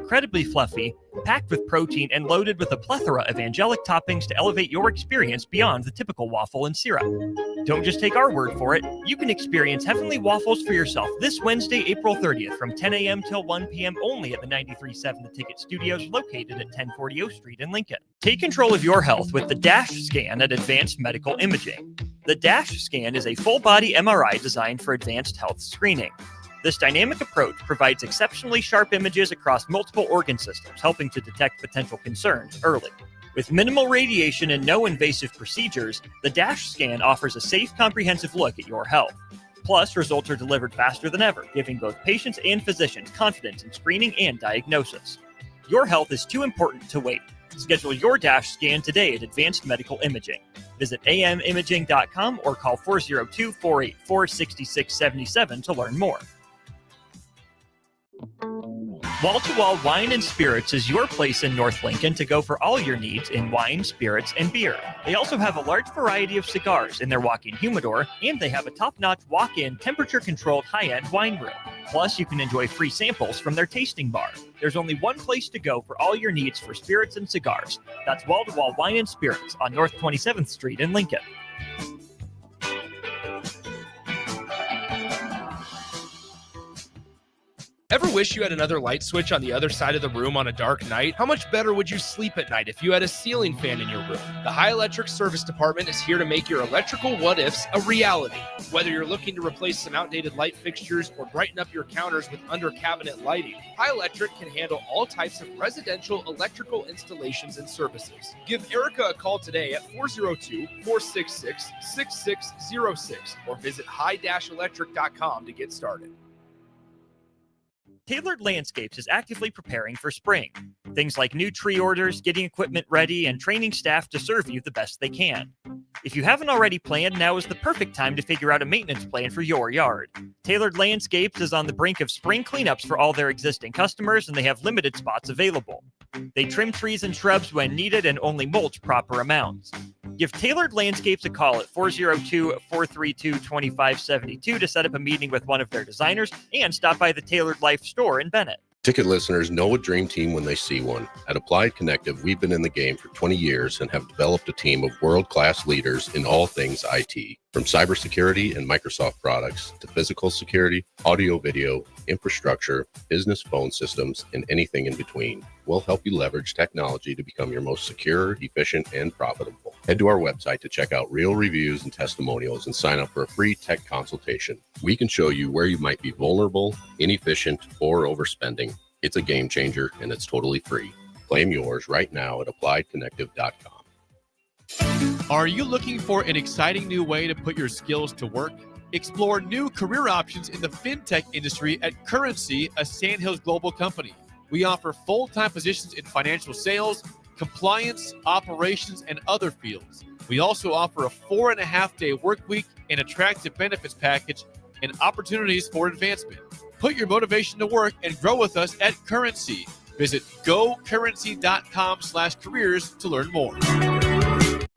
incredibly fluffy, packed with protein, and loaded with a plethora of angelic toppings to elevate your experience beyond the typical waffle and syrup. Don't just take our word for it. You can experience heavenly waffles for yourself this Wednesday, April 30th from 10 a.m. till 1 p.m. only at the 93.7 The Ticket Studios located at 1040 O Street in Lincoln. Take control of your health with the DASH scan at Advanced Medical Imaging. The DASH scan is a full-body MRI designed for advanced health screening. This dynamic approach provides exceptionally sharp images across multiple organ systems, helping to detect potential concerns early. With minimal radiation and no invasive procedures, the DASH scan offers a safe, comprehensive look at your health. Plus, results are delivered faster than ever, giving both patients and physicians confidence in screening and diagnosis. Your health is too important to wait. Schedule your DASH scan today at Advanced Medical Imaging. Visit amimaging.com or call 402-484-6677 to learn more. Wall-to-Wall Wine and Spirits is your place in North Lincoln to go for all your needs in wine, spirits, and beer. They also have a large variety of cigars in their walk-in humidor, and they have a top-notch walk-in, temperature-controlled high-end wine room. Plus, you can enjoy free samples from their tasting bar. There's only one place to go for all your needs for spirits and cigars. That's Wall-to-Wall Wine and Spirits on North 27th Street in Lincoln. Ever wish you had another light switch on the other side of the room on a dark night? How much better would you sleep at night if you had a ceiling fan in your room? The High Electric Service Department is here to make your electrical what-ifs a reality. Whether you're looking to replace some outdated light fixtures or brighten up your counters with under-cabinet lighting, High Electric can handle all types of residential electrical installations and services. Give Erica a call today at 402-466-6606 or visit high-electric.com to get started. Tailored Landscapes is actively preparing for spring. Things like new tree orders, getting equipment ready, and training staff to serve you the best they can. If you haven't already planned, now is the perfect time to figure out a maintenance plan for your yard. Tailored Landscapes is on the brink of spring cleanups for all their existing customers, and they have limited spots available. They trim trees and shrubs when needed and only mulch proper amounts. Give Tailored Landscapes a call at 402-432-2572 to set up a meeting with one of their designers and stop by the Tailored Life store in Bennett. Ticket listeners know a dream team when they see one. At Applied Connective, we've been in the game for 20 years and have developed a team of world-class leaders in all things IT. From cybersecurity and Microsoft products to physical security, audio-video, infrastructure, business phone systems, and anything in between. We'll help you leverage technology to become your most secure, efficient, and profitable. Head to our website to check out real reviews and testimonials and sign up for a free tech consultation. We can show you where you might be vulnerable, inefficient, or overspending. It's a game changer, and it's totally free. Claim yours right now at appliedconnective.com. Are you looking for an exciting new way to put your skills to work? Explore new career options in the fintech industry at Currency, a Sandhills global company. We offer full-time positions in financial sales, compliance, operations, and other fields. We also offer a 4.5-day work week, an attractive benefits package, and opportunities for advancement. Put your motivation to work and grow with us at Currency. Visit gocurrency.com/careers to learn more.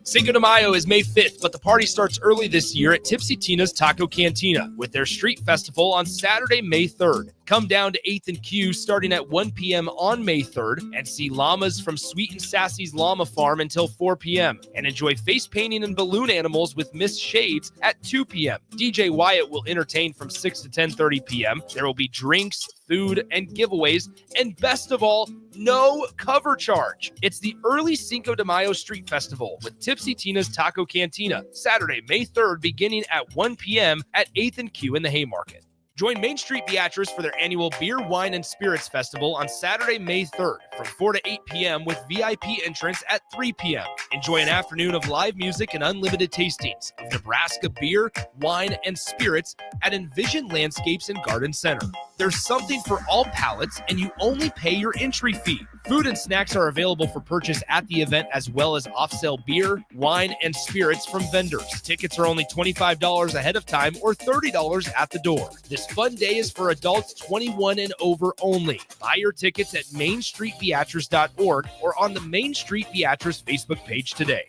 Cinco de Mayo is May 5th, but the party starts early this year at Tipsy Tina's Taco Cantina with their street festival on Saturday, May 3rd. Come down to 8th and Q starting at 1 p.m. on May 3rd and see llamas from Sweet and Sassy's Llama Farm until 4 p.m. and enjoy face painting and balloon animals with Miss Shades at 2 p.m. DJ Wyatt will entertain from 6 to 10:30 p.m. There will be drinks, food, and giveaways, and best of all, no cover charge. It's the early Cinco de Mayo Street Festival with Tipsy Tina's Taco Cantina, Saturday, May 3rd, beginning at 1 p.m. at 8th and Q in the Haymarket. Join Main Street Beatrice for their annual Beer, Wine, and Spirits Festival on Saturday, May 3rd from 4 to 8 p.m. with VIP entrance at 3 p.m. Enjoy an afternoon of live music and unlimited tastings of Nebraska beer, wine, and spirits at Envision Landscapes and Garden Center. There's something for all palates, and you only pay your entry fee. Food and snacks are available for purchase at the event, as well as off-sale beer, wine, and spirits from vendors. Tickets are only $25 ahead of time or $30 at the door. This fun day is for adults 21 and over only. Buy your tickets at mainstreetbeatrice.org or on the Main Street Beatrice Facebook page today.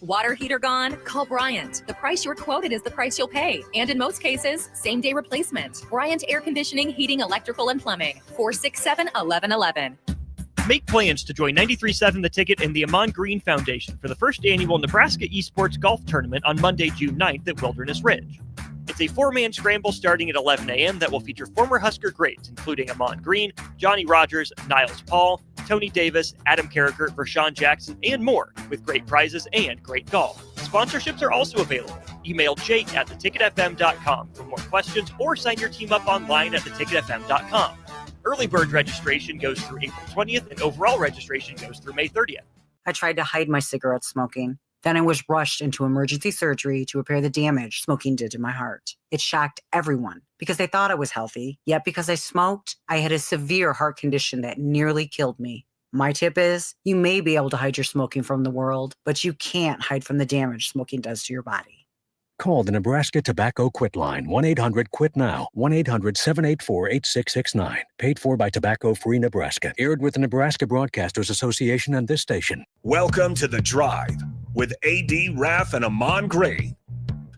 Water heater gone? Call Bryant. The price you're quoted is the price you'll pay. And in most cases, same-day replacement. Bryant Air Conditioning, Heating, Electrical, and Plumbing. 467-1111. Make plans to join 93.7 The Ticket and the Ahman Green Foundation for the first annual Nebraska Esports Golf Tournament on Monday, June 9th at Wilderness Ridge. It's a 4-man scramble starting at 11 a.m. that will feature former Husker greats, including Ahman Green, Johnny Rogers, Niles Paul, Tony Davis, Adam Carricker, Vershawn Jackson, and more, with great prizes and great golf. Sponsorships are also available. Email jake@theticketfm.com for more questions or sign your team up online at theticketfm.com. Early bird registration goes through April 20th, and overall registration goes through May 30th. I tried to hide my cigarette smoking. Then I was rushed into emergency surgery to repair the damage smoking did to my heart. It shocked everyone because they thought I was healthy. Yet because I smoked, I had a severe heart condition that nearly killed me. My tip is, you may be able to hide your smoking from the world, but you can't hide from the damage smoking does to your body. Call the Nebraska Tobacco Quit Line, 1-800-QUIT-NOW, 1-800-784-8669. Paid for by Tobacco Free Nebraska. Aired with the Nebraska Broadcasters Association and this station. Welcome to The Drive with A.D. Raff and Ahman Green.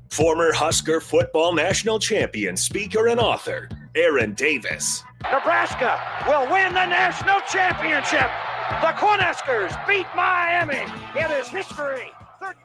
Former Husker football national champion, speaker, and author, Aaron Davis. Nebraska will win the national championship. The Cornhuskers beat Miami. It is history.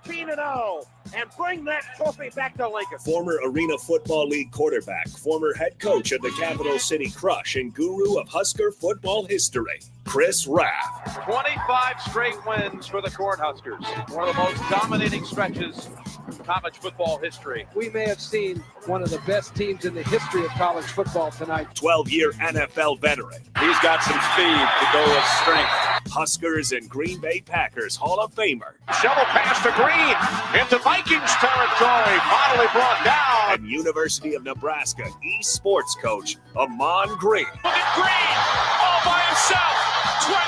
13-0, and bring that trophy back to Lincoln. Former Arena Football League quarterback, former head coach of the Capital City Crush, and guru of Husker football history, Chris Raff. 25 straight wins for the Cornhuskers. One of the most dominating stretches in college football history. We may have seen one of the best teams in the history of college football tonight. 12-year NFL veteran. He's got some speed to go with strength. Huskers and Green Bay Packers Hall of Famer. Shovel pass to Green into Vikings territory. Finally brought down. And University of Nebraska East sports coach, Ahman Green. Look at Green all by himself. 20,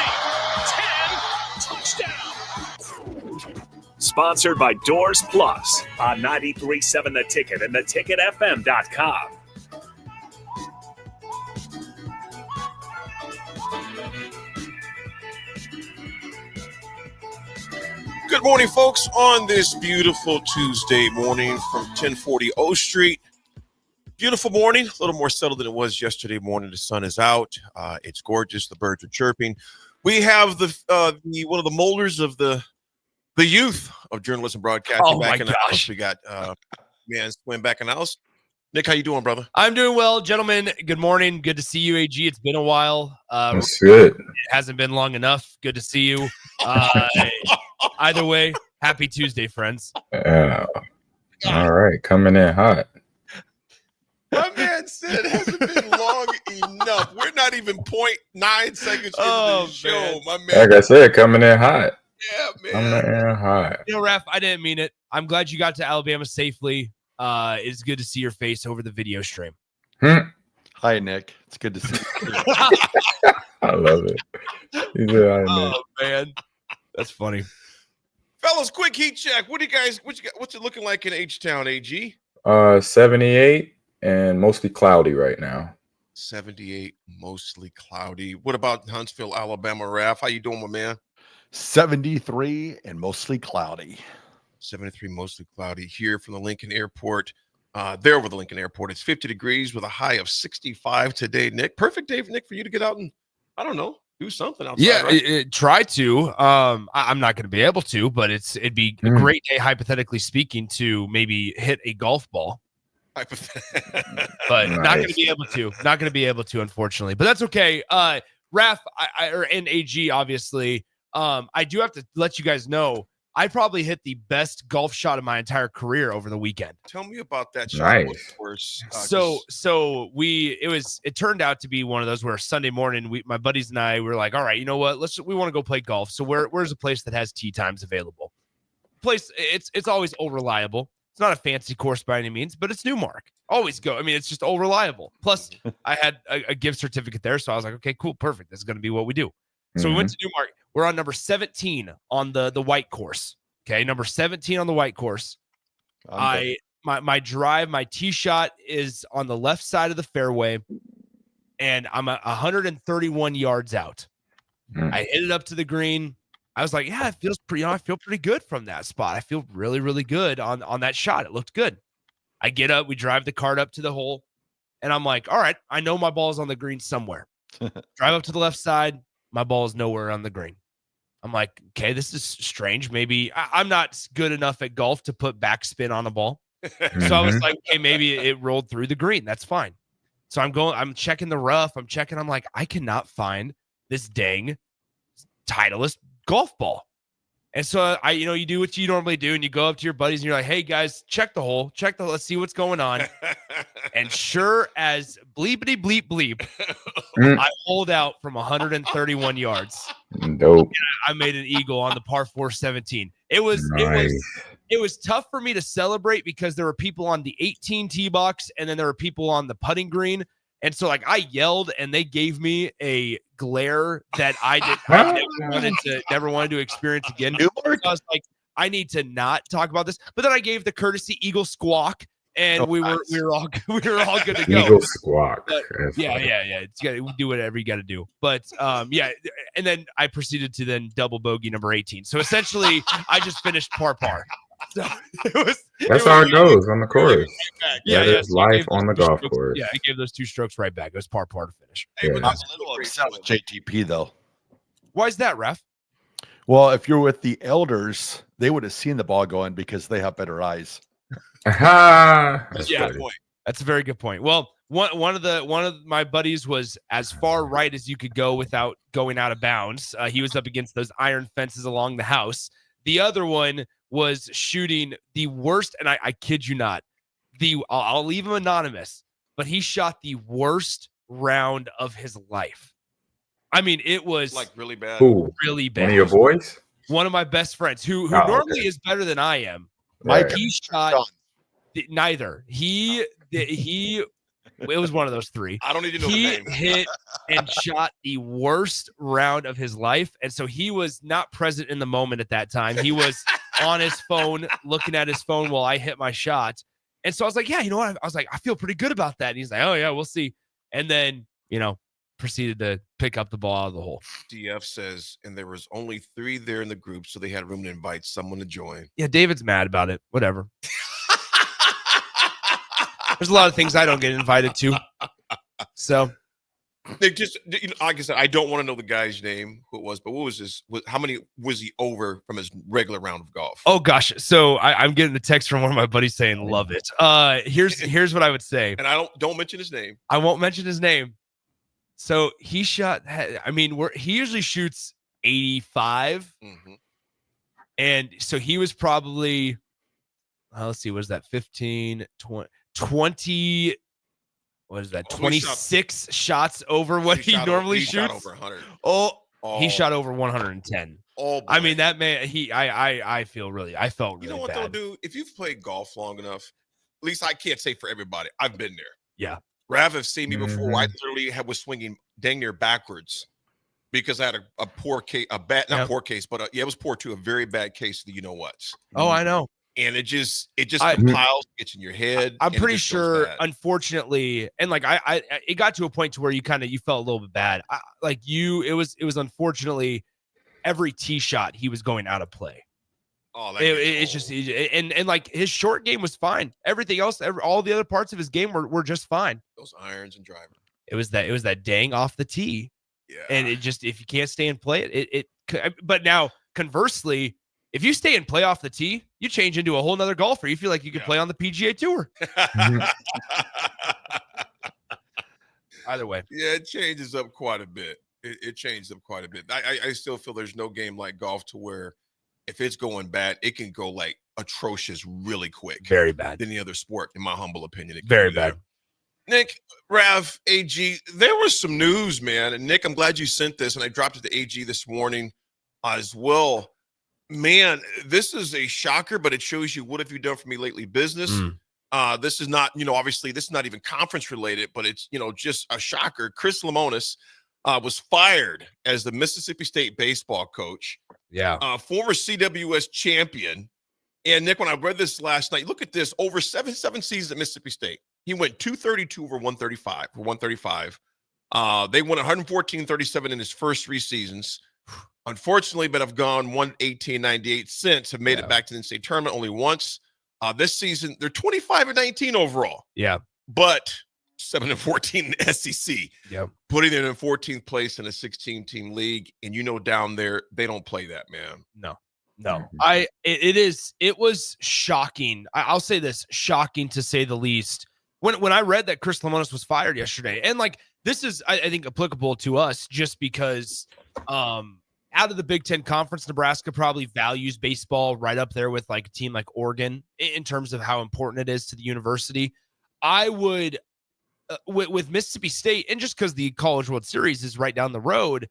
10, touchdown. Sponsored by Doors Plus on 93.7 The Ticket and theticketfm.com. Good morning, folks, on this beautiful Tuesday morning from 1040 O Street. Beautiful morning, a little more settled than it was yesterday morning. The sun is out. It's gorgeous. The birds are chirping. We have the one of the molders of the youth of journalism broadcasting back in the house. We got Swim back in the house. Nick, how you doing, brother? I'm doing well, gentlemen. Good morning. Good to see you, AG. It's been a while. That's good. It hasn't been long enough. Good to see you. Either way, happy Tuesday, friends. All right, coming in hot. My man said it hasn't been long enough. We're not even 0.9 seconds into the show. Man. My man. Like I said, coming in hot. Yeah, man. Coming in hot. You know, Raff, I didn't mean it. I'm glad you got to Alabama safely. It's good to see your face over the video stream. Hi, Nick. It's good to see you. I love it. Oh, man. That's funny. Fellas, quick heat check. What's it looking like in H-Town, AG? 78 and mostly cloudy right now. 78, mostly cloudy. What about Huntsville, Alabama, Raff? How you doing, my man? 73 and mostly cloudy. 73, mostly cloudy here from the Lincoln Airport. There over the Lincoln Airport. It's 50 degrees with a high of 65 today, Nick. Perfect day, Nick, for you to get out and, I don't know, do something outside. Yeah, right? Try to. I'm not going to be able to, but it'd be a great day, hypothetically speaking, to maybe hit a golf ball. But Nice. not going to be able to. Not going to be able to, unfortunately. But that's okay. Raff and AG, obviously. I do have to let you guys know, I probably hit the best golf shot of my entire career over the weekend. Tell me about that shot. Nice. It turned out to be one of those where Sunday morning, my buddies and I were like, all right, you know what? We want to go play golf. So where's a place that has tee times available? It's always Old Reliable. It's not a fancy course by any means, but it's Newmark. Always go. I mean, it's just Old Reliable. Plus, I had a gift certificate there, so I was like, okay, cool, perfect. This is going to be what we do. So we went to Newmark. We're on number 17 on the white course. Okay, number 17 on the white course. My drive, my tee shot is on the left side of the fairway, and I'm 131 yards out. I hit it up to the green. I was like, yeah, it feels pretty. I feel pretty good from that spot. I feel really, really good on that shot. It looked good. I get up, we drive the cart up to the hole, and I'm like, all right, I know my ball is on the green somewhere. Drive up to the left side, my ball is nowhere on the green. I'm like, okay, this is strange. Maybe I'm not good enough at golf to put backspin on a ball. So I was like, okay, maybe it rolled through the green. That's fine. So I'm checking the rough. I'm like, I cannot find this dang Titleist golf ball. And so you do what you normally do, and you go up to your buddies and you're like, hey guys, check the hole, let's see what's going on. And sure as bleepity bleep bleep, I holed out from 131 yards. Dope. I made an eagle on the par 4 17. It was tough for me to celebrate because there were people on the 18 tee box, and then there were people on the putting green. And so I yelled, and they gave me a glare that I never wanted to experience again. So I was like, I need to not talk about this. But then I gave the courtessy eagle squawk, and we were all good to go. Eagle squawk. But, yeah. We do whatever you got to do. But and then I proceeded to then double bogey number 18. So essentially, I just finished par. So That's how it goes on the course. Yeah, that is life on the golf course. Yeah, I gave those 2 strokes right back. It was par to finish. Hey, but I'm a little upset with JTP though. Why is that, Raff? Well, if you're with the elders, they would have seen the ball going because they have better eyes. That's That's a very good point. Well, one of my buddies was as far right as you could go without going out of bounds. He was up against those iron fences along the house. The other one was shooting the worst, and I kid you not, I'll leave him anonymous, but he shot the worst round of his life. I mean, it was like really bad. Really bad. One of your boys? One of my best friends who normally is better than I am. Mike, he shot neither. It was one of those 3. I don't need to know he the name. Hit and shot the worst round of his life. And so he was not present in the moment at that time. He was on his phone, looking at his phone while I hit my shot. And so I was like, yeah, you know what? I was like, I feel pretty good about that. And he's like, oh yeah, we'll see. And then, proceeded to pick up the ball out of the hole. DF says, and there was only 3 there in the group, so they had room to invite someone to join. Yeah, David's mad about it. Whatever. There's a lot of things I don't get invited to. So, like I said, I don't want to know the guy's name, who it was, but what was this? How many was he over from his regular round of golf? Oh gosh, so I'm getting a text from one of my buddies saying, "Love it." Here's what I would say, and I don't mention his name. I won't mention his name. So he shot. I mean, he usually shoots 85, and so he was probably. Let's see, what is that? 15, 20. What is that? 26 shots over what he normally shoots. Shot over 100. He shot over 110. Oh, boy. I mean, that man. I felt really bad. You know what though, dude? If you've played golf long enough, at least I can't say for everybody. I've been there. Yeah. Rav have seen me before. I literally was swinging dang near backwards because I had a poor case, poor case, but it was poor too. A very bad case of the you know what's. Oh, I know. And it just compiles, gets in your head. I'm pretty sure, unfortunately, and like it got to a point to where you felt a little bit bad. It was unfortunately every tee shot he was going out of play. Oh, it's just and like his short game was fine. Everything else, all the other parts of his game were just fine. Those irons and driver. It was that dang off the tee. Yeah. And it just, if you can't stay and play it. But now conversely, if you stay and play off the tee, you change into a whole nother golfer. You feel like you can play on the PGA Tour. Either way. Yeah, it changes up quite a bit. It changes up quite a bit. I still feel there's no game like golf to where if it's going bad, it can go like atrocious really quick. Very bad. Than any other sport, in my humble opinion. Very bad. Nick, Rav, AG, there was some news, man. And Nick, I'm glad you sent this, and I dropped it to AG this morning as well. Man, this is a shocker, but it shows you what have you done for me lately business. This is not, obviously this is not even conference related, but it's, just a shocker. Chris Lemonis was fired as the Mississippi State baseball coach. Yeah. Former CWS champion. And Nick, when I read this last night, look at this, over seven seasons at Mississippi State. He went 232 over 135. They won 114-37 in his first 3 seasons. unfortunately, but have gone 118-98 since, have made it back to the NCAA tournament only once. This season, they're 25-19 overall. Yeah. But 7-14 in the SEC. Yeah. Putting them in 14th place in a 16-team league. And down there, they don't play that, man. No. It was shocking. I'll say this, shocking to say the least. When I read that Chris Lemonis was fired yesterday, and like this is, I think, applicable to us just because out of the Big Ten Conference, Nebraska probably values baseball right up there with like a team like Oregon in terms of how important it is to the university. I would, with Mississippi State, and just because the College World Series is right down the road,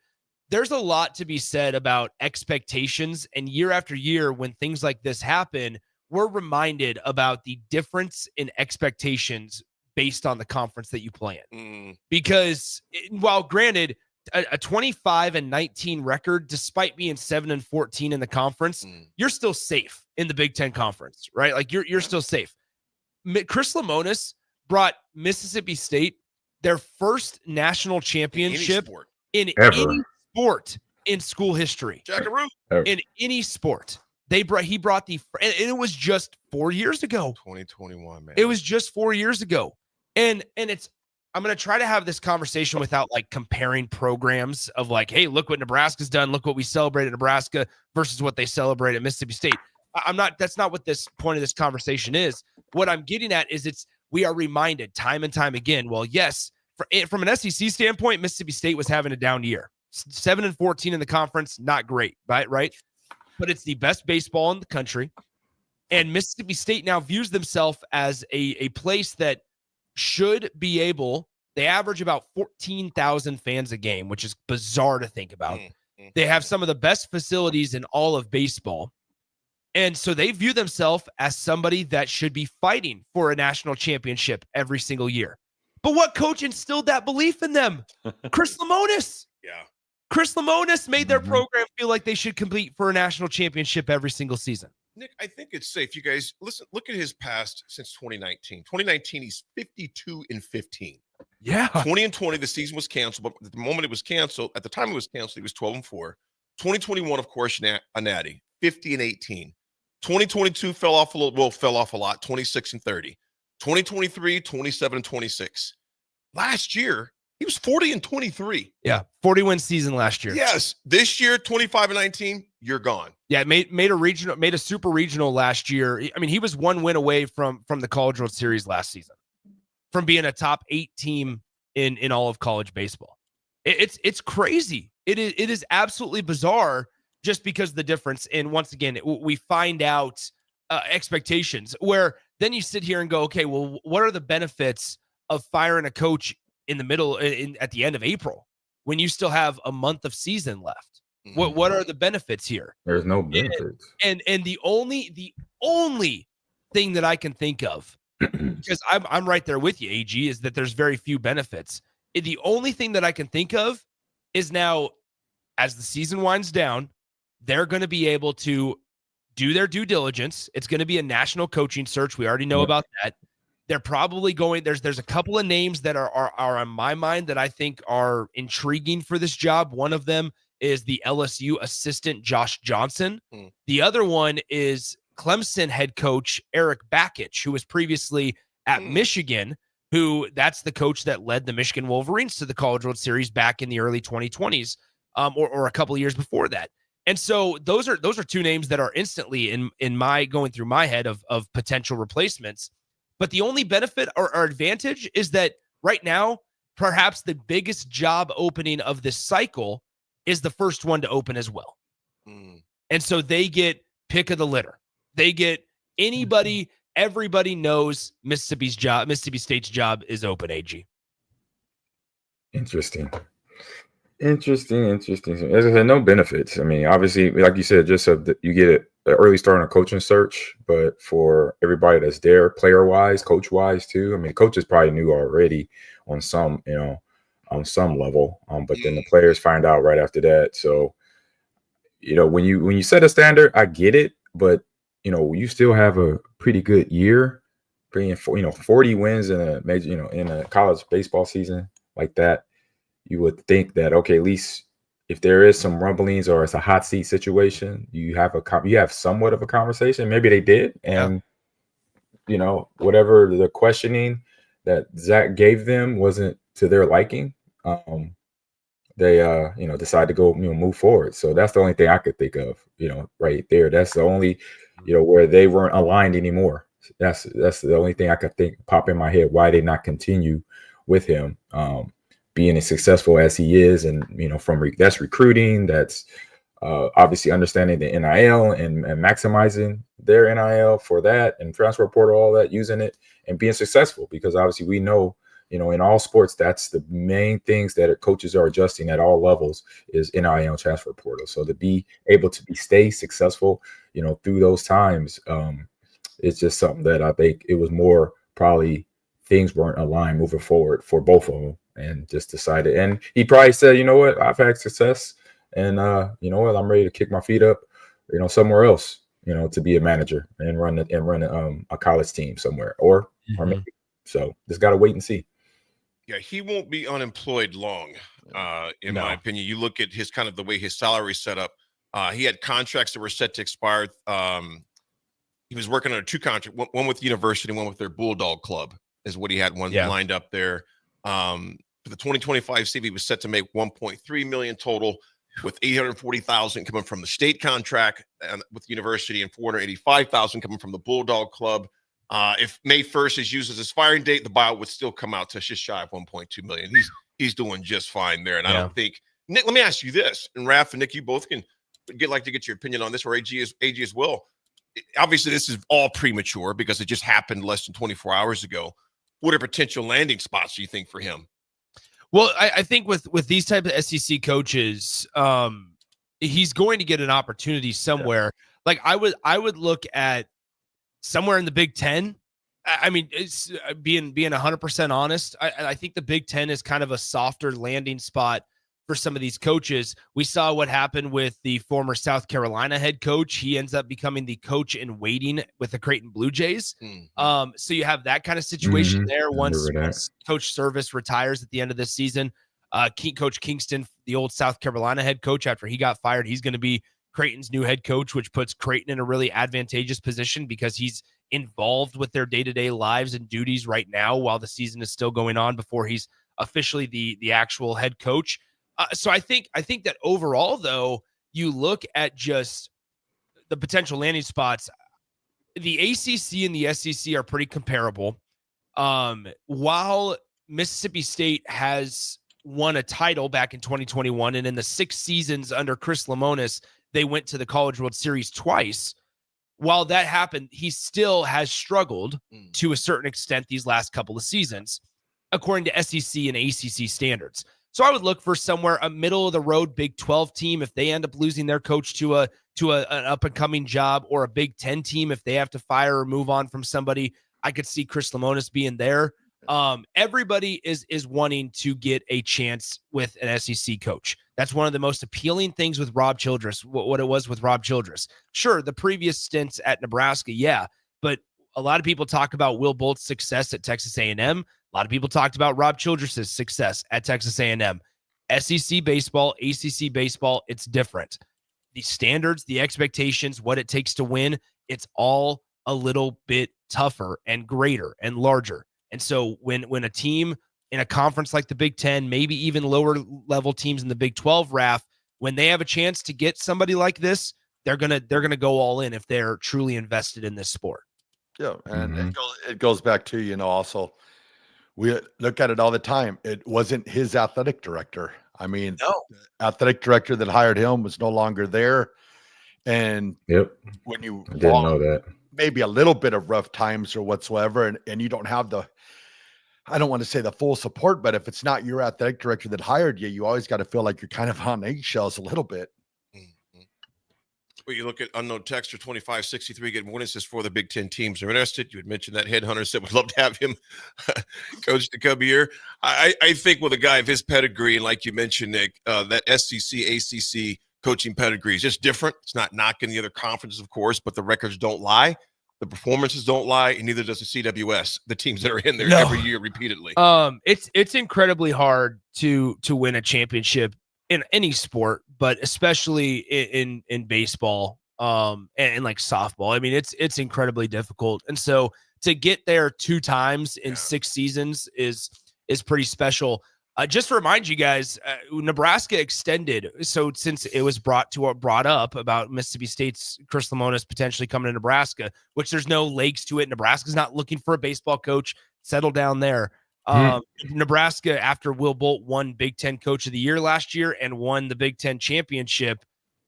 there's a lot to be said about expectations. And year after year, when things like this happen, we're reminded about the difference in expectations based on the conference that you play in. Because while granted, a 25-19 record, despite being 7-14 in the conference, you're still safe in the Big Ten Conference, right? Like you're still safe. Chris Lemonis brought Mississippi State their first national championship in any sport in school history. Jackaroo. In any sport. He brought and it was just 4 years ago. 2021, man. It was just 4 years ago. And I'm going to try to have this conversation without like comparing programs of like, hey, look what Nebraska's done. Look what we celebrate at Nebraska versus what they celebrate at Mississippi State. That's not what this point of this conversation is. What I'm getting at is we are reminded time and time again. Well, yes, from an SEC standpoint, Mississippi State was having a down year. 7-14 in the conference, not great, right? But it's the best baseball in the country. And Mississippi State now views themselves as a place that should be able, they average about 14,000 fans a game, which is bizarre to think about. They have some of the best facilities in all of baseball. And so they view themselves as somebody that should be fighting for a national championship every single year. But what coach instilled that belief in them? Chris Lemonis. Yeah. Chris Lemonis made their program feel like they should compete for a national championship every single season. Nick, I think it's safe. You guys, listen, look at his past since 2019. 2019, he's 52-15. Yeah. 2020, the season was canceled, but at the moment it was canceled, at the time it was canceled, he was 12-4. 2021, of course, a natty, 50-18. 2022 fell off a lot, 26-30. 2023, 27-26. Last year, he was 40-23. Yeah, 40-win season last year. Yes, this year 25-19, you're gone. Yeah, made a super regional last year. I mean, he was 1 win away from the College World Series last season, from being a top 8 team in all of college baseball. It's crazy. It is absolutely bizarre, just because the difference. And once again, we find out expectations where then you sit here and go, okay, well, what are the benefits of firing a coach in the middle at the end of April when you still have a month of season left? What are the benefits here? There's no benefits. And the only thing that I can think of, because I'm right there with you, AG, is that there's very few benefits. The only thing that I can think of is now, as the season winds down, they're going to be able to do their due diligence. It's going to be a national coaching search. We already know about that. They're probably going, there's a couple of names that are on my mind that I think are intriguing for this job. One of them is the LSU assistant, Josh Johnson. The other one is Clemson head coach, Eric Bakich, who was previously at Michigan, that's the coach that led the Michigan Wolverines to the College World Series back in the early 2020s, or a couple of years before that. And so those are 2 names that are instantly in my going through my head of potential replacements. But the only benefit or advantage is that right now, perhaps the biggest job opening of this cycle is the first one to open as well. And so they get pick of the litter. They get anybody, everybody knows Mississippi State's job is open, AG. Interesting. As I said, no benefits. I mean, obviously, like you said, just so that you get an early start on a coaching search, but for everybody that's there, player-wise, coach-wise too. I mean, coaches probably knew already on some level, but then the players find out right after that. So, when you set a standard, I get it, but you still have a pretty good year, bringing 40 wins in a major, in a college baseball season like that. You would think that, okay, at least if there is some rumblings or it's a hot seat situation, you have somewhat of a conversation. Maybe they did, and whatever the questioning that Zach gave them wasn't to their liking. They decide to go move forward. So that's the only thing I could think of, right there. That's the only where they weren't aligned anymore. That's the only thing I could think pop in my head why they not continue with him being as successful as he is. And that's recruiting, that's obviously understanding the NIL and maximizing their NIL for that, and transfer portal, all that, using it and being successful, because obviously we know in all sports, that's the main things that coaches are adjusting at all levels is NIL, transfer portal. So to be able to stay successful, through those times, it's just something that I think it was more probably things weren't aligned moving forward for both of them, and just decided. And he probably said, you know what, I've had success, and you know what, I'm ready to kick my feet up, somewhere else, to be a manager and run a college team somewhere, or maybe. So just got to wait and see. Yeah, he won't be unemployed long, in my opinion. You look at his kind of the way his salary set up. He had contracts that were set to expire. He was working on 2 contracts, one with the university, one with their Bulldog Club, is what he had lined up there. For the 2025 season, he was set to make $1.3 million total, with $840,000 coming from the state contract with the university and $485,000 coming from the Bulldog Club. If May 1st is used as his firing date, the buyout would still come out to just shy of $1.2 million. He's doing just fine there. And I don't think, Nick, let me ask you this, and Raff and Nick, you both can like to get your opinion on this, or AG as well. Obviously, this is all premature because it just happened less than 24 hours ago. What are potential landing spots, do you think, for him? Well, I think with these type of SEC coaches, he's going to get an opportunity somewhere. Yeah. Like I would look at somewhere in the Big Ten. I mean, it's being 100% honest. I think the Big Ten is kind of a softer landing spot for some of these coaches. We saw what happened with the former South Carolina head coach. He ends up becoming the coach in waiting with the Creighton Blue Jays. So you have that kind of situation there. Once Coach Service retires at the end of this season, Coach Kingston, the old South Carolina head coach, after he got fired, he's going to be Creighton's new head coach, which puts Creighton in a really advantageous position because he's involved with their day-to-day lives and duties right now while the season is still going on before he's officially the actual head coach. So I think that overall, though, you look at just the potential landing spots, the ACC and the SEC are pretty comparable. While Mississippi State has won a title back in 2021, and in the 6 seasons under Chris Lemonis, they went to the College World Series twice. While that happened, he still has struggled to a certain extent these last couple of seasons, according to SEC and ACC standards. So I would look for somewhere a middle of the road Big 12 team if they end up losing their coach to an up and coming job, or a Big 10 team if they have to fire or move on from somebody. I could see Chris Lemonis being there. Everybody is wanting to get a chance with an SEC coach. That's one of the most appealing things with Rob Childress, what it was with Rob Childress. Sure, the previous stints at Nebraska, yeah, but a lot of people talk about Will Bolt's success at Texas A&M. A lot of people talked about Rob Childress's success at Texas A&M. SEC baseball, ACC baseball, it's different. The standards, the expectations, what it takes to win, it's all a little bit tougher and greater and larger. And so when a team in a conference like the Big Ten, maybe even lower level teams in the Big 12, Raff, when they have a chance to get somebody like this, they're gonna go all in if they're truly invested in this sport. Yeah, and it goes back to, also, we look at it all the time. It wasn't his athletic director. I mean, the athletic director that hired him was no longer there. And when you didn't know that, maybe a little bit of rough times or whatsoever, and you don't have I don't want to say the full support, but if it's not your athletic director that hired you, you always got to feel like you're kind of on eggshells a little bit. Well, you look at unknown texter 2563 getting witnesses for the Big Ten teams are interested. You had mentioned that headhunter said would love to have him coach to come here. I think with a guy of his pedigree, and like you mentioned, Nick, that SEC, ACC coaching pedigree is just different. It's not knocking the other conferences, of course, but the records don't lie. The performances don't lie, and neither does the CWS, the teams that are in there every year repeatedly. It's incredibly hard to win a championship in any sport, but especially in baseball, and like softball. I mean, it's incredibly difficult. And so to get there 2 times in 6 seasons is pretty special. Just to remind you guys, Nebraska extended. So since it was brought up about Mississippi State's Chris Lemonis potentially coming to Nebraska, which there's no legs to it. Nebraska's not looking for a baseball coach. Settle down there. Nebraska, after Will Bolt won Big Ten Coach of the Year last year and won the Big Ten championship,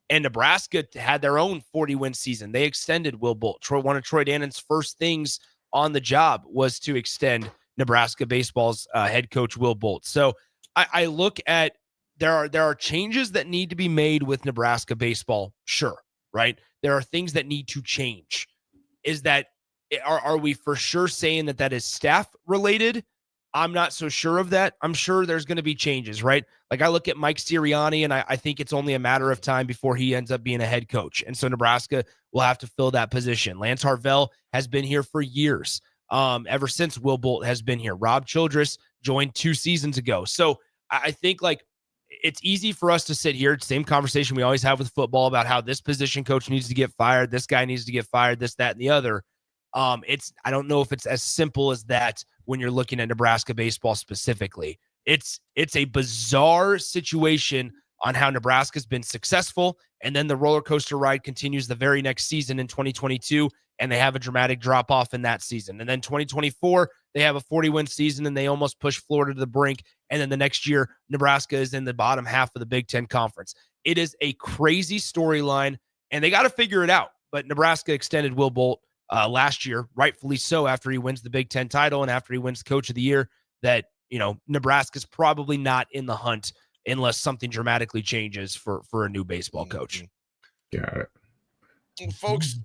and Nebraska had their own 40-win season. They extended Will Bolt. One of Troy Dannon's first things on the job was to extend Nebraska baseball's head coach Will Bolt. So I look at there are changes that need to be made with Nebraska baseball. Sure, right? There are things that need to change. Are we for sure saying that is staff related? I'm not so sure of that. I'm sure there's going to be changes, right? Like I look at Mike Sirianni, and I think it's only a matter of time before he ends up being a head coach. And so Nebraska will have to fill that position. Lance Harvell has been here for years, ever since Will Bolt has been here. Rob Childress joined 2 seasons ago. So I think like it's easy for us to sit here, same conversation we always have with football about how this position coach needs to get fired, this guy needs to get fired, this, that, and the other. I don't know if it's as simple as that when you're looking at Nebraska baseball specifically. It's a bizarre situation on how Nebraska's been successful, and then the roller coaster ride continues the very next season in 2022, and they have a dramatic drop off in that season. And then 2024, they have a 40-win season, and they almost push Florida to the brink. And then the next year, Nebraska is in the bottom half of the Big Ten Conference. It is a crazy storyline, and they got to figure it out. But Nebraska extended Will Bolt last year, rightfully so, after he wins the Big Ten title and after he wins Coach of the Year, that, Nebraska's probably not in the hunt unless something dramatically changes for a new baseball coach. Got it. Well, folks,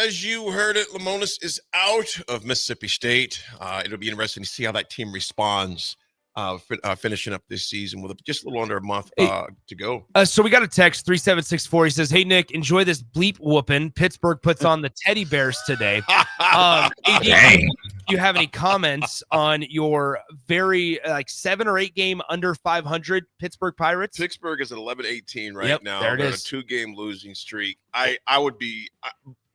as you heard it, Lemonis is out of Mississippi State. It'll be interesting to see how that team responds, finishing up this season with just a little under a month to go. So we got a text 3764. He says, "Hey Nick, enjoy this bleep whooping. Pittsburgh puts on the teddy bears today." AD, do you have any comments on your very 7 or 8 game under 500 Pittsburgh Pirates? Pittsburgh is at 11-18 right now. There it They're is. On a 2-game losing streak. I would be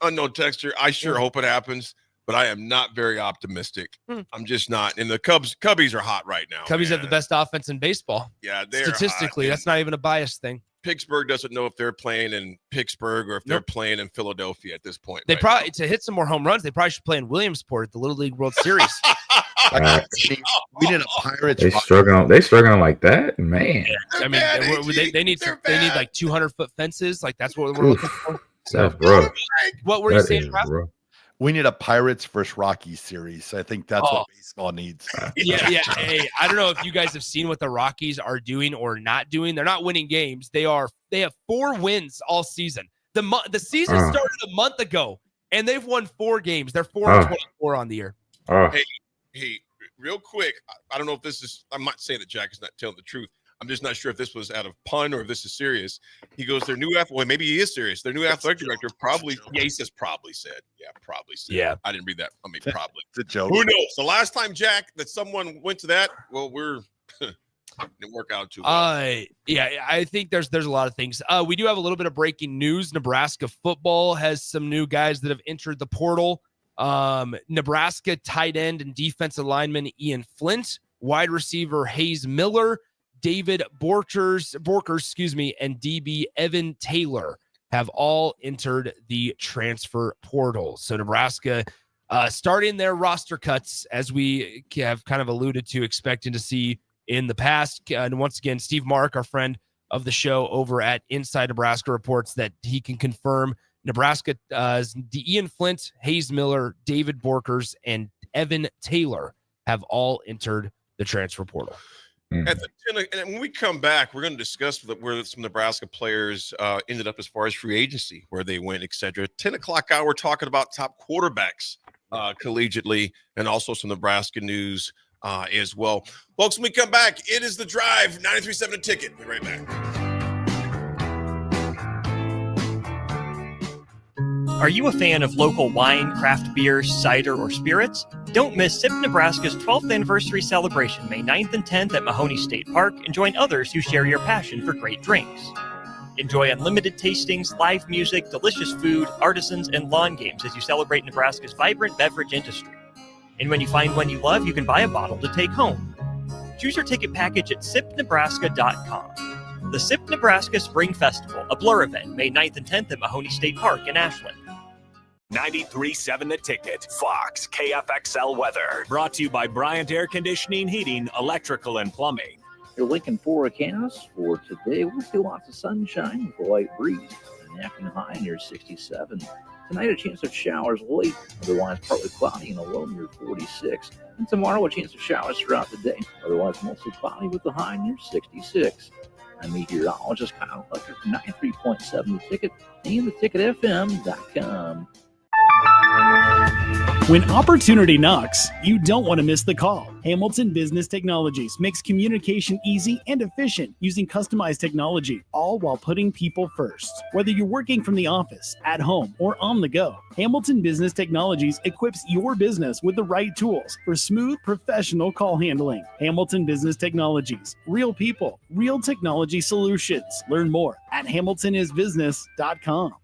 unknown texture. I sure hope it happens, but I am not very optimistic. I'm just not. And the Cubbies are hot right now. Cubbies have the best offense in baseball. Yeah, they're statistically, hot. that's not even a biased thing. Pittsburgh doesn't know if they're playing in Pittsburgh or if they're playing in Philadelphia at this point. They probably to hit some more home runs. They probably should play in Williamsport at the Little League World Series. We need a Pirates. They struggling like that, man. I mean, they need like 200-foot fences. Like that's what we're looking for. So, That's rough. What were you saying, Raff? We need a Pirates versus Rockies series. I think that's what baseball needs. Yeah. Hey, I don't know if you guys have seen what the Rockies are doing or not doing. They're not winning games. They have 4 wins all season. The season started a month ago, and they've won 4 games. They're 4-24 on the year. Hey, real quick. I don't know if this is. I'm not saying that Jack is not telling the truth. I'm just not sure if this was out of pun or if this is serious. He goes, their new maybe he is serious. Their new athletic director probably said. Yeah. I didn't read that. I mean, probably. It's a joke. Who knows? The last time, Jack, that someone went to that, well, didn't work out too well. Yeah, I think there's a lot of things. We do have a little bit of breaking news. Nebraska football has some new guys that have entered the portal. Nebraska tight end and defensive lineman Ian Flint, wide receiver Hayes Miller, David Borkers, and DB Evan Taylor have all entered the transfer portal. So Nebraska starting their roster cuts, as we have kind of alluded to, expecting to see in the past. And once again, Steve Mark, our friend of the show over at Inside Nebraska, reports that he can confirm Nebraska, Ian Flint, Hayes Miller, David Borkers, and Evan Taylor have all entered the transfer portal. And when we come back, we're going to discuss where some Nebraska players ended up as far as free agency, where they went, etc. 10 o'clock hour, talking about top quarterbacks collegiately, and also some Nebraska news as well. Folks, when we come back, it is The Drive, 93.7 The Ticket. We'll be right back. Are you a fan of local wine, craft beer, cider, or spirits? Don't miss SIP Nebraska's 12th anniversary celebration May 9th and 10th at Mahoney State Park and join others who share your passion for great drinks. Enjoy unlimited tastings, live music, delicious food, artisans, and lawn games as you celebrate Nebraska's vibrant beverage industry. And when you find one you love, you can buy a bottle to take home. Choose your ticket package at sipnebraska.com. The SIP Nebraska Spring Festival, a Blur event, May 9th and 10th at Mahoney State Park in Ashland. 93.7 The Ticket, Fox, KFXL weather. Brought to you by Bryant Air Conditioning, Heating, Electrical, and Plumbing. Your Lincoln forecast for today, we'll see lots of sunshine with a light breeze. An afternoon high near 67. Tonight, a chance of showers late, otherwise partly cloudy and a low near 46. And tomorrow, a chance of showers throughout the day, otherwise mostly cloudy with a high near 66. I'm meteorologist Kyle Electric from 93.7 The Ticket and theticketfm.com. When opportunity knocks, you don't want to miss the call. Hamilton Business Technologies makes communication easy and efficient using customized technology, all while putting people first. Whether you're working from the office, at home, or on the go, Hamilton Business Technologies equips your business with the right tools for smooth, professional call handling. Hamilton Business Technologies. Real people, real technology solutions. Learn more at hamiltonisbusiness.com.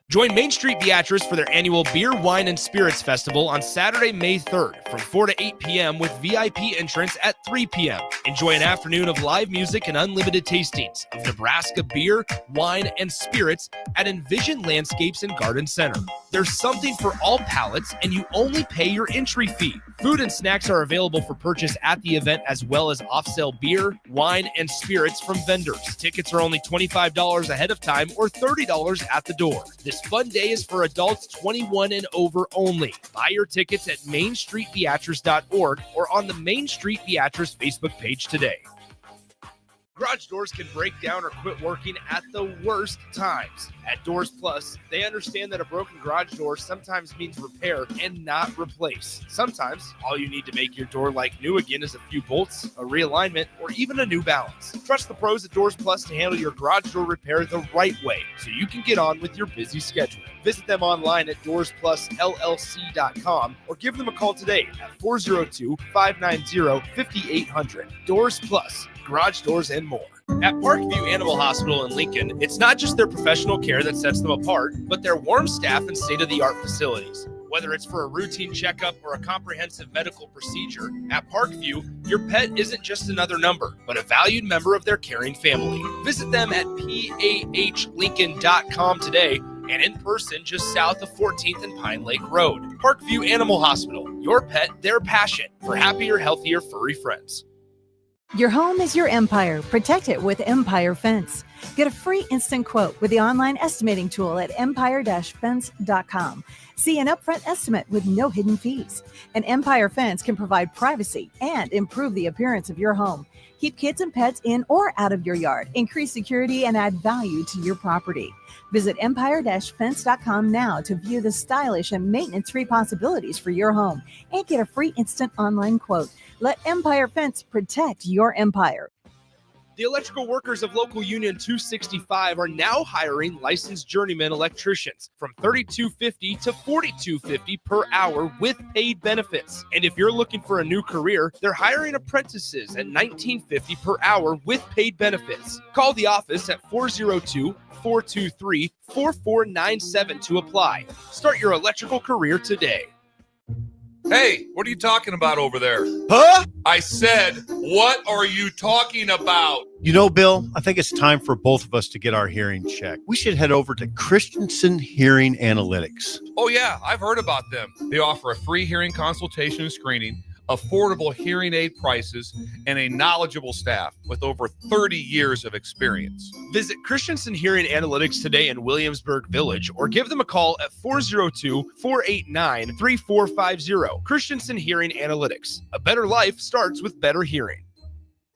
Join Main Street Beatrice for their annual Beer, Wine, and Spirits Festival on Saturday, May 3rd from 4 to 8 p.m. with VIP entrance at 3 p.m. Enjoy an afternoon of live music and unlimited tastings of Nebraska beer, wine, and spirits at Envision Landscapes and Garden Center. There's something for all palates, and you only pay your entry fee. Food and snacks are available for purchase at the event, as well as off-sale beer, wine, and spirits from vendors. Tickets are only $25 ahead of time or $30 at the door. This fun day is for adults 21 and over only. Buy your tickets at mainstreetbeatrice.org or on the Main Street Beatrice Facebook page today. Garage doors can break down or quit working at the worst times. At Doors Plus, they understand that a broken garage door sometimes means repair and not replace. Sometimes, all you need to make your door like new again is a few bolts, a realignment, or even a new balance. Trust the pros at Doors Plus to handle your garage door repair the right way so you can get on with your busy schedule. Visit them online at DoorsPlusLLC.com or give them a call today at 402-590-5800. Doors Plus. Garage doors and more. At Parkview Animal Hospital in Lincoln, it's not just their professional care that sets them apart, but their warm staff and state-of-the-art facilities. Whether it's for a routine checkup or a comprehensive medical procedure, at Parkview, your pet isn't just another number, but a valued member of their caring family. Visit them at PAHLincoln.com today and in person just south of 14th and Pine Lake Road. Parkview Animal Hospital, your pet, their passion for happier, healthier, furry friends. Your home is your empire. Protect it with Empire Fence. Get a free instant quote with the online estimating tool at empire-fence.com. See an upfront estimate with no hidden fees. An Empire Fence can provide privacy and improve the appearance of your home. Keep kids and pets in or out of your yard. Increase security and add value to your property. Visit empire-fence.com now to view the stylish and maintenance-free possibilities for your home and get a free instant online quote. Let Empire Fence protect your empire. The electrical workers of Local Union 265 are now hiring licensed journeyman electricians from $32.50 to $42.50 per hour with paid benefits. And if you're looking for a new career, they're hiring apprentices at $19.50 per hour with paid benefits. Call the office at 402-423-4497 to apply. Start your electrical career today. Hey, what are you talking about over there? Huh? I said, what are you talking about? You know, Bill, I think it's time for both of us to get our hearing checked. We should head over to Christensen Hearing Analytics. Oh, yeah, I've heard about them. They offer a free hearing consultation and screening, affordable hearing aid prices, and a knowledgeable staff with over 30 years of experience. Visit Christensen Hearing Analytics today in Williamsburg Village or give them a call at 402-489-3450. Christensen Hearing Analytics. A better life starts with better hearing.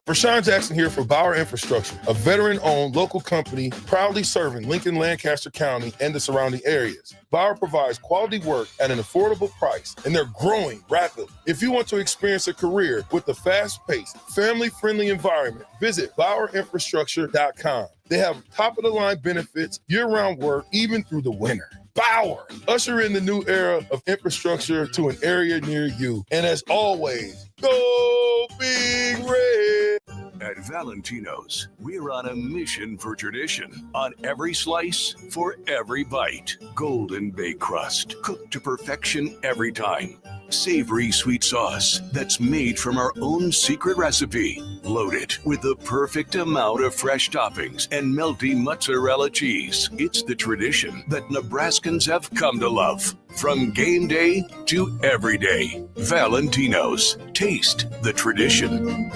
Rashawn Jackson here for Bauer Infrastructure, a veteran-owned local company proudly serving Lincoln, Lancaster County, and the surrounding areas. Bauer provides quality work at an affordable price, and they're growing rapidly. If you want to experience a career with a fast-paced, family-friendly environment, visit BauerInfrastructure.com. They have top-of-the-line benefits, year-round work, even through the winter. Bauer, usher in the new era of infrastructure to an area near you. And as always, go Big Red! At Valentino's, we're on a mission for tradition. On every slice, for every bite. Golden baked crust, cooked to perfection every time. Savory sweet sauce that's made from our own secret recipe. Loaded with the perfect amount of fresh toppings and melty mozzarella cheese. It's the tradition that Nebraskans have come to love. From game day to every day. Valentino's. Taste the tradition.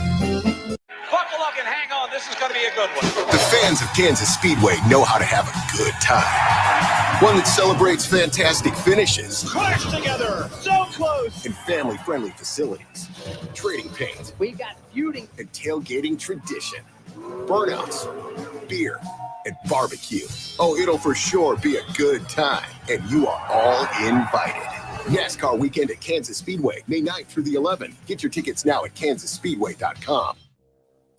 Buckle up and hang on. This is going to be a good one. The fans of Kansas Speedway know how to have a good time. One that celebrates fantastic finishes. Crash together. So close. And family-friendly facilities. Trading paint. We got feuding. And tailgating tradition. Burnouts. Beer. And barbecue. Oh, it'll for sure be a good time. And you are all invited. NASCAR weekend at Kansas Speedway, May 9th through the 11th. Get your tickets now at kansasspeedway.com.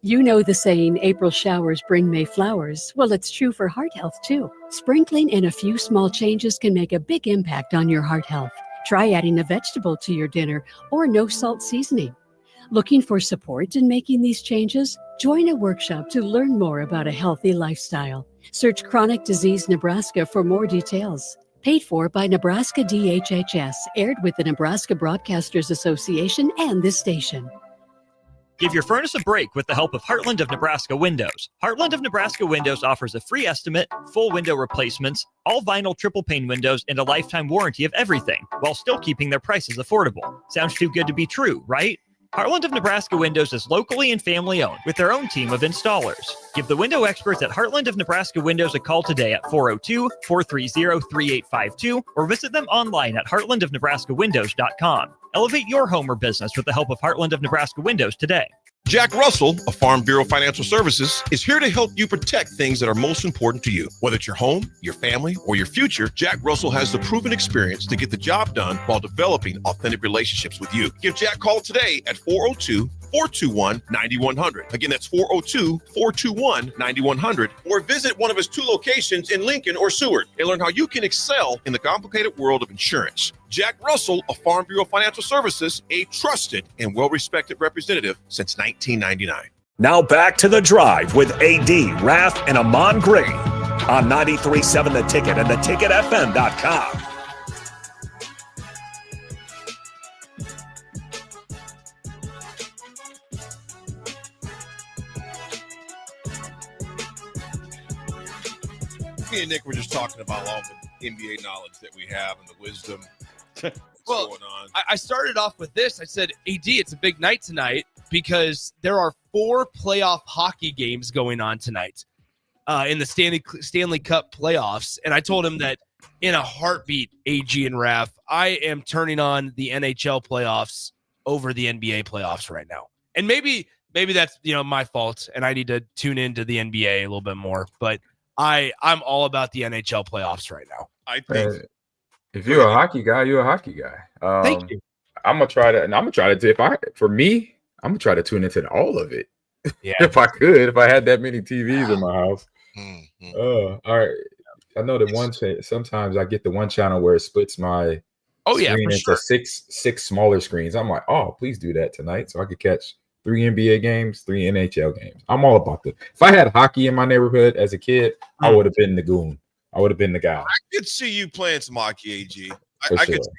You know the saying, April showers bring May flowers. Well, it's true for heart health, too. Sprinkling in a few small changes can make a big impact on your heart health. Try adding a vegetable to your dinner or no salt seasoning. Looking for support in making these changes? Join a workshop to learn more about a healthy lifestyle. Search Chronic Disease Nebraska for more details. Paid for by Nebraska DHHS, aired with the Nebraska Broadcasters Association and this station. Give your furnace a break with the help of Heartland of Nebraska Windows. Heartland of Nebraska Windows offers a free estimate, full window replacements, all vinyl triple pane windows, and a lifetime warranty of everything, while still keeping their prices affordable. Sounds too good to be true, right? Heartland of Nebraska Windows is locally and family owned with their own team of installers. Give the window experts at Heartland of Nebraska Windows a call today at 402-430-3852 or visit them online at heartlandofnebraskawindows.com. Elevate your home or business with the help of Heartland of Nebraska Windows today. Jack Russell of Farm Bureau Financial Services is here to help you protect things that are most important to you. Whether it's your home, your family, or your future, Jack Russell has the proven experience to get the job done while developing authentic relationships with you. Give Jack a call today at 402-421-9100. Again, that's 402-421-9100. Or visit one of his 2 locations in Lincoln or Seward and learn how you can excel in the complicated world of insurance. Jack Russell of Farm Bureau Financial Services, a trusted and well-respected representative since 1999. Now back to The Drive with AD, Raff, and Ahman Gray on 93.7 The Ticket and theticketfm.com. Me and Nick were just talking about all the NBA knowledge that we have and the wisdom. Well, going on. I started off with this. I said, AD, it's a big night tonight because there are 4 playoff hockey games going on tonight in the Stanley Cup playoffs. And I told him that in a heartbeat, AG and Raff, I am turning on the NHL playoffs over the NBA playoffs right now. And maybe that's, my fault, and I need to tune into the NBA a little bit more. But I'm all about the NHL playoffs right now. I think. If you're a hockey guy, you're a hockey guy. Thank you. I'm gonna try to, and I'm gonna try to. I'm gonna try to tune into all of it. Yeah, if I had that many TVs in my house. All right. I know the one. Sometimes I get the one channel where it splits my screen into six smaller screens. I'm like, oh, please do that tonight, so I could catch 3 NBA games, 3 NHL games. I'm all about it. If I had hockey in my neighborhood as a kid, I would have been the goon. I would have been the guy. I could see you playing some hockey, AG. I sure. could see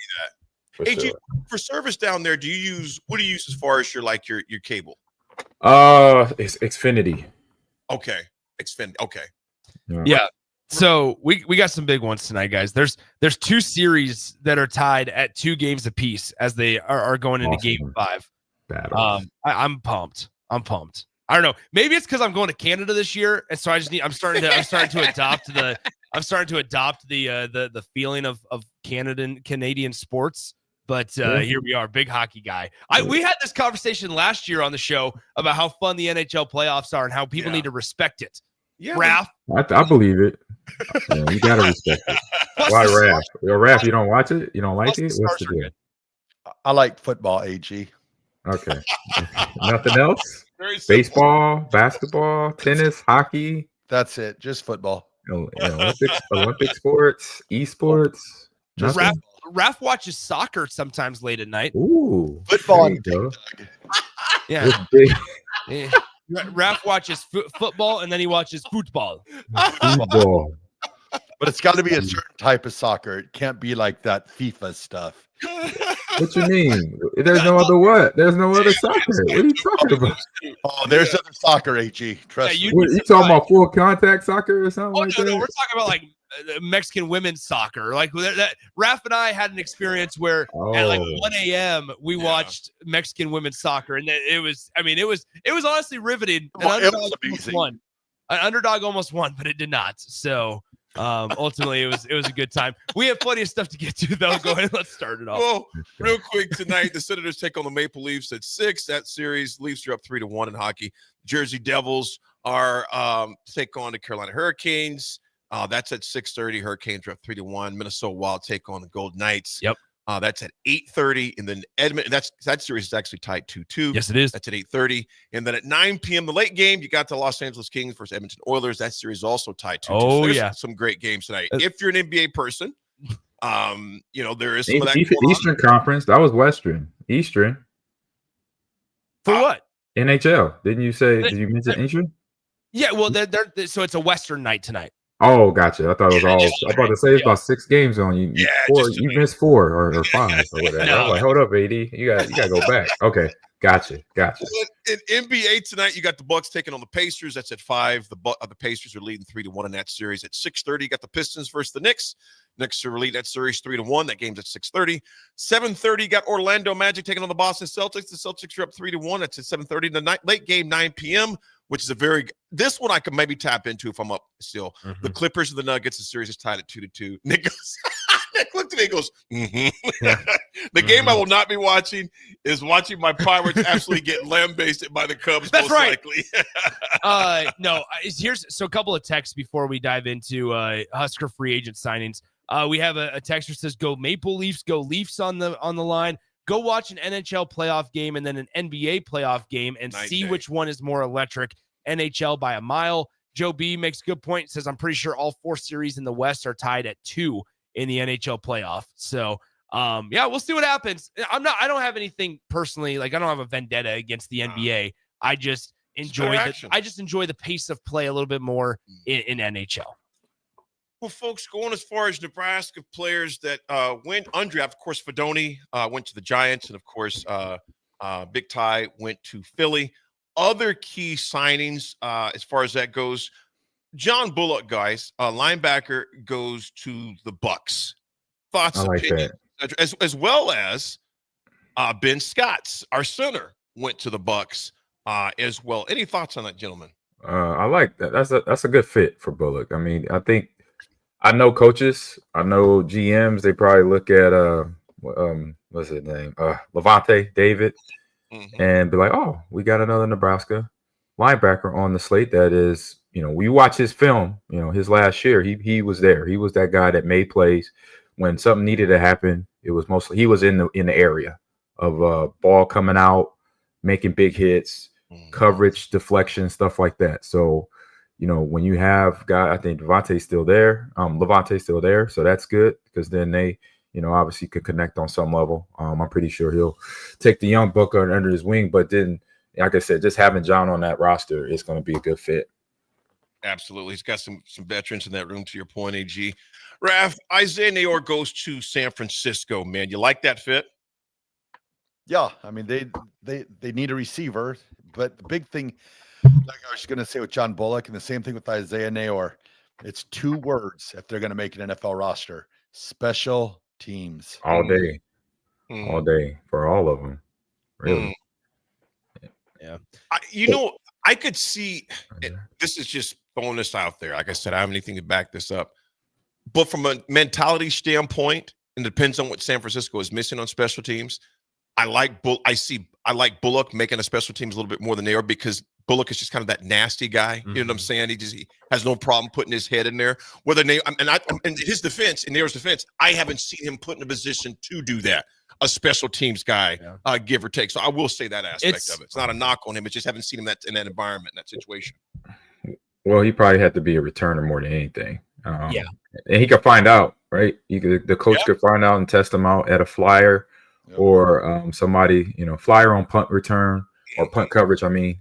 that. AG, for service down there, what do you use as far as your cable? It's Xfinity. Okay. Xfinity. Okay. Yeah. So we got some big ones tonight, guys. There's 2 series that are tied at 2 games apiece as they are going into Game 5. I'm pumped. I don't know. Maybe it's because I'm going to Canada this year, and so I'm starting to adopt the feeling of Canadian sports. But here we are, big hockey guy. We had this conversation last year on the show about how fun the NHL playoffs are and how people need to respect it. Yeah, Raff, I believe it. Yeah, you gotta respect it. Why, Raff? Yo, Raff, you don't watch it? You don't like it? What's the deal? I like football, AG. Okay. Nothing else? Baseball, basketball, tennis, hockey. That's it. Just football. Olympic sports, esports. just Nothing? Raff watches soccer sometimes late at night. Ooh, football. Yeah. Yeah. Raff watches football and then he watches football. Football. But it's got to be a certain type of soccer. It can't be like that FIFA stuff. What you mean? There's no other what? There's no other soccer. What are you talking about? Oh, there's other soccer, AG. Trust me. What, you talking about full contact soccer or something like that? No, we're talking about like Mexican women's soccer. Like that, Raff and I had an experience where at like 1 a.m. we watched Mexican women's soccer, and it was honestly riveting. An underdog almost won, but it did not. So ultimately, it was a good time. We have plenty of stuff to get to, though. Go ahead, let's start it off. Well, real quick tonight, the Senators take on the Maple Leafs at 6. That series, Leafs are up 3-1 in hockey. Jersey Devils are take on the Carolina Hurricanes. That's at 6:30. Hurricanes are up 3-1. Minnesota Wild take on the Golden Knights. Yep. That's at 8:30, and then Edmonton. That series is actually tied 2-2. Yes, it is. That's at 8:30, and then at 9 p.m. the late game, you got the Los Angeles Kings versus Edmonton Oilers. That series is also tied 2-2. Oh, so yeah, some great games tonight. If you're an NBA person, there is some of that Eastern Conference. That was Western. Eastern. For what? NHL. Didn't you say? Did you mention Eastern? Yeah. Well, so it's a Western night tonight. Oh, gotcha. I thought it was all. I was about to say it's about 6 games on you. Yeah, you missed 4 or 5 or whatever. No. I was like, hold up, AD. You got to go back. Okay, gotcha. Well, in NBA tonight, you got the Bucks taking on the Pacers. That's at 5. The Pacers are leading 3-1 in that series. At 6:30, you got the Pistons versus the Knicks. Knicks are leading that series 3-1. That game's at 6:30. 7:30, got Orlando Magic taking on the Boston Celtics. The Celtics are up 3-1. That's at 7:30. The late game, 9 p.m., which is this one I could maybe tap into if I'm up still. Mm-hmm. The Clippers and the Nuggets, the series is tied at 2-2. Nick looked at me and goes, The game I will not be watching is watching my Pirates absolutely get lambasted by the Cubs. That's most right. likely. No, a couple of texts before we dive into Husker free agent signings. We have a texter says, "Go Maple Leafs, go Leafs" on the line. Go watch an NHL playoff game and then an NBA playoff game and see which one is more electric. NHL by a mile. Joe B makes a good point. Says, I'm pretty sure all 4 series in the West are tied at 2 in the NHL playoff. So, we'll see what happens. I don't have anything personally. Like, I don't have a vendetta against the NBA. I just enjoy the pace of play a little bit more in NHL. Well, folks, going as far as Nebraska players that went undrafted, of course, Fedoni went to the Giants, and of course, Big Ty went to Philly. Other key signings as far as that goes, John Bullock, guys, linebacker, goes to the Bucks. Thoughts, I like opinions, as well as Ben Scotts, our center, went to the Bucks as well. Any thoughts on that, gentlemen? I like that. That's a good fit for Bullock. I mean, I know coaches, I know GMs. They probably look at what's his name, Levante David, and be like, "Oh, we got another Nebraska linebacker on the slate." That is, we watch his film. His last year, he was there. He was that guy that made plays when something needed to happen. It was mostly he was in the area of ball coming out, making big hits, coverage, deflection, stuff like that. So. When you have I think Levante's still there, so that's good because then they, obviously could connect on some level. I'm pretty sure he'll take the young Booker under his wing, but then, like I said, just having John on that roster is going to be a good fit. Absolutely. He's got some veterans in that room, to your point, AG. Raff, Isaiah Nayor goes to San Francisco, man. You like that fit? Yeah, I mean, they need a receiver, but the big thing, like I was going to say with John Bullock, and the same thing with Isaiah Nayor, it's 2 words if they're going to make an NFL roster: special teams. All day for all of them. Really. Yeah. I could see this is just throwing this out there. Like I said, I don't have anything to back this up. But from a mentality standpoint, and it depends on what San Francisco is missing on special teams. I like Bullock making a special teams a little bit more than they are, because Bullock is just kind of that nasty guy. You know what I'm saying? He has no problem putting his head in there. Whether they in his defense, in Nair's defense, I haven't seen him put in a position to do that. A special teams guy, give or take. So I will say that aspect of it. It's not a knock on him. It's just haven't seen him in that environment, in that situation. Well, he probably had to be a returner more than anything. Yeah, and he could find out, right? The coach could find out and test him out at a flyer or somebody, flyer on punt return or punt coverage. I mean,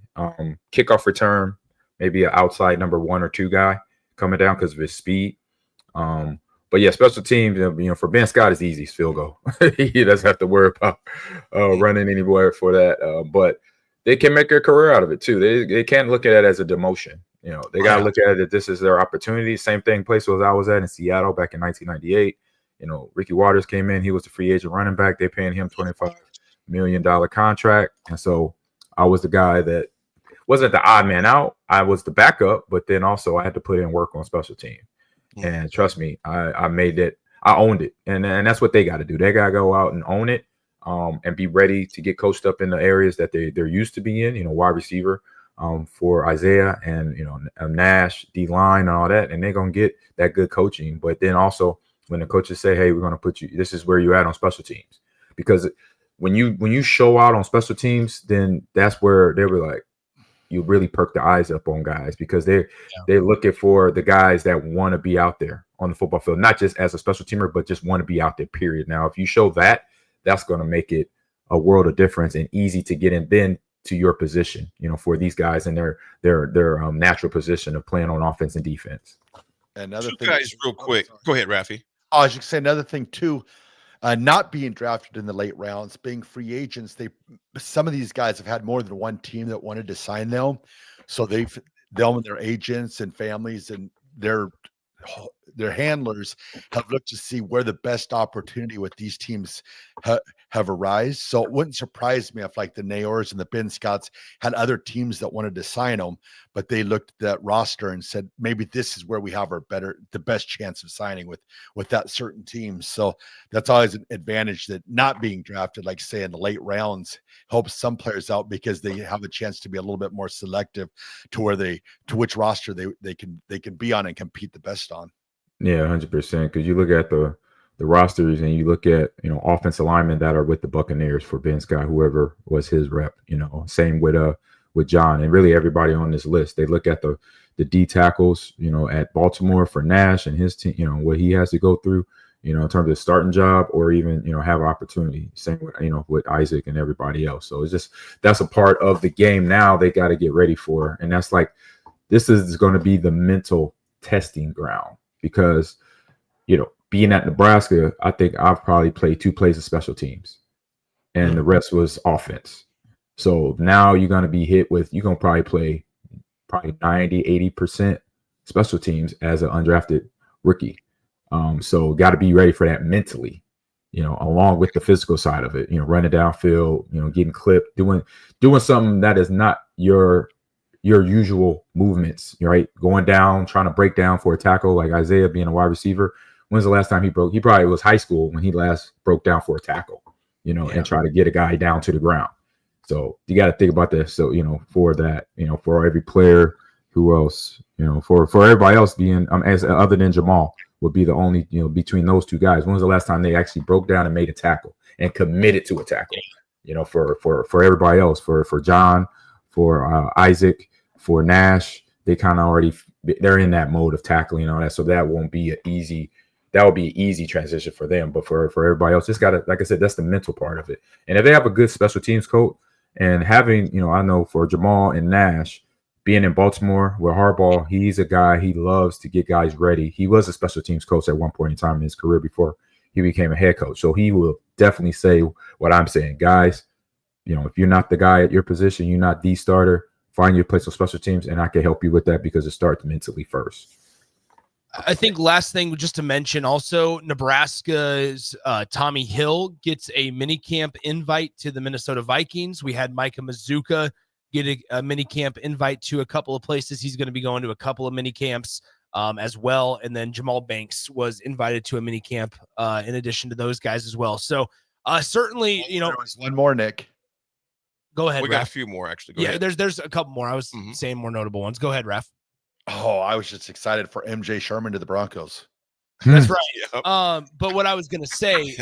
kickoff return, maybe an outside number 1 or 2 guy coming down because of his speed. But yeah, special teams, for Ben Scott, it's easy. It's field goal. He doesn't have to worry about running anywhere for that. But they can make a career out of it too. They can't look at it as a demotion. They got to look at it that this is their opportunity. Same thing, place as I was at in Seattle back in 1998. Ricky Waters came in. He was the free agent running back. They paying him $25 million contract. And so I was the guy that wasn't the odd man out. I was the backup, but then also I had to put in work on special team. And trust me, I made it. I owned it. And that's what they got to do. They got to go out and own it and be ready to get coached up in the areas that they're used to be in, wide receiver for Isaiah and, Nash, D-line and all that. And they're going to get that good coaching. But then also when the coaches say, hey, we're going to put you, this is where you're at on special teams. Because when you show out on special teams, then that's where they were like, you really perk the eyes up on guys, because they're looking for the guys that want to be out there on the football field, not just as a special teamer, but just want to be out there, period. Now, if you show that, that's going to make it a world of difference and easy to get in then to your position, for these guys in their natural position of playing on offense and defense. Another Two thing, guys real quick. Go ahead, Raffy. I was just say another thing too. Not being drafted in the late rounds, being free agents, some of these guys have had more than one team that wanted to sign them, so them and their agents and families and their handlers have looked to see where the best opportunity with these teams have arisen. So it wouldn't surprise me if like the Nayors and the Ben Scotts had other teams that wanted to sign them, but they looked at that roster and said, maybe this is where we have the best chance of signing with that certain team. So that's always an advantage, that not being drafted, like say in the late rounds, helps some players out because they have a chance to be a little bit more selective to which roster they can be on and compete the best on. Yeah, 100%. Because you look at the rosters and you look at offensive linemen that are with the Buccaneers for Ben Scott, whoever was his rep. Same with John and really everybody on this list. They look at the D tackles, at Baltimore for Nash and his team. What he has to go through, in terms of starting job or even have opportunity. Same with with Isaac and everybody else. So it's just that's a part of the game now they got to get ready for, and that's like this is going to be the mental testing ground. Because, being at Nebraska, I think I've probably played 2 plays of special teams and the rest was offense. So now you're going to be hit with, you're going to probably play 90, 80% special teams as an undrafted rookie. So got to be ready for that mentally, along with the physical side of it, running downfield, getting clipped, doing something that is not your usual movements, right? Going down, trying to break down for a tackle, like Isaiah being a wide receiver. When's the last time he broke? He probably was high school when he last broke down for a tackle, and try to get a guy down to the ground. So you got to think about this. So, for that, for every player, who else, for everybody else being, as other than Jamal would be the only, between those 2 guys. When was the last time they actually broke down and made a tackle and committed to a tackle? For everybody else, for John, for Isaac, for Nash, they kind of they're in that mode of tackling and all that. So that won't be that will be an easy transition for them. But for everybody else, just gotta, like I said, that's the mental part of it. And if they have a good special teams coach and having, I know for Jamal and Nash being in Baltimore with Harbaugh, he's a guy, he loves to get guys ready. He was a special teams coach at one point in time in his career before he became a head coach. So he will definitely say what I'm saying, guys, if you're not the guy at your position, you're not the starter, find your place on special teams, and I can help you with that because it starts mentally first. I think last thing just to mention also, Nebraska's Tommy Hill gets a minicamp invite to the Minnesota Vikings. We had Micah Mazuka get a minicamp invite to a couple of places. He's going to be going to a couple of minicamps as well. And then Jamal Banks was invited to a mini camp in addition to those guys as well. So certainly, there was one more, Nick. Go ahead, We Raff. got a few more, actually. Go ahead. There's a couple more. I was saying more notable ones. Go ahead, Raff. Oh, I was just excited for MJ Sherman to the Broncos. That's right. But what I was going to say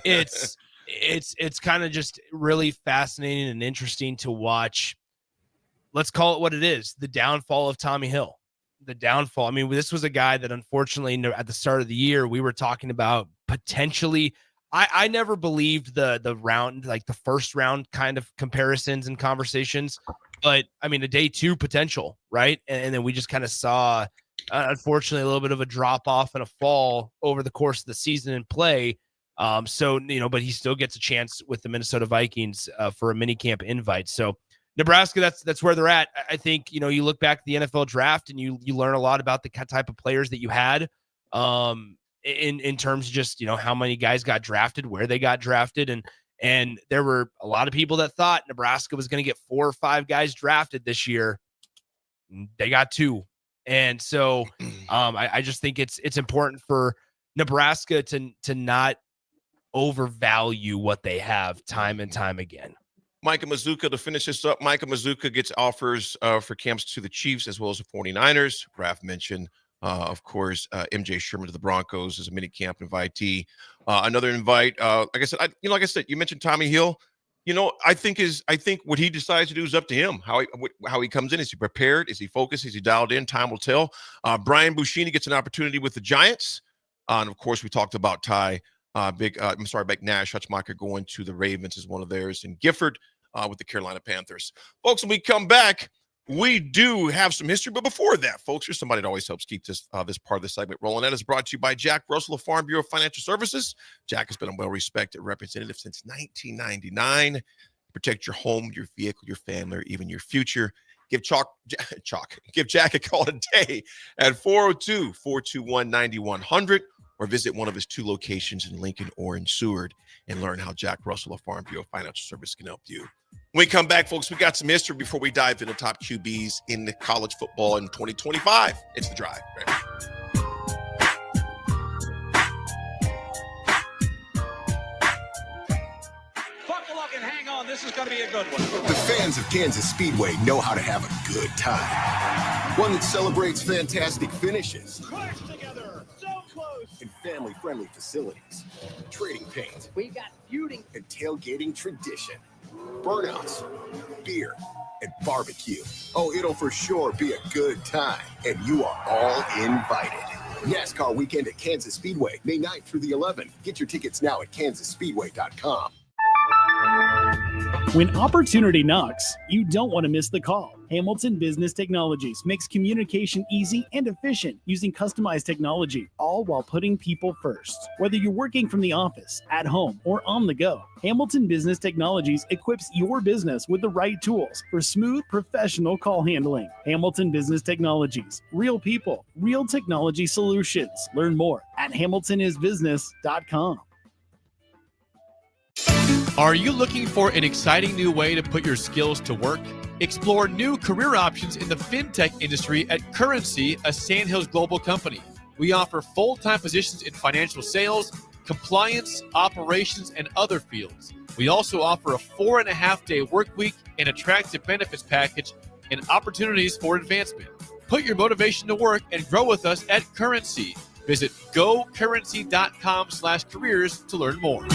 is it's kind of just really fascinating and interesting to watch. Let's call it what it is. The downfall of Tommy Hill. The downfall. I mean, this was a guy that unfortunately at the start of the year, we were talking about potentially. I never believed the round, like the first round kind of comparisons and conversations, but I mean, a day 2 potential, right? And then we just kind of saw, unfortunately, a little bit of a drop off and a fall over the course of the season in play. So, but he still gets a chance with the Minnesota Vikings for a minicamp invite. So Nebraska, that's where they're at. I think, you look back at the NFL draft and you learn a lot about the type of players that you had. In terms of just, how many guys got drafted, where they got drafted. And there were a lot of people that thought Nebraska was going to get 4 or 5 guys drafted this year. They got 2. And so I just think it's important for Nebraska to not overvalue what they have time and time again. Micah Mazuka to finish this up. Micah Mazuka gets offers for camps to the Chiefs as well as the 49ers. Raff mentioned, of course, MJ Sherman to the Broncos as a mini camp invitee. Another invite, like I said, you mentioned Tommy Hill. I think what he decides to do is up to him. How he comes in, is he prepared? Is he focused? Is he dialed in? Time will tell. Brian Buschini gets an opportunity with the Giants, and of course, we talked about Mike Nash Hutchmacher going to the Ravens as one of theirs, and Gifford with the Carolina Panthers. Folks, when we come back, we do have some history, but before that, folks, there's somebody that always helps keep this part of the segment rolling. That is brought to you by Jack Russell of Farm Bureau Financial Services. Jack has been a well-respected representative since 1999. Protect your home, your vehicle, your family, or even your future. Give Jack a call today at 402-421-9100, or visit one of his 2 locations in Lincoln or in Seward and learn how Jack Russell of Farm Bureau Financial Service can help you. When we come back, folks, we got some history before we dive into top QBs in the college football in 2025. It's The Drive. Right? Buckle up and hang on. This is going to be a good one. The fans of Kansas Speedway know how to have a good time. One that celebrates fantastic finishes. Crash together. So close. And family-friendly facilities. Trading paint. We've got feuding. And tailgating tradition. Burnouts, beer, and barbecue. Oh, it'll for sure be a good time, and you are all invited. NASCAR weekend at Kansas Speedway, May 9th through the 11th. Get your tickets now at kansasspeedway.com. When opportunity knocks, you don't want to miss the call. Hamilton Business Technologies makes communication easy and efficient using customized technology, all while putting people first. Whether you're working from the office, at home, or on the go, Hamilton Business Technologies equips your business with the right tools for smooth, professional call handling. Hamilton Business Technologies. Real people, real technology solutions. Learn more at hamiltonisbusiness.com. Are you looking for an exciting new way to put your skills to work? Explore new career options in the fintech industry at Currency, a Sandhills global company. We offer full-time positions in financial sales, compliance, operations, and other fields. We also offer a 4.5-day work week, an attractive benefits package, and opportunities for advancement. Put your motivation to work and grow with us at Currency. Visit gocurrency.com/careers to learn more.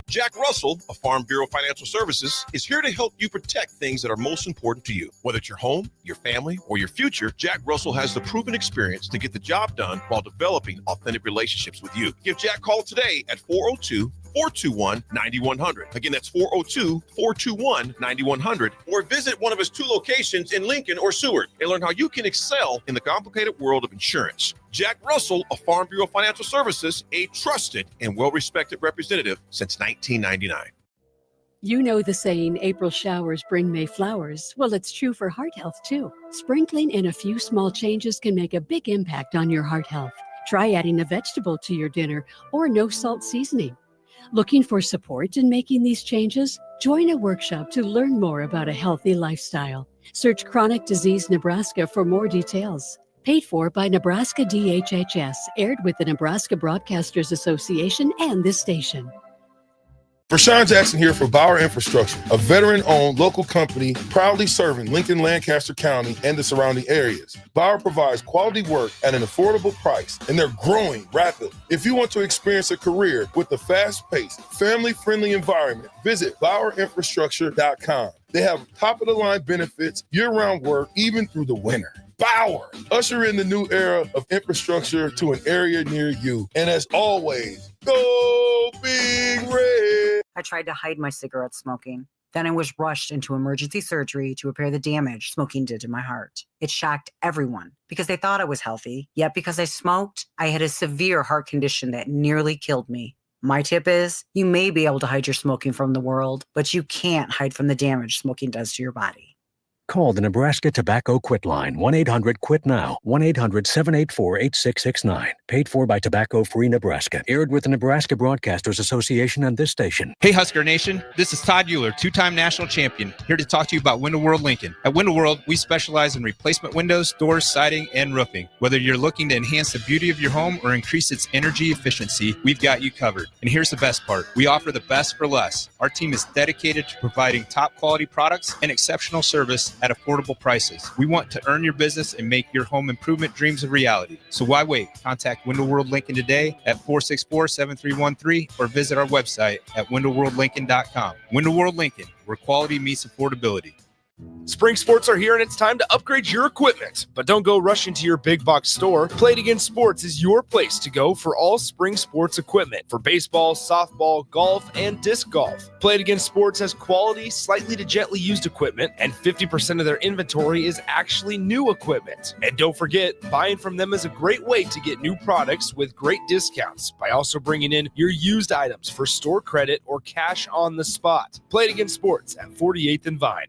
Jack Russell of Farm Bureau Financial Services is here to help you protect things that are most important to you. Whether it's your home, your family, or your future, Jack Russell has the proven experience to get the job done while developing authentic relationships with you. Give Jack a call today at 402-421-9100. Again, that's 402-421-9100. Or visit one of his 2 locations in Lincoln or Seward and learn how you can excel in the complicated world of insurance. Jack Russell of Farm Bureau Financial Services, a trusted and well-respected representative since 1999. You know the saying, April showers bring May flowers. Well, it's true for heart health, too. Sprinkling in a few small changes can make a big impact on your heart health. Try adding a vegetable to your dinner or no salt seasoning. Looking for support in making these changes? Join a workshop to learn more about a healthy lifestyle. Search Chronic Disease Nebraska for more details. Paid for by Nebraska DHHS. Aired with the Nebraska Broadcasters Association and this station. Rashawn Jackson here for Bauer Infrastructure, a veteran-owned local company proudly serving Lincoln, Lancaster County, and the surrounding areas. Bauer provides quality work at an affordable price, and they're growing rapidly. If you want to experience a career with a fast-paced, family-friendly environment, visit BauerInfrastructure.com. They have top-of-the-line benefits, year-round work, even through the winter. Bauer, usher in the new era of infrastructure to an area near you. And as always, go Big Red. I tried to hide my cigarette smoking. Then I was rushed into emergency surgery to repair the damage smoking did to my heart. It shocked everyone because they thought I was healthy. Yet because I smoked, I had a severe heart condition that nearly killed me. My tip is, you may be able to hide your smoking from the world, but you can't hide from the damage smoking does to your body. Call the Nebraska Tobacco Quit Line, 1-800-QUIT-NOW, 1-800-784-8669. Paid for by Tobacco Free Nebraska. Aired with the Nebraska Broadcasters Association and this station. Hey Husker Nation, this is Todd Euler, two-time national champion, here to talk to you about Window World Lincoln. At Window World, we specialize in replacement windows, doors, siding, and roofing. Whether you're looking to enhance the beauty of your home or increase its energy efficiency, we've got you covered. And here's the best part. We offer the best for less. Our team is dedicated to providing top quality products and exceptional service at affordable prices. We want to earn your business and make your home improvement dreams a reality. So why wait? Contact Window World Lincoln today at 464-7313 or visit our website at windowworldlincoln.com. Window World Lincoln, where quality meets affordability. Spring sports are here and it's time to upgrade your equipment. But don't go rushing to your big box store. Play It Again Sports is your place to go for all spring sports equipment for baseball, softball, golf, and disc golf. Play It Again Sports has quality, slightly to gently used equipment, and 50% of their inventory is actually new equipment. And don't forget, buying from them is a great way to get new products with great discounts by also bringing in your used items for store credit or cash on the spot. Play It Again Sports at 48th and Vine.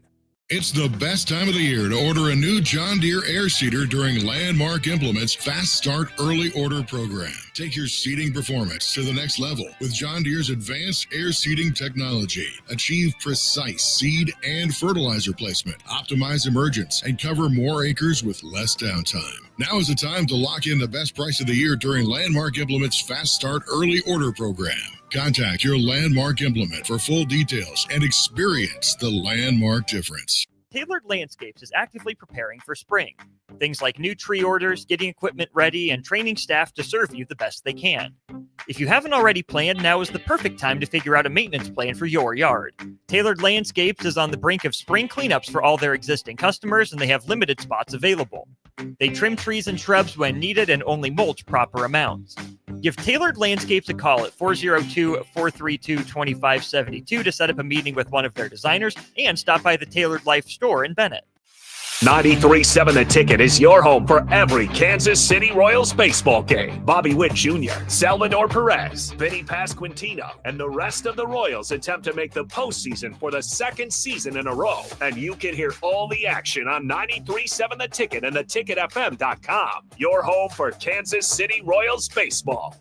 It's the best time of the year to order a new John Deere air seeder during Landmark Implement's Fast Start Early Order program. Take your seeding performance to the next level with John Deere's advanced air seeding technology. Achieve precise seed and fertilizer placement, optimize emergence, and cover more acres with less downtime. Now is the time to lock in the best price of the year during Landmark Implement's Fast Start Early Order program. Contact your Landmark Implement for full details and experience the Landmark difference. Tailored Landscapes is actively preparing for spring. Things like new tree orders, getting equipment ready, and training staff to serve you the best they can. If you haven't already planned, now is the perfect time to figure out a maintenance plan for your yard. Tailored Landscapes is on the brink of spring cleanups for all their existing customers, and they have limited spots available. They trim trees and shrubs when needed and only mulch proper amounts. Give Tailored Landscapes a call at 402-432-2572 to set up a meeting with one of their designers and stop by the Tailored Life store in Bennett. 93.7 The Ticket is your home for every Kansas City Royals baseball game. Bobby Witt Jr., Salvador Perez, Vinny Pasquantino, and the rest of the Royals attempt to make the postseason for the second season in a row. And you can hear all the action on 93.7 The Ticket and theticketfm.com. Your home for Kansas City Royals baseball.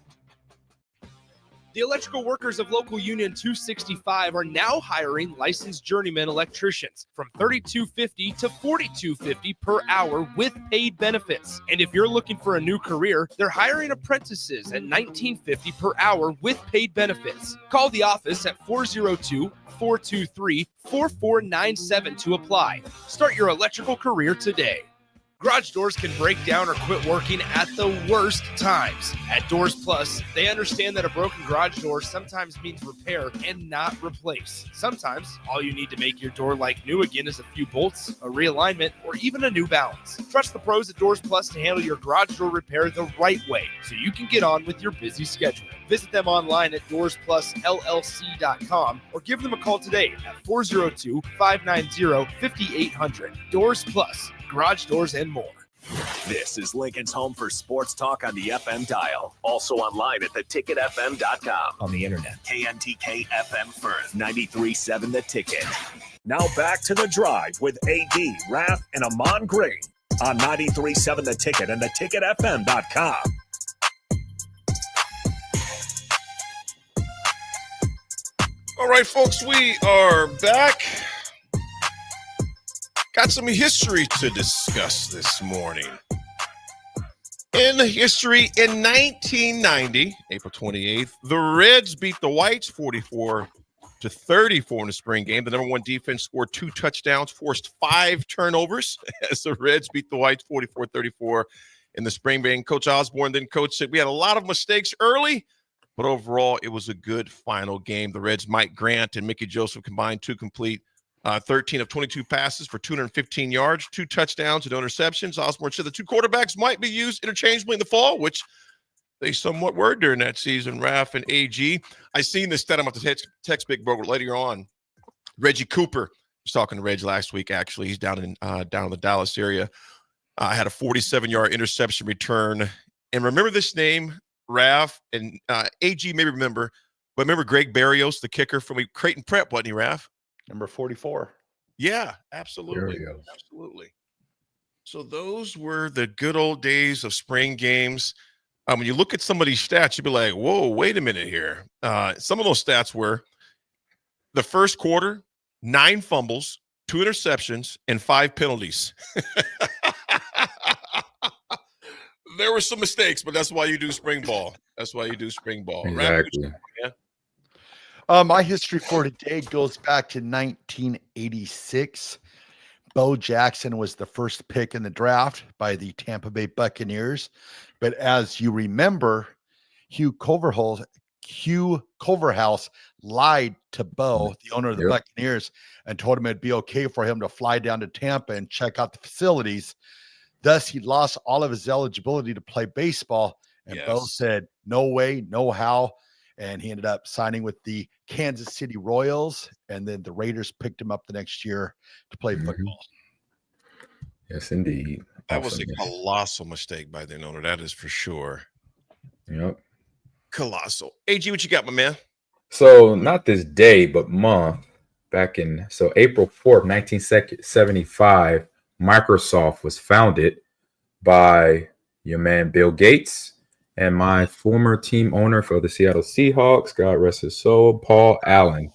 The electrical workers of Local Union 265 are now hiring licensed journeyman electricians from $32.50 to $42.50 per hour with paid benefits. And if you're looking for a new career, they're hiring apprentices at $19.50 per hour with paid benefits. Call the office at 402-423-4497 to apply. Start your electrical career today. Garage doors can break down or quit working at the worst times. At Doors Plus, they understand that a broken garage door sometimes means repair and not replace. Sometimes, all you need to make your door like new again is a few bolts, a realignment, or even a new balance. Trust the pros at Doors Plus to handle your garage door repair the right way so you can get on with your busy schedule. Visit them online at DoorsPlusLLC.com or give them a call today at 402-590-5800. Doors Plus. Garage doors and more. This is Lincoln's home for sports talk on the FM dial. Also online at theticketfm.com. On the internet. KNTK FM Firth, 93.7 The Ticket. Now back to The Drive with AD, Raff, and Ahman Green on 93.7 The Ticket and theticketfm.com. All right, folks, we are back. Got some history to discuss this morning. In history, in 1990, April 28th, the Reds beat the Whites 44-34 in the spring game. The number one defense scored 2 touchdowns, forced 5 turnovers as the Reds beat the Whites 44-34 in the spring game. Coach Osborne then said, we had a lot of mistakes early, but overall it was a good final game. The Reds' Mike Grant and Mickey Joseph combined to complete 13 of 22 passes for 215 yards, 2 touchdowns and no interceptions. Osborne said the 2 quarterbacks might be used interchangeably in the fall, which they somewhat were during that season, Raff and AG. I seen this stat. I'm about to text Big Bro later on. Reggie Cooper, I was talking to Reg last week, actually. He's down in the Dallas area. Had a 47-yard interception return. And remember this name, Raff, and AG may remember, but remember Greg Barrios, the kicker from Creighton Prep, wasn't he, Raff? Number 44. Yeah, absolutely. Absolutely. So those were the good old days of spring games. When you look at some of these stats, you'd be like, whoa, wait a minute here. Some of those stats were the first quarter, 9 fumbles, 2 interceptions, and 5 penalties. There were some mistakes, but that's why you do spring ball. Exactly. Yeah. My history for today goes back to 1986. Bo Jackson was the first pick in the draft by the Tampa Bay Buccaneers. But as you remember, Hugh Culverhouse lied to Bo, the owner of the Buccaneers, and told him it'd be okay for him to fly down to Tampa and check out the facilities. Thus, he lost all of his eligibility to play baseball. And Bo said, no way, no how. And he ended up signing with the Kansas City Royals. And then the Raiders picked him up the next year to play football. Yes, indeed. That was a colossal mistake by the owner. That is for sure. Yep. Colossal. AG, what you got, my man? So not this day, but month. Back in April 4th, 1975, Microsoft was founded by your man Bill Gates and my former team owner for the Seattle Seahawks, God rest his soul, Paul Allen.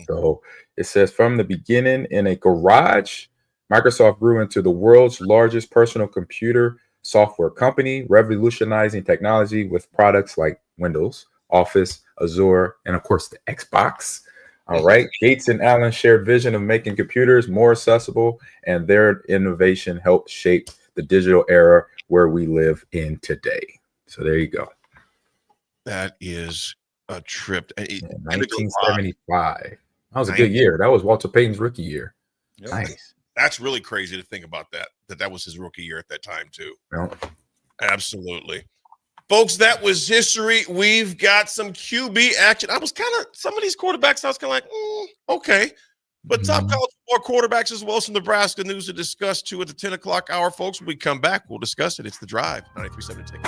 So it says, from the beginning in a garage, Microsoft grew into the world's largest personal computer software company, revolutionizing technology with products like Windows, Office, Azure, and of course the Xbox. All right. Gates and Allen shared vision of making computers more accessible, and their innovation helped shape the digital era where we live in today. So there you go. That is a trip. 1975. That was a good year. That was Walter Payton's rookie year. Yep. Nice. That's really crazy to think about that was his rookie year at that time too. Yep. Absolutely. Folks, that was history. We've got some QB action. Some of these quarterbacks, I was kind of like, okay. But top college football quarterbacks as well as some Nebraska news to discuss too at the 10 o'clock hour, folks. When we come back, we'll discuss it. It's The Drive, 93.7 Ticket.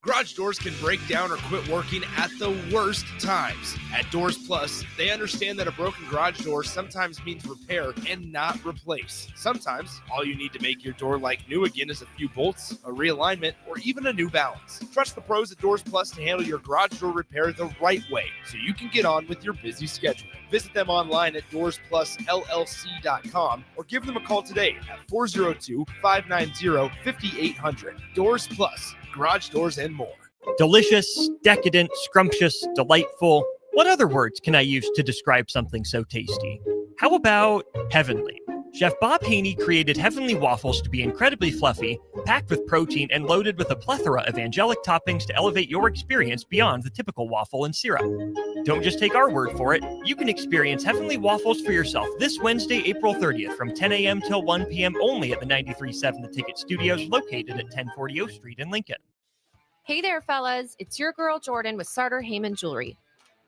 Garage doors can break down or quit working at the worst times. At Doors Plus, they understand that a broken garage door sometimes means repair and not replace. Sometimes, all you need to make your door like new again is a few bolts, a realignment, or even a new balance. Trust the pros at Doors Plus to handle your garage door repair the right way so you can get on with your busy schedule. Visit them online at DoorsPlusLLC.com or give them a call today at 402-590-5800. Doors Plus. Garage doors and more. Delicious, decadent, scrumptious, delightful. What other words can I use to describe something so tasty? How about heavenly? Chef Bob Haney created heavenly waffles to be incredibly fluffy, packed with protein, and loaded with a plethora of angelic toppings to elevate your experience beyond the typical waffle and syrup. Don't just take our word for it. You can experience heavenly waffles for yourself this Wednesday, April 30th from 10 a.m. till 1 p.m. only at the 93.7 The Ticket Studios located at 1040 O Street in Lincoln. Hey there, fellas. It's your girl Jordan with Sartor Heyman Jewelry.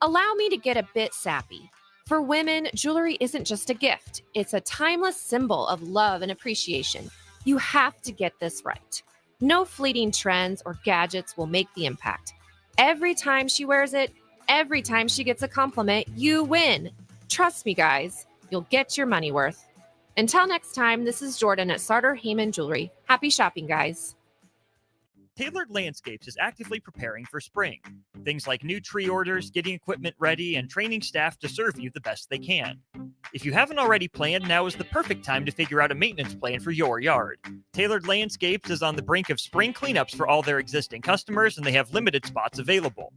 Allow me to get a bit sappy. For women, jewelry isn't just a gift. It's a timeless symbol of love and appreciation. You have to get this right. No fleeting trends or gadgets will make the impact. Every time she wears it, every time she gets a compliment, you win. Trust me, guys. You'll get your money worth. Until next time, this is Jordan at Sartor Heyman Jewelry. Happy shopping, guys. Tailored Landscapes is actively preparing for spring. Things like new tree orders, getting equipment ready, and training staff to serve you the best they can. If you haven't already planned, now is the perfect time to figure out a maintenance plan for your yard. Tailored Landscapes is on the brink of spring cleanups for all their existing customers, and they have limited spots available.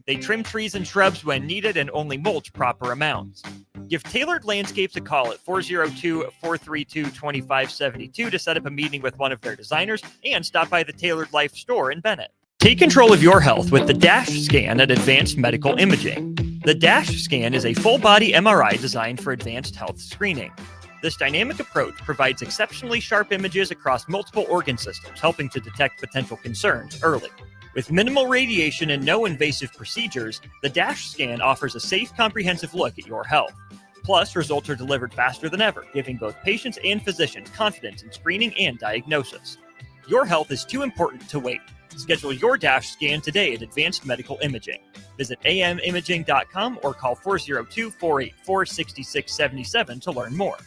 They trim trees and shrubs when needed and only mulch proper amounts. Give Tailored Landscapes a call at 402-432-2572 to set up a meeting with one of their designers and stop by the Tailored Life store in Bennett. Take control of your health with the DASH scan at Advanced Medical Imaging. The DASH scan is a full-body MRI designed for advanced health screening. This dynamic approach provides exceptionally sharp images across multiple organ systems, helping to detect potential concerns early. With minimal radiation and no invasive procedures, the DASH scan offers a safe, comprehensive look at your health. Plus, results are delivered faster than ever, giving both patients and physicians confidence in screening and diagnosis. Your health is too important to wait. Schedule your DASH scan today at Advanced Medical Imaging. Visit amimaging.com or call 402-484-6677 to learn more.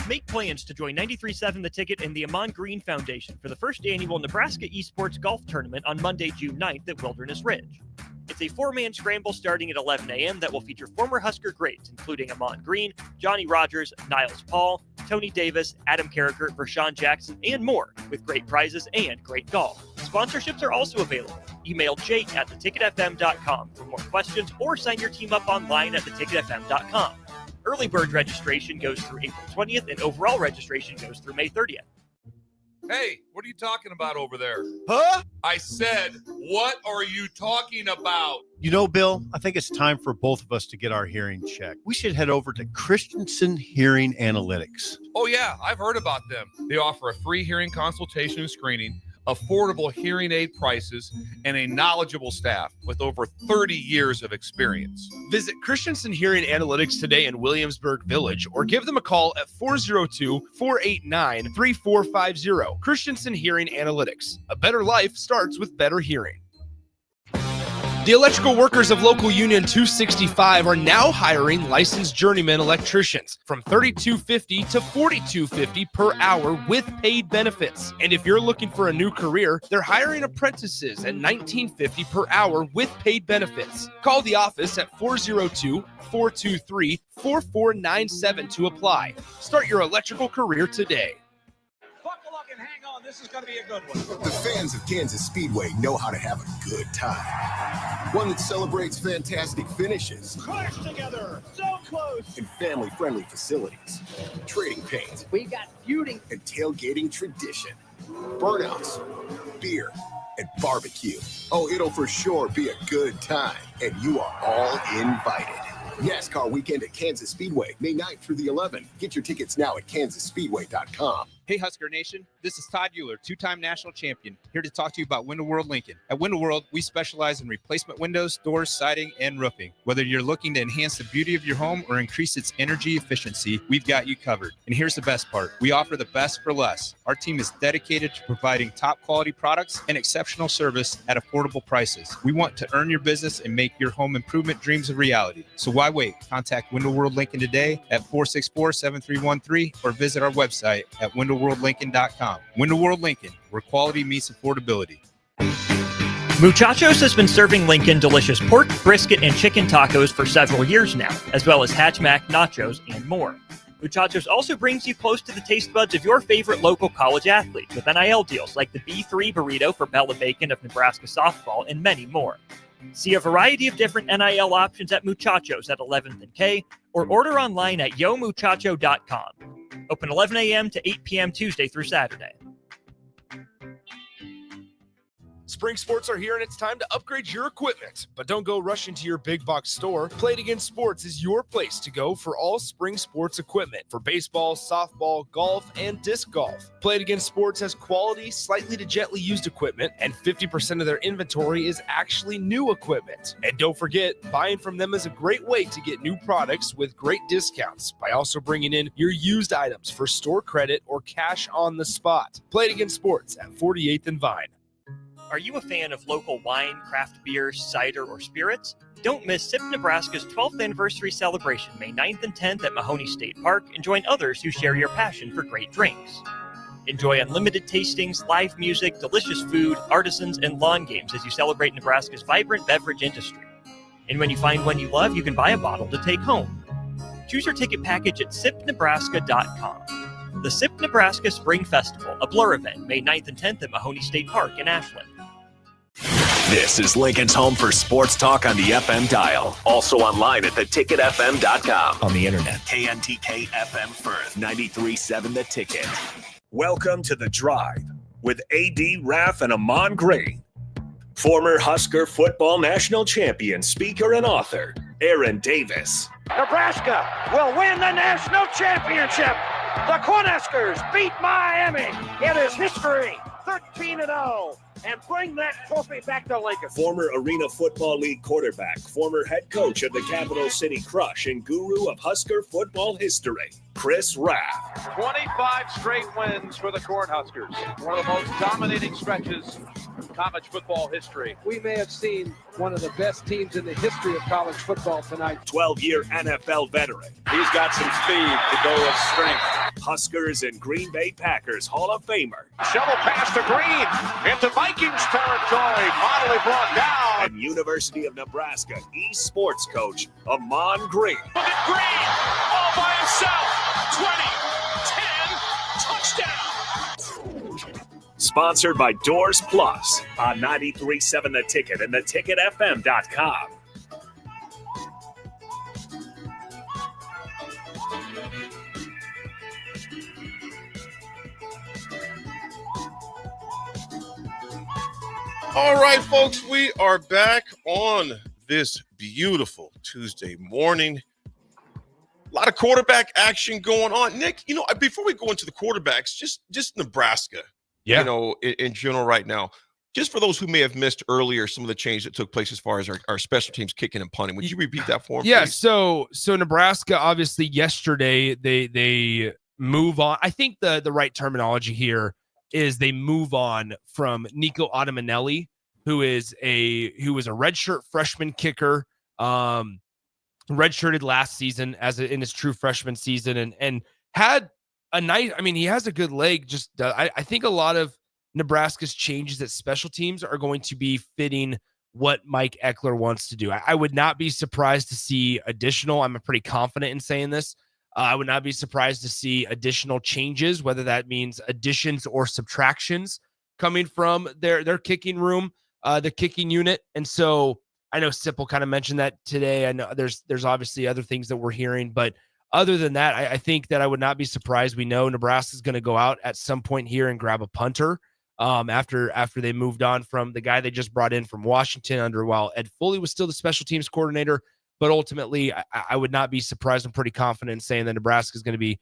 Make plans to join 93.7 The Ticket and the Ahman Green Foundation for the first annual Nebraska Esports Golf Tournament on Monday, June 9th at Wilderness Ridge. It's a four-man scramble starting at 11 a.m. that will feature former Husker greats, including Ahman Green, Johnny Rogers, Niles Paul, Tony Davis, Adam Carricker, Vershawn Jackson, and more, with great prizes and great golf. Sponsorships are also available. Email Jake at theticketfm.com for more questions or sign your team up online at theticketfm.com. Early bird registration goes through April 20th, and overall registration goes through May 30th. Hey, what are you talking about over there? Huh? I said, what are you talking about? You know, Bill, I think it's time for both of us to get our hearing checked. We should head over to Christensen Hearing Analytics. Oh, yeah, I've heard about them. They offer a free hearing consultation and screening, affordable hearing aid prices, and a knowledgeable staff with over 30 years of experience. Visit Christensen Hearing Analytics today in Williamsburg Village or give them a call at 402-489-3450. Christensen Hearing Analytics. A better life starts with better hearing. The electrical workers of Local Union 265 are now hiring licensed journeyman electricians from $32.50 to $42.50 per hour with paid benefits. And if you're looking for a new career, they're hiring apprentices at $19.50 per hour with paid benefits. Call the office at 402-423-4497 to apply. Start your electrical career today. Buckle up and hang on. This is going to be a good one. The fans of Kansas Speedway know how to have a good time. One that celebrates fantastic finishes. Crash together. So close. And family-friendly facilities. Trading paint. We got feuding. And tailgating tradition. Burnouts. Beer. And barbecue. Oh, it'll for sure be a good time. And you are all invited. NASCAR weekend at Kansas Speedway, May 9th through the 11th. Get your tickets now at kansasspeedway.com. Hey, Husker Nation. This is Todd Euler, two-time national champion, here to talk to you about Window World Lincoln. At Window World, we specialize in replacement windows, doors, siding, and roofing. Whether you're looking to enhance the beauty of your home or increase its energy efficiency, we've got you covered. And here's the best part. We offer the best for less. Our team is dedicated to providing top-quality products and exceptional service at affordable prices. We want to earn your business and make your home improvement dreams a reality. So why wait? Contact Window World Lincoln today at 464-7313 or visit our website at windowworldlincoln.com. Window World Lincoln, where quality meets affordability. Muchachos has been serving Lincoln delicious pork, brisket, and chicken tacos for several years now, as well as Hatchback nachos and more. Muchachos also brings you close to the taste buds of your favorite local college athletes with NIL deals like the B3 burrito for Bella Bacon of Nebraska softball and many more. See a variety of different NIL options at Muchachos at 11th and K or order online at yomuchacho.com. Open 11 a.m. to 8 p.m. Tuesday through Saturday. Spring sports are here and it's time to upgrade your equipment. But don't go rushing to your big box store. Play It Again Sports is your place to go for all spring sports equipment for baseball, softball, golf, and disc golf. Play It Again Sports has quality, slightly to gently used equipment, and 50% of their inventory is actually new equipment. And don't forget, buying from them is a great way to get new products with great discounts by also bringing in your used items for store credit or cash on the spot. Play It Again Sports at 48th and Vine. Are you a fan of local wine, craft beer, cider, or spirits? Don't miss SIP Nebraska's 12th anniversary celebration May 9th and 10th at Mahoney State Park and join others who share your passion for great drinks. Enjoy unlimited tastings, live music, delicious food, artisans, and lawn games as you celebrate Nebraska's vibrant beverage industry. And when you find one you love, you can buy a bottle to take home. Choose your ticket package at sipnebraska.com. The Sip Nebraska Spring Festival, a Blur event, May 9th and 10th at Mahoney State Park in Ashland. This is Lincoln's home for sports talk on the FM dial. Also online at theticketfm.com. On the internet. KNTK FM Firth, 93.7 The Ticket. Welcome to The Drive with A.D. Raff and Ahman Green. Former Husker football national champion, speaker, and author, Aaron Davis. Nebraska will win the national championship. The Cornhuskers beat Miami. It is history, 13-0. And bring that trophy back to Lincoln. Former Arena Football League quarterback, former head coach of the Capital City Crush, and guru of Husker football history, Chris Raff. 25 straight wins for the Cornhuskers. One of the most dominating stretches in college football history. We may have seen one of the best teams in the history of college football tonight. 12-year NFL veteran. He's got some speed to go with strength. Huskers and Green Bay Packers Hall of Famer. Shovel pass to Green into Vikings territory. Finally brought down. And University of Nebraska eSports coach, Ahman Green. Look at Green all by himself. 20, 10, touchdown. Sponsored by Doors Plus on 93.7 The Ticket and theticketfm.com. All right, folks, we are back on this beautiful Tuesday morning. A lot of quarterback action going on. Nick, before we go into the quarterbacks, just Nebraska, in general right now, just for those who may have missed earlier some of the change that took place as far as our special teams kicking and punting. Would you repeat that for me? Yeah, please? so Nebraska, obviously, yesterday, they move on. I think the right terminology here is they move on from Nico Ottamanelli, who was a redshirt freshman kicker, redshirted last season in his true freshman season, and had a nice. I mean, he has a good leg. Just I think a lot of Nebraska's changes at special teams are going to be fitting what Mike Eckler wants to do. I would not be surprised to see additional. I'm pretty confident in saying this. I would not be surprised to see additional changes, whether that means additions or subtractions coming from their kicking room, the kicking unit. And so I know Sipple kind of mentioned that today. I know there's obviously other things that we're hearing, but other than that, I think that I would not be surprised. We know Nebraska's going to go out at some point here and grab a punter after they moved on from the guy they just brought in from Washington while Ed Foley was still the special teams coordinator. But ultimately, I would not be surprised. I'm pretty confident in saying that Nebraska is going to be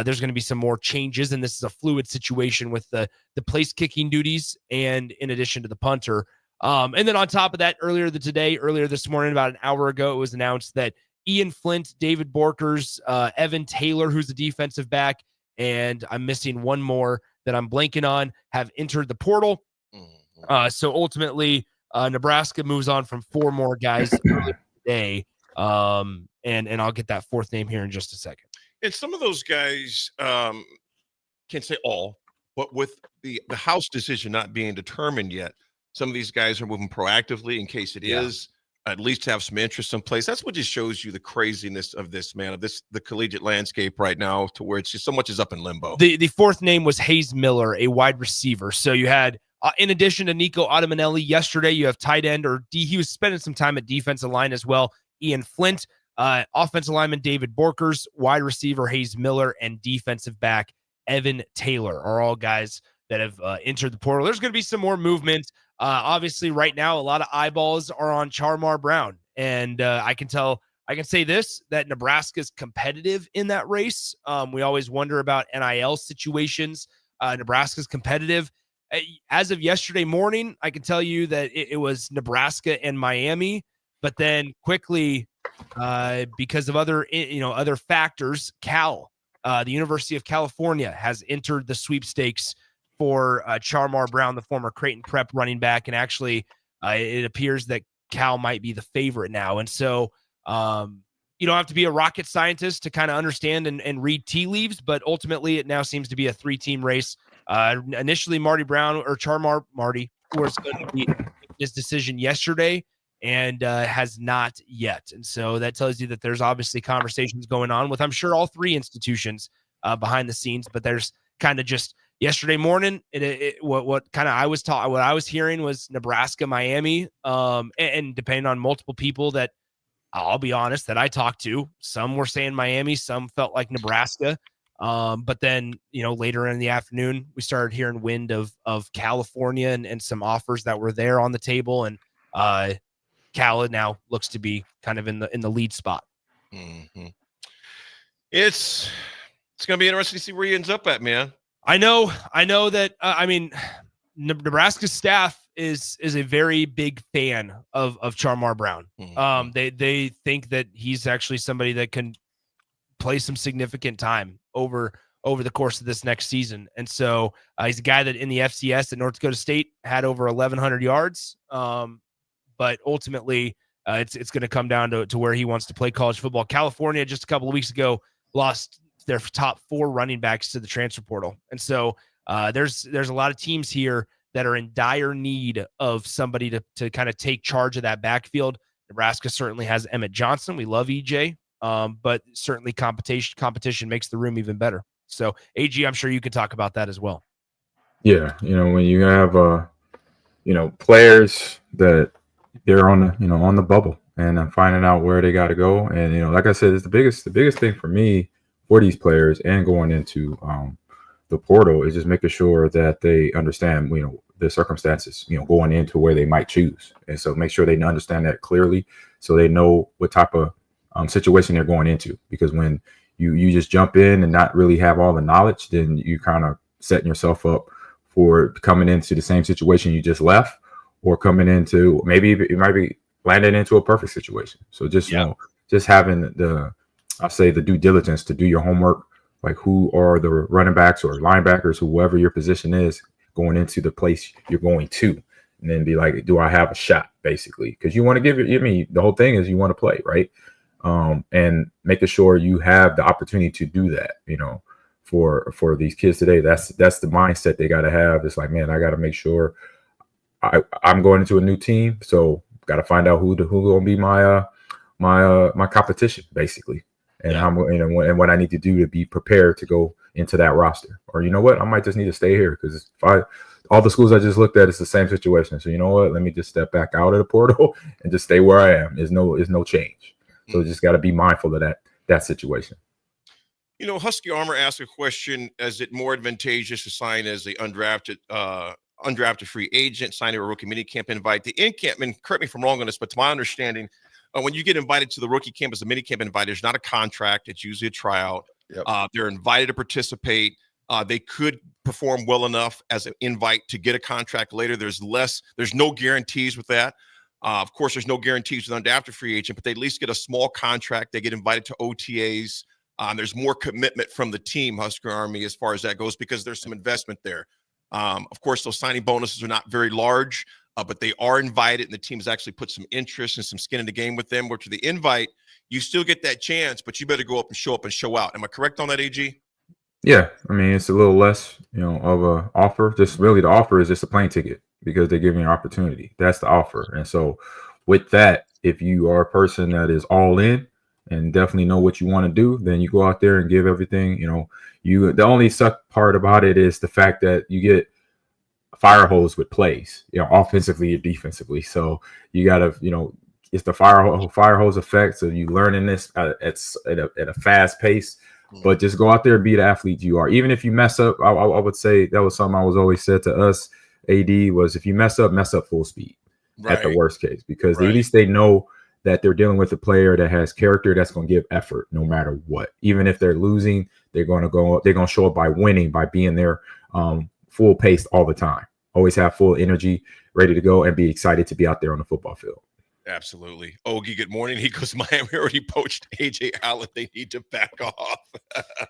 there's going to be some more changes, and this is a fluid situation with the place kicking duties and in addition to the punter. And then on top of that, earlier this morning, about an hour ago, it was announced that Ian Flint, David Borkers, Evan Taylor, who's the defensive back, and I'm missing one more that I'm blanking on, have entered the portal. So ultimately, Nebraska moves on from 4 more guys today. And I'll get that fourth name here in just a second. And some of those guys, can't say all, but with the House decision not being determined yet, some of these guys are moving proactively in case it is, at least have some interest in place. That's what just shows you the craziness of this, man, the collegiate landscape right now, to where it's just so much is up in limbo. The fourth name was Hayes Miller, a wide receiver. So you had, in addition to Nico Ottamanelli yesterday, you have tight end he was spending some time at defensive line as well. Ian Flint, offensive lineman David Borkers, wide receiver Hayes Miller, and defensive back Evan Taylor are all guys that have entered the portal. There's going to be some more movement. Obviously, right now, a lot of eyeballs are on Charmar Brown, and I can say this, that Nebraska is competitive in that race. We always wonder about NIL situations. Nebraska's competitive. As of yesterday morning, I can tell you that it was Nebraska and Miami. But then quickly, because of other factors, the University of California has entered the sweepstakes for Charmar Brown, the former Creighton Prep running back. And actually, it appears that Cal might be the favorite now. And so you don't have to be a rocket scientist to kind of understand and read tea leaves. But ultimately, it now seems to be a 3-team race. Initially, Marty was going to be his decision yesterday and has not yet. And so that tells you that there's obviously conversations going on with, I'm sure, all three institutions behind the scenes. But there's kind of just yesterday morning, what I was hearing was Nebraska, Miami, and depending on multiple people that I'll be honest that I talked to, some were saying Miami, some felt like Nebraska. But then, later in the afternoon, we started hearing wind of California and some offers that were there on the table. And Cal now looks to be kind of in the lead spot. Mm-hmm. It's going to be interesting to see where he ends up at, man. I know that, Nebraska's staff is a very big fan of Charmar Brown. Mm-hmm. They think that he's actually somebody that can play some significant time over the course of this next season. And so he's a guy that in the FCS at North Dakota State had over 1,100 yards. But ultimately, it's going to come down to where he wants to play college football. California, just a couple of weeks ago, lost their top 4 running backs to the transfer portal. And so there's a lot of teams here that are in dire need of somebody to kind of take charge of that backfield. Nebraska certainly has Emmett Johnson. We love EJ, but certainly competition makes the room even better. So, AG, I'm sure you could talk about that as well. Yeah, when you have players that they're on the bubble and finding out where they got to go, and like I said, it's the biggest thing for me for these players and going into the portal is just making sure that they understand the circumstances going into where they might choose, and so make sure they understand that clearly so they know what type of situation they're going into. Because when you just jump in and not really have all the knowledge, then you kind of setting yourself up for coming into the same situation you just left, or coming into maybe it might be landing into a perfect situation. So just just having the due diligence to do your homework, like who are the running backs or linebackers, whoever your position is, going into the place you're going to, and then be like, do I have a shot, basically? Because you want to give it. The whole thing is you want to play, right? And making sure you have the opportunity to do that, for these kids today. That's the mindset they got to have. It's like, man, I got to make sure I'm going into a new team, so got to find out who going to be my competition, basically. And and what I need to do to be prepared to go into that roster. Or I might just need to stay here, because all the schools I just looked at, it's the same situation. So let me just step back out of the portal and just stay where I am. There's no change. So just got to be mindful of that situation. Husky Armor asked a question: is it more advantageous to sign as a undrafted free agent, sign a rookie minicamp invite? The in-camp, and correct me if I'm wrong on this, but to my understanding, when you get invited to the rookie camp as a minicamp invite, there's not a contract. It's usually a tryout. Yep. They're invited to participate. They could perform well enough as an invite to get a contract later. There's no guarantees with that. Of course, there's no guarantees with undrafted free agent, but they at least get a small contract. They get invited to OTAs. There's more commitment from the team, Husker Army, as far as that goes, because there's some investment there. Of course, those signing bonuses are not very large, but they are invited, and the team has actually put some interest and some skin in the game with them. Where to the invite, you still get that chance, but you better go up and show out. Am I correct on that, AG? Yeah, it's a little less, of a offer. Just really the offer is just a plane ticket, because they're giving you an opportunity. That's the offer. And so with that, if you are a person that is all in and definitely know what you want to do, then you go out there and give everything. The only suck part about it is the fact that you get fire hose with plays, offensively or defensively. So you got to, it's the fire hose effect. So you learning this at a fast pace. But just go out there and be the athlete you are. Even if you mess up, I would say that was something I was always said to us, AD, was if you mess up full speed at the worst case, because at least they know that they're dealing with a player that has character, that's going to give effort no matter what. Even if they're losing, they're going to show up by winning, by being there full paced all the time. Always have full energy, ready to go, and be excited to be out there on the football field. Absolutely. Ogie, good morning. He goes, Miami already poached A.J. Allen. They need to back off.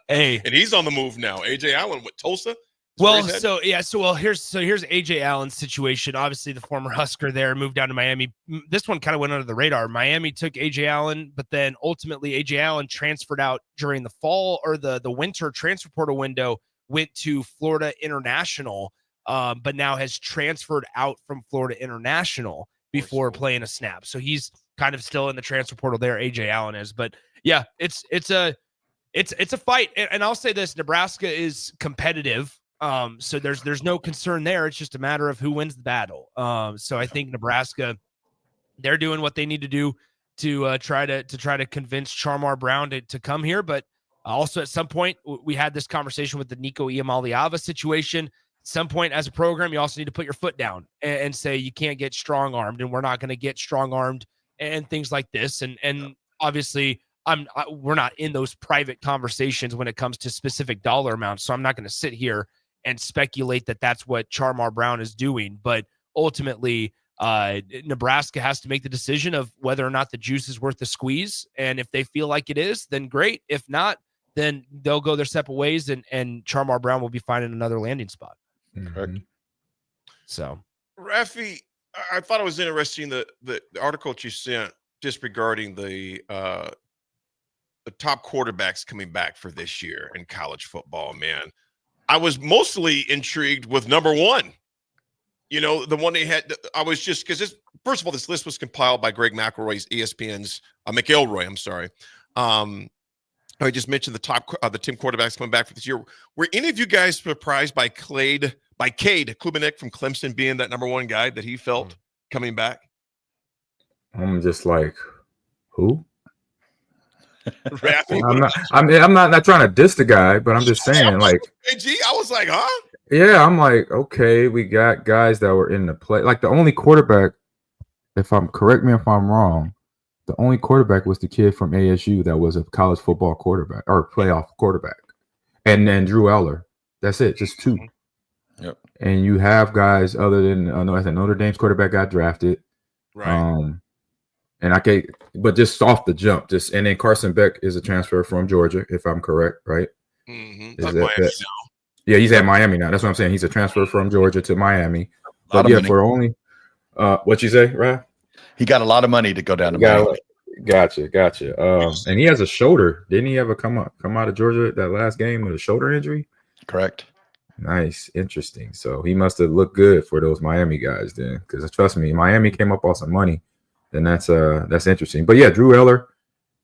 Hey. And he's on the move now. A.J. Allen with Tulsa? Here's A.J. Allen's situation. Obviously, the former Husker there moved down to Miami. This one kind of went under the radar. Miami took A.J. Allen, but then ultimately A.J. Allen transferred out during the fall or the winter transfer portal window, went to Florida International, but now has transferred out from Florida International before playing a snap. So he's kind of still in the transfer portal there. AJ Allen is, but yeah, it's a fight. And I'll say this, Nebraska is competitive. So there's no concern there. It's just a matter of who wins the battle. So I think Nebraska, they're doing what they need to do to try to convince Charmar Brown to come here. But also at some point, we had this conversation with the Nico Iamaleava situation. At some point as a program, you also need to put your foot down and say you can't get strong-armed, and we're not going to get strong-armed and things like this. And obviously we're not in those private conversations when it comes to specific dollar amounts. So I'm not going to sit here and speculate that that's what Charmar Brown is doing. But ultimately, Nebraska has to make the decision of whether or not the juice is worth the squeeze. And if they feel like it is, then great. If not, then they'll go their separate ways, and Charmar Brown will be finding another landing spot. Correct. So, Raffi, I thought it was interesting the article that you sent just regarding the top quarterbacks coming back for this year in college football. Man, I was mostly intrigued with number one. You know, the one they had. I was just because first of all, this list was compiled by Greg McElroy's ESPN's McElroy. I'm sorry. I just mentioned the 10 quarterbacks coming back for this year. Were any of you guys surprised by Cade Klubenik from Clemson being that number one guy that he felt coming back? I'm just like, who? I'm not trying to diss the guy, but I'm just saying, like, I was like, huh? Yeah, I'm like, okay, we got guys that were in the play. Like the only quarterback, correct me if I'm wrong, the only quarterback was the kid from ASU that was a college football quarterback or playoff quarterback, and then Drew Eller. That's it, just two. Yep. And you have guys other than I think Notre Dame's quarterback got drafted, right? But just off the jump, and then Carson Beck is a transfer from Georgia, if I'm correct, right? Mm-hmm. Yeah, he's at Miami now. That's what I'm saying. He's a transfer from Georgia to Miami. But yeah, for only what you say, right? He got a lot of money to go down to Miami. Gotcha. And he has a shoulder. Didn't he ever come out of Georgia that last game with a shoulder injury? Correct. Nice, interesting. So he must have looked good for those Miami guys then, because trust me, Miami came up on some money. Then that's interesting. But yeah, Drew Eller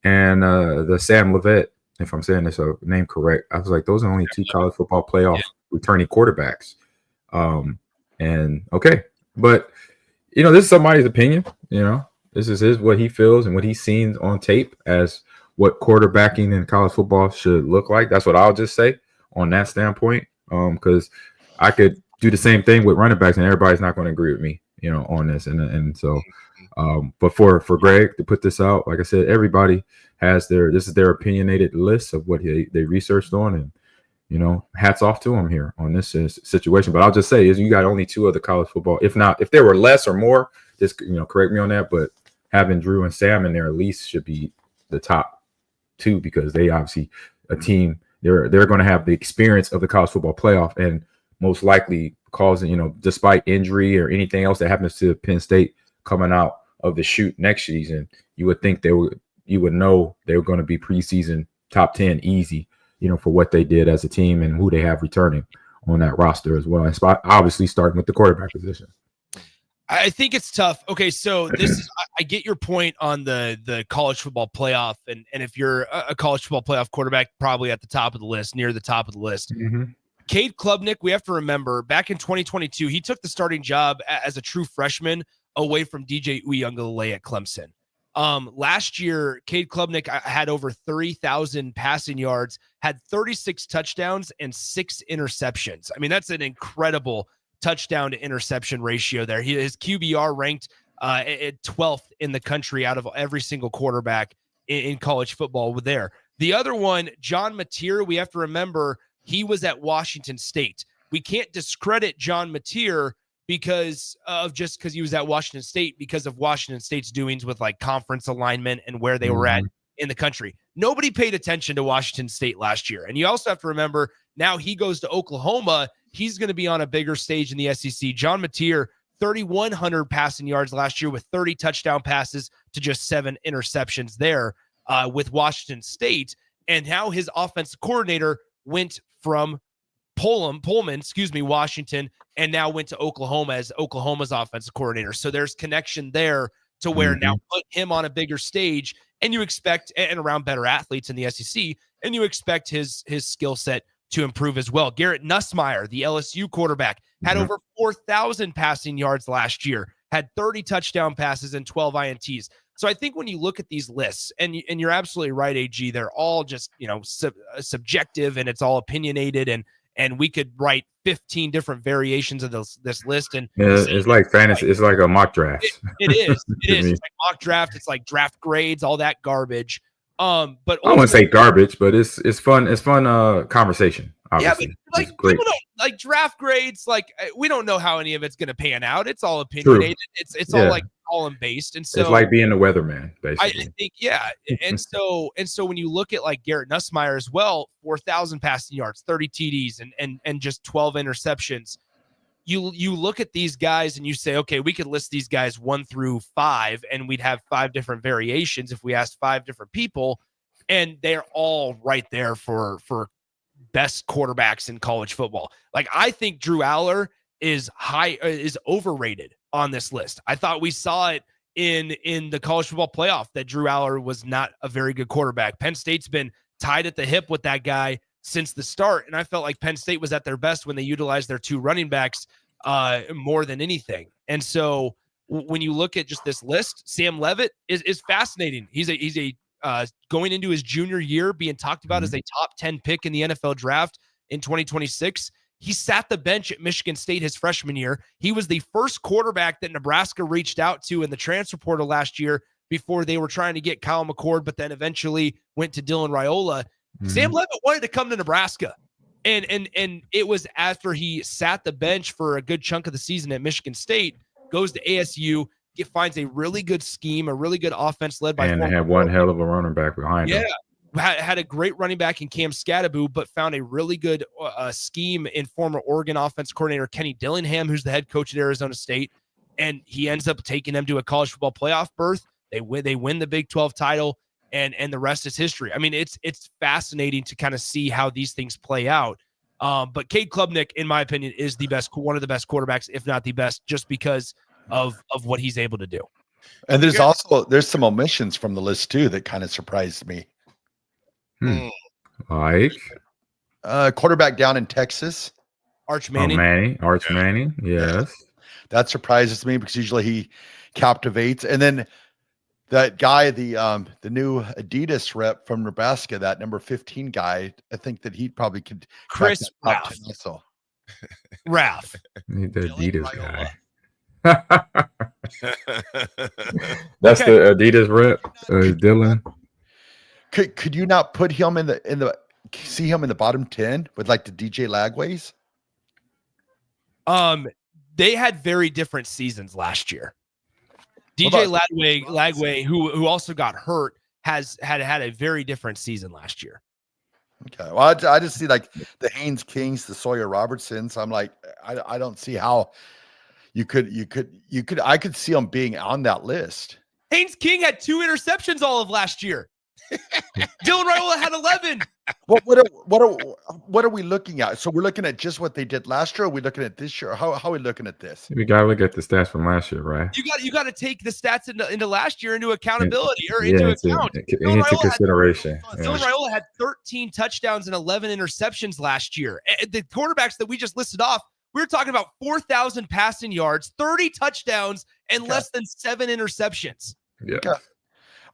and the Sam Levitt, if I'm saying this name correct, I was like, those are only two college football playoff returning quarterbacks. And okay, but this is somebody's opinion. This is what he feels and what he's seen on tape as what quarterbacking in college football should look like. That's what I'll just say on that standpoint. Because I could do the same thing with running backs, and everybody's not going to agree with me, on this. And so, but for Greg to put this out, like I said, everybody has this is their opinionated list of what they researched on, and hats off to them here on this situation. But I'll just say is you got only two other college football. If there were less or more, just correct me on that. But having Drew and Sam in there at least should be the top two, because they obviously a team. They're going to have the experience of the college football playoff, and most likely causing, despite injury or anything else that happens to Penn State coming out of the chute next season, you would think you would know they were going to be preseason top 10 easy, for what they did as a team and who they have returning on that roster as well. And obviously starting with the quarterback position. I think it's tough. Okay, so I get your point on the college football playoff, and if you're a college football playoff quarterback, probably at the top of the list, near the top of the list. Mm-hmm. Cade Klubnik, we have to remember, back in 2022, he took the starting job as a true freshman away from DJ Uiagalelei at Clemson. Last year, Cade Klubnik had over 30,000 passing yards, had 36 touchdowns, and 6 interceptions. I mean, that's an incredible touchdown to interception ratio there. His QBR ranked at 12th in the country out of every single quarterback in college football there. The other one, John Mateer, we have to remember he was at Washington State. We can't discredit John Mateer because he was at Washington State because of Washington State's doings with like conference alignment and where they were at in the country. Nobody paid attention to Washington State last year. And you also have to remember now he goes to Oklahoma. He's going to be on a bigger stage in the SEC. John Mateer, 3,100 passing yards last year with 30 touchdown passes to just 7 interceptions there with Washington State. And how his offensive coordinator went from Pullman, Washington, and now went to Oklahoma as Oklahoma's offensive coordinator. So there's connection there to where now put him on a bigger stage, and you expect, and around better athletes in the SEC, and you expect his skill set to improve as well. Garrett Nussmeier, the LSU quarterback, had over 4,000 passing yards last year, had 30 touchdown passes and 12 INTs. So I think when you look at these lists, and you're absolutely right, AG, they're all just, subjective, and it's all opinionated, and we could write 15 different variations of this list. And it's like fantasy. It's like a mock draft. It is. It's like mock draft. It's like draft grades, all that garbage. But I wouldn't say garbage, but it's fun. It's fun conversation. Obviously. Yeah, but like people don't like draft grades. Like we don't know how any of it's going to pan out. It's all opinionated. True. It's all like column based, and so it's like being a weatherman, basically. I think, yeah. And so when you look at like Garrett Nussmeier as well, 4,000 passing yards, 30 TDs, and just 12 interceptions. You look at these guys and you say, okay, we could list these guys 1 through 5, and we'd have 5 different variations if we asked 5 different people, and they're all right there for best quarterbacks in college football. Like I think Drew Aller is overrated on this list. I thought we saw it in the college football playoff that Drew Aller was not a very good quarterback. Penn State's been tied at the hip with that guy since the start, and I felt like Penn State was at their best when they utilized their 2 running backs more than anything. And so when you look at just this list, Sam Leavitt is fascinating. He's a going into his junior year, being talked about as a top 10 pick in the NFL draft in 2026. He sat the bench at Michigan State his freshman year. He was the first quarterback that Nebraska reached out to in the transfer portal last year before they were trying to get Kyle McCord, but then eventually went to Dylan Raiola. Sam Leavitt wanted to come to Nebraska. And it was after he sat the bench for a good chunk of the season at Michigan State, goes to ASU, finds a really good scheme, a really good offense led by. And they had one hell of a running back behind him. Had a great running back in Cam Scadaboo, but found a really good scheme in former Oregon offense coordinator Kenny Dillingham, who's the head coach at Arizona State. And he ends up taking them to a college football playoff berth. They win the Big 12 title, and the rest is history. I mean, it's fascinating to kind of see how these things play out. But Cade Klubnik, in my opinion, is one of the best quarterbacks, if not the best, just because of what he's able to do. And there's some omissions from the list too that kind of surprised me. Like quarterback down in Texas, Arch Manning. Arch Manning, yes. That surprises me because usually he captivates. And then that guy, the new Adidas rep from Nebraska, that number 15 guy, I think that he probably could. Chris Raff. Raff. The Adidas guy. That's the Adidas rep, Dylan. Could you not put him in see him in the bottom 10 with like the DJ Lagways? They had very different seasons last year. DJ Lagway, who also got hurt, had a very different season last year. Okay, well, I just see like the Haynes Kings, the Sawyer Robertsons. I'm like, I don't see how you could. I could see them being on that list. Haynes King had 2 interceptions all of last year. Dylan Raiola had 11. What are we looking at? So we're looking at just what they did last year. Or are we looking at this year? How are we looking at this? We gotta look at the stats from last year, right? You got to take the stats into last year into accountability into account. Into consideration. Dylan Raiola had 13 touchdowns and 11 interceptions last year. The quarterbacks that we just listed off, we were talking about 4,000 passing yards, 30 touchdowns, and less than 7 interceptions. Yeah. Okay.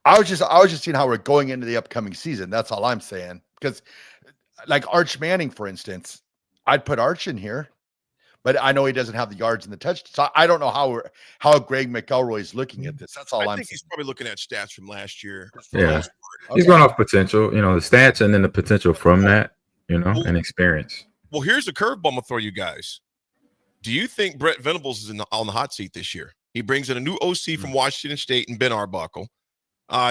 I was just seeing how we're going into the upcoming season. That's all I'm saying. Because like Arch Manning, for instance, I'd put Arch in here, but I know he doesn't have the yards and the touch. So I don't know how Greg McElroy is looking at this. That's all I I'm think saying. He's probably looking at stats from last year. Yeah. He's going off potential, the stats and then the potential from that, and experience. Well, here's a curveball I'm going to throw you guys. Do you think Brett Venables is on the hot seat this year? He brings in a new OC from Washington State and Ben Arbuckle.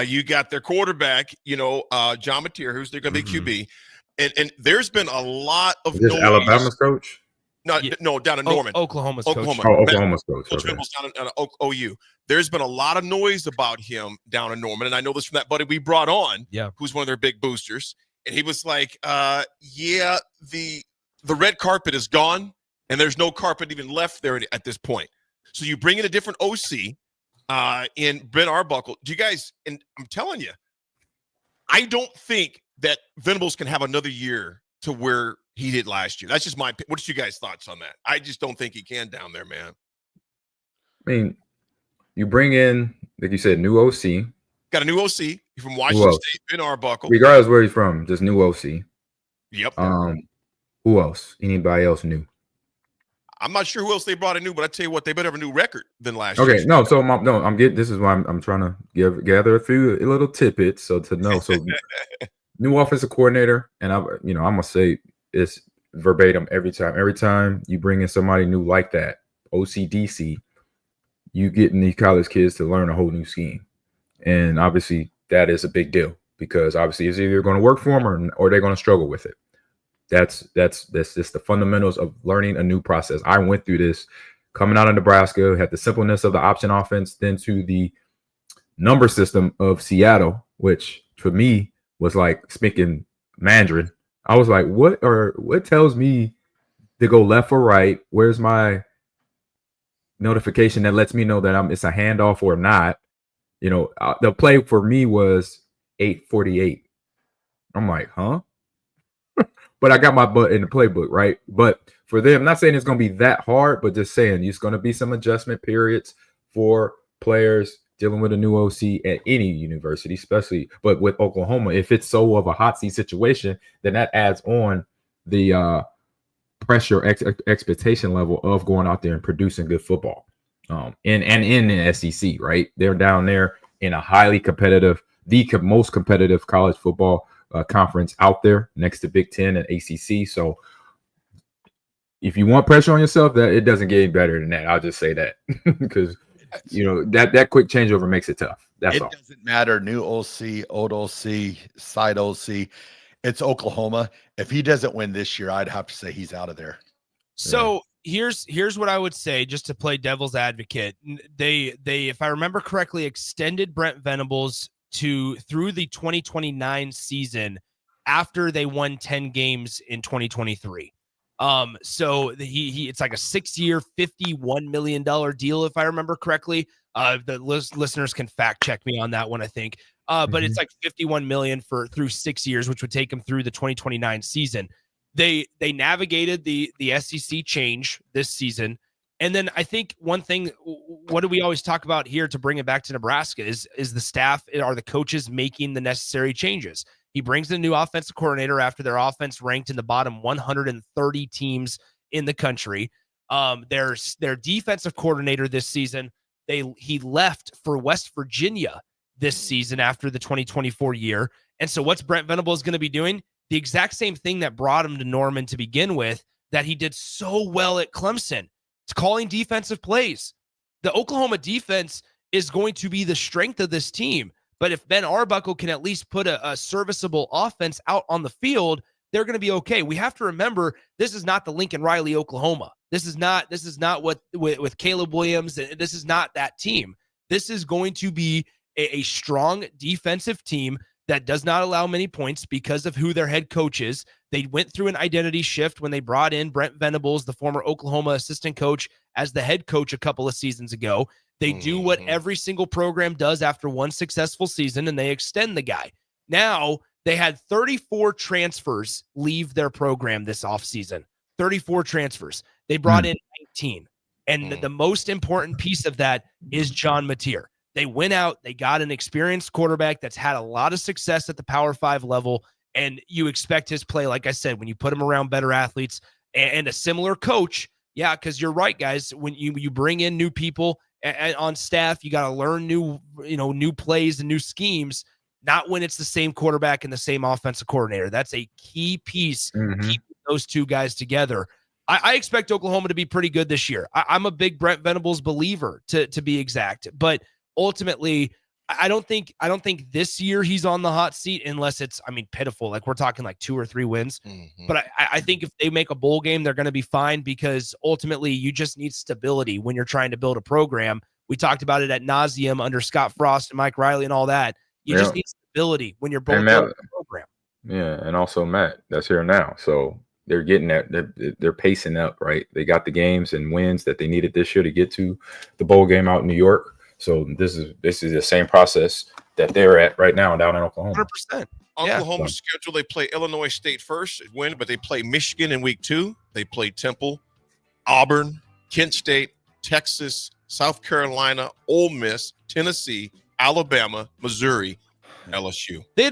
You got their quarterback, John Mateer, who's they're going to be QB. And there's been a lot of noise. Alabama's coach? No, down in Norman. Oklahoma's coach. Oklahoma's coach. Coach Venables down in OU. There's been a lot of noise about him down in Norman. And I know this from that buddy we brought on, who's one of their big boosters. And he was like, the the red carpet is gone, and there's no carpet even left there at this point. So you bring in a different OC in Ben Arbuckle. Do you guys? And I'm telling you, I don't think that Venables can have another year to where he did last year. That's just my. What's you guys' thoughts on that? I just don't think he can down there, man. I mean, you bring in, like you said, new OC. Got a new OC from Washington State, Ben Arbuckle. Regardless where he's from, just new OC. Yep. Who else? Anybody else new? I'm not sure who else they brought in new, but I tell you what, they better have a new record than last year. Okay, no. So I'm getting. This is why I'm trying to gather a few little tidbits so to know. So new offensive coordinator, and I'm gonna say it's verbatim every time. Every time you bring in somebody new like that, OCDC, you getting these college kids to learn a whole new scheme, and obviously that is a big deal because obviously it's either going to work for them or they're going to struggle with it. That's just the fundamentals of learning a new process. I went through this coming out of Nebraska, had the simpleness of the option offense, then to the number system of Seattle, which for me was like speaking Mandarin. I was like, what tells me to go left or right? Where's my notification that lets me know that it's a handoff or not? The play for me was 8:48. I'm like, huh? But I got my butt in the playbook, right? But for them, not saying it's going to be that hard, but just saying there's going to be some adjustment periods for players dealing with a new OC at any university, especially. But with Oklahoma, if it's so of a hot seat situation, then that adds on the pressure expectation level of going out there and producing good football. In the SEC, right? They're down there in a highly competitive, the most competitive college football conference out there next to Big Ten and ACC. So if you want pressure on yourself, that it doesn't get any better than that. I'll just say that because that quick changeover makes it tough. That's all. It doesn't matter. New OC, old OC, side OC. It's Oklahoma. If he doesn't win this year, I'd have to say he's out of there. So here's what I would say, just to play devil's advocate. They if I remember correctly, extended Brent Venables through the 2029 season after they won 10 games in 2023. So he it's like a 6-year, $51 million deal, if I remember correctly. The listeners can fact check me on that one, I think. But it's like $51 million through 6 years, which would take him through the 2029 season. They navigated the SEC change this season. And then I think one thing, what do we always talk about here to bring it back to Nebraska is the staff, are the coaches making the necessary changes? He brings in a new offensive coordinator after their offense ranked in the bottom 130 teams in the country. Their defensive coordinator this season, he left for West Virginia this season after the 2024 year. And so what's Brent Venables going to be doing? The exact same thing that brought him to Norman to begin with, that he did so well at Clemson. It's calling defensive plays. The Oklahoma defense is going to be the strength of this team. But if Ben Arbuckle can at least put a serviceable offense out on the field, they're going to be okay. We have to remember, this is not the Lincoln Riley Oklahoma. This is not what with Caleb Williams. This is not that team. This is going to be a strong defensive team that does not allow many points because of who their head coach is. They went through an identity shift when they brought in Brent Venables, the former Oklahoma assistant coach, as the head coach a couple of seasons ago. They do what every single program does after one successful season, and they extend the guy. Now, they had 34 transfers leave their program this offseason. 34 transfers. They brought in 19. And the most important piece of that is John Mateer. They went out, they got an experienced quarterback that's had a lot of success at the Power 5 level, and you expect his play, like I said, when you put him around better athletes and a similar coach. Yeah, because you're right, guys. When you bring in new people on staff, you got to learn new plays and new schemes, not when it's the same quarterback and the same offensive coordinator. That's a key piece, keeping those two guys together. I expect Oklahoma to be pretty good this year. I'm a big Brent Venables believer, to be exact, but ultimately, I don't think this year he's on the hot seat unless it's, pitiful. Like we're talking like 2 or 3 wins. But I think if they make a bowl game, they're going to be fine, because ultimately you just need stability when you're trying to build a program. We talked about it ad nauseum under Scott Frost and Mike Riley and all that. You just need stability when you're building a program. Yeah, and also Matt, that's here now. So they're getting that. They're pacing up, right? They got the games and wins that they needed this year to get to the bowl game out in New York. So this is the same process that they're at right now down in Oklahoma. 100%. Oklahoma's schedule, they play Illinois State first, win, but they play Michigan in week 2. They play Temple, Auburn, Kent State, Texas, South Carolina, Ole Miss, Tennessee, Alabama, Missouri, LSU. They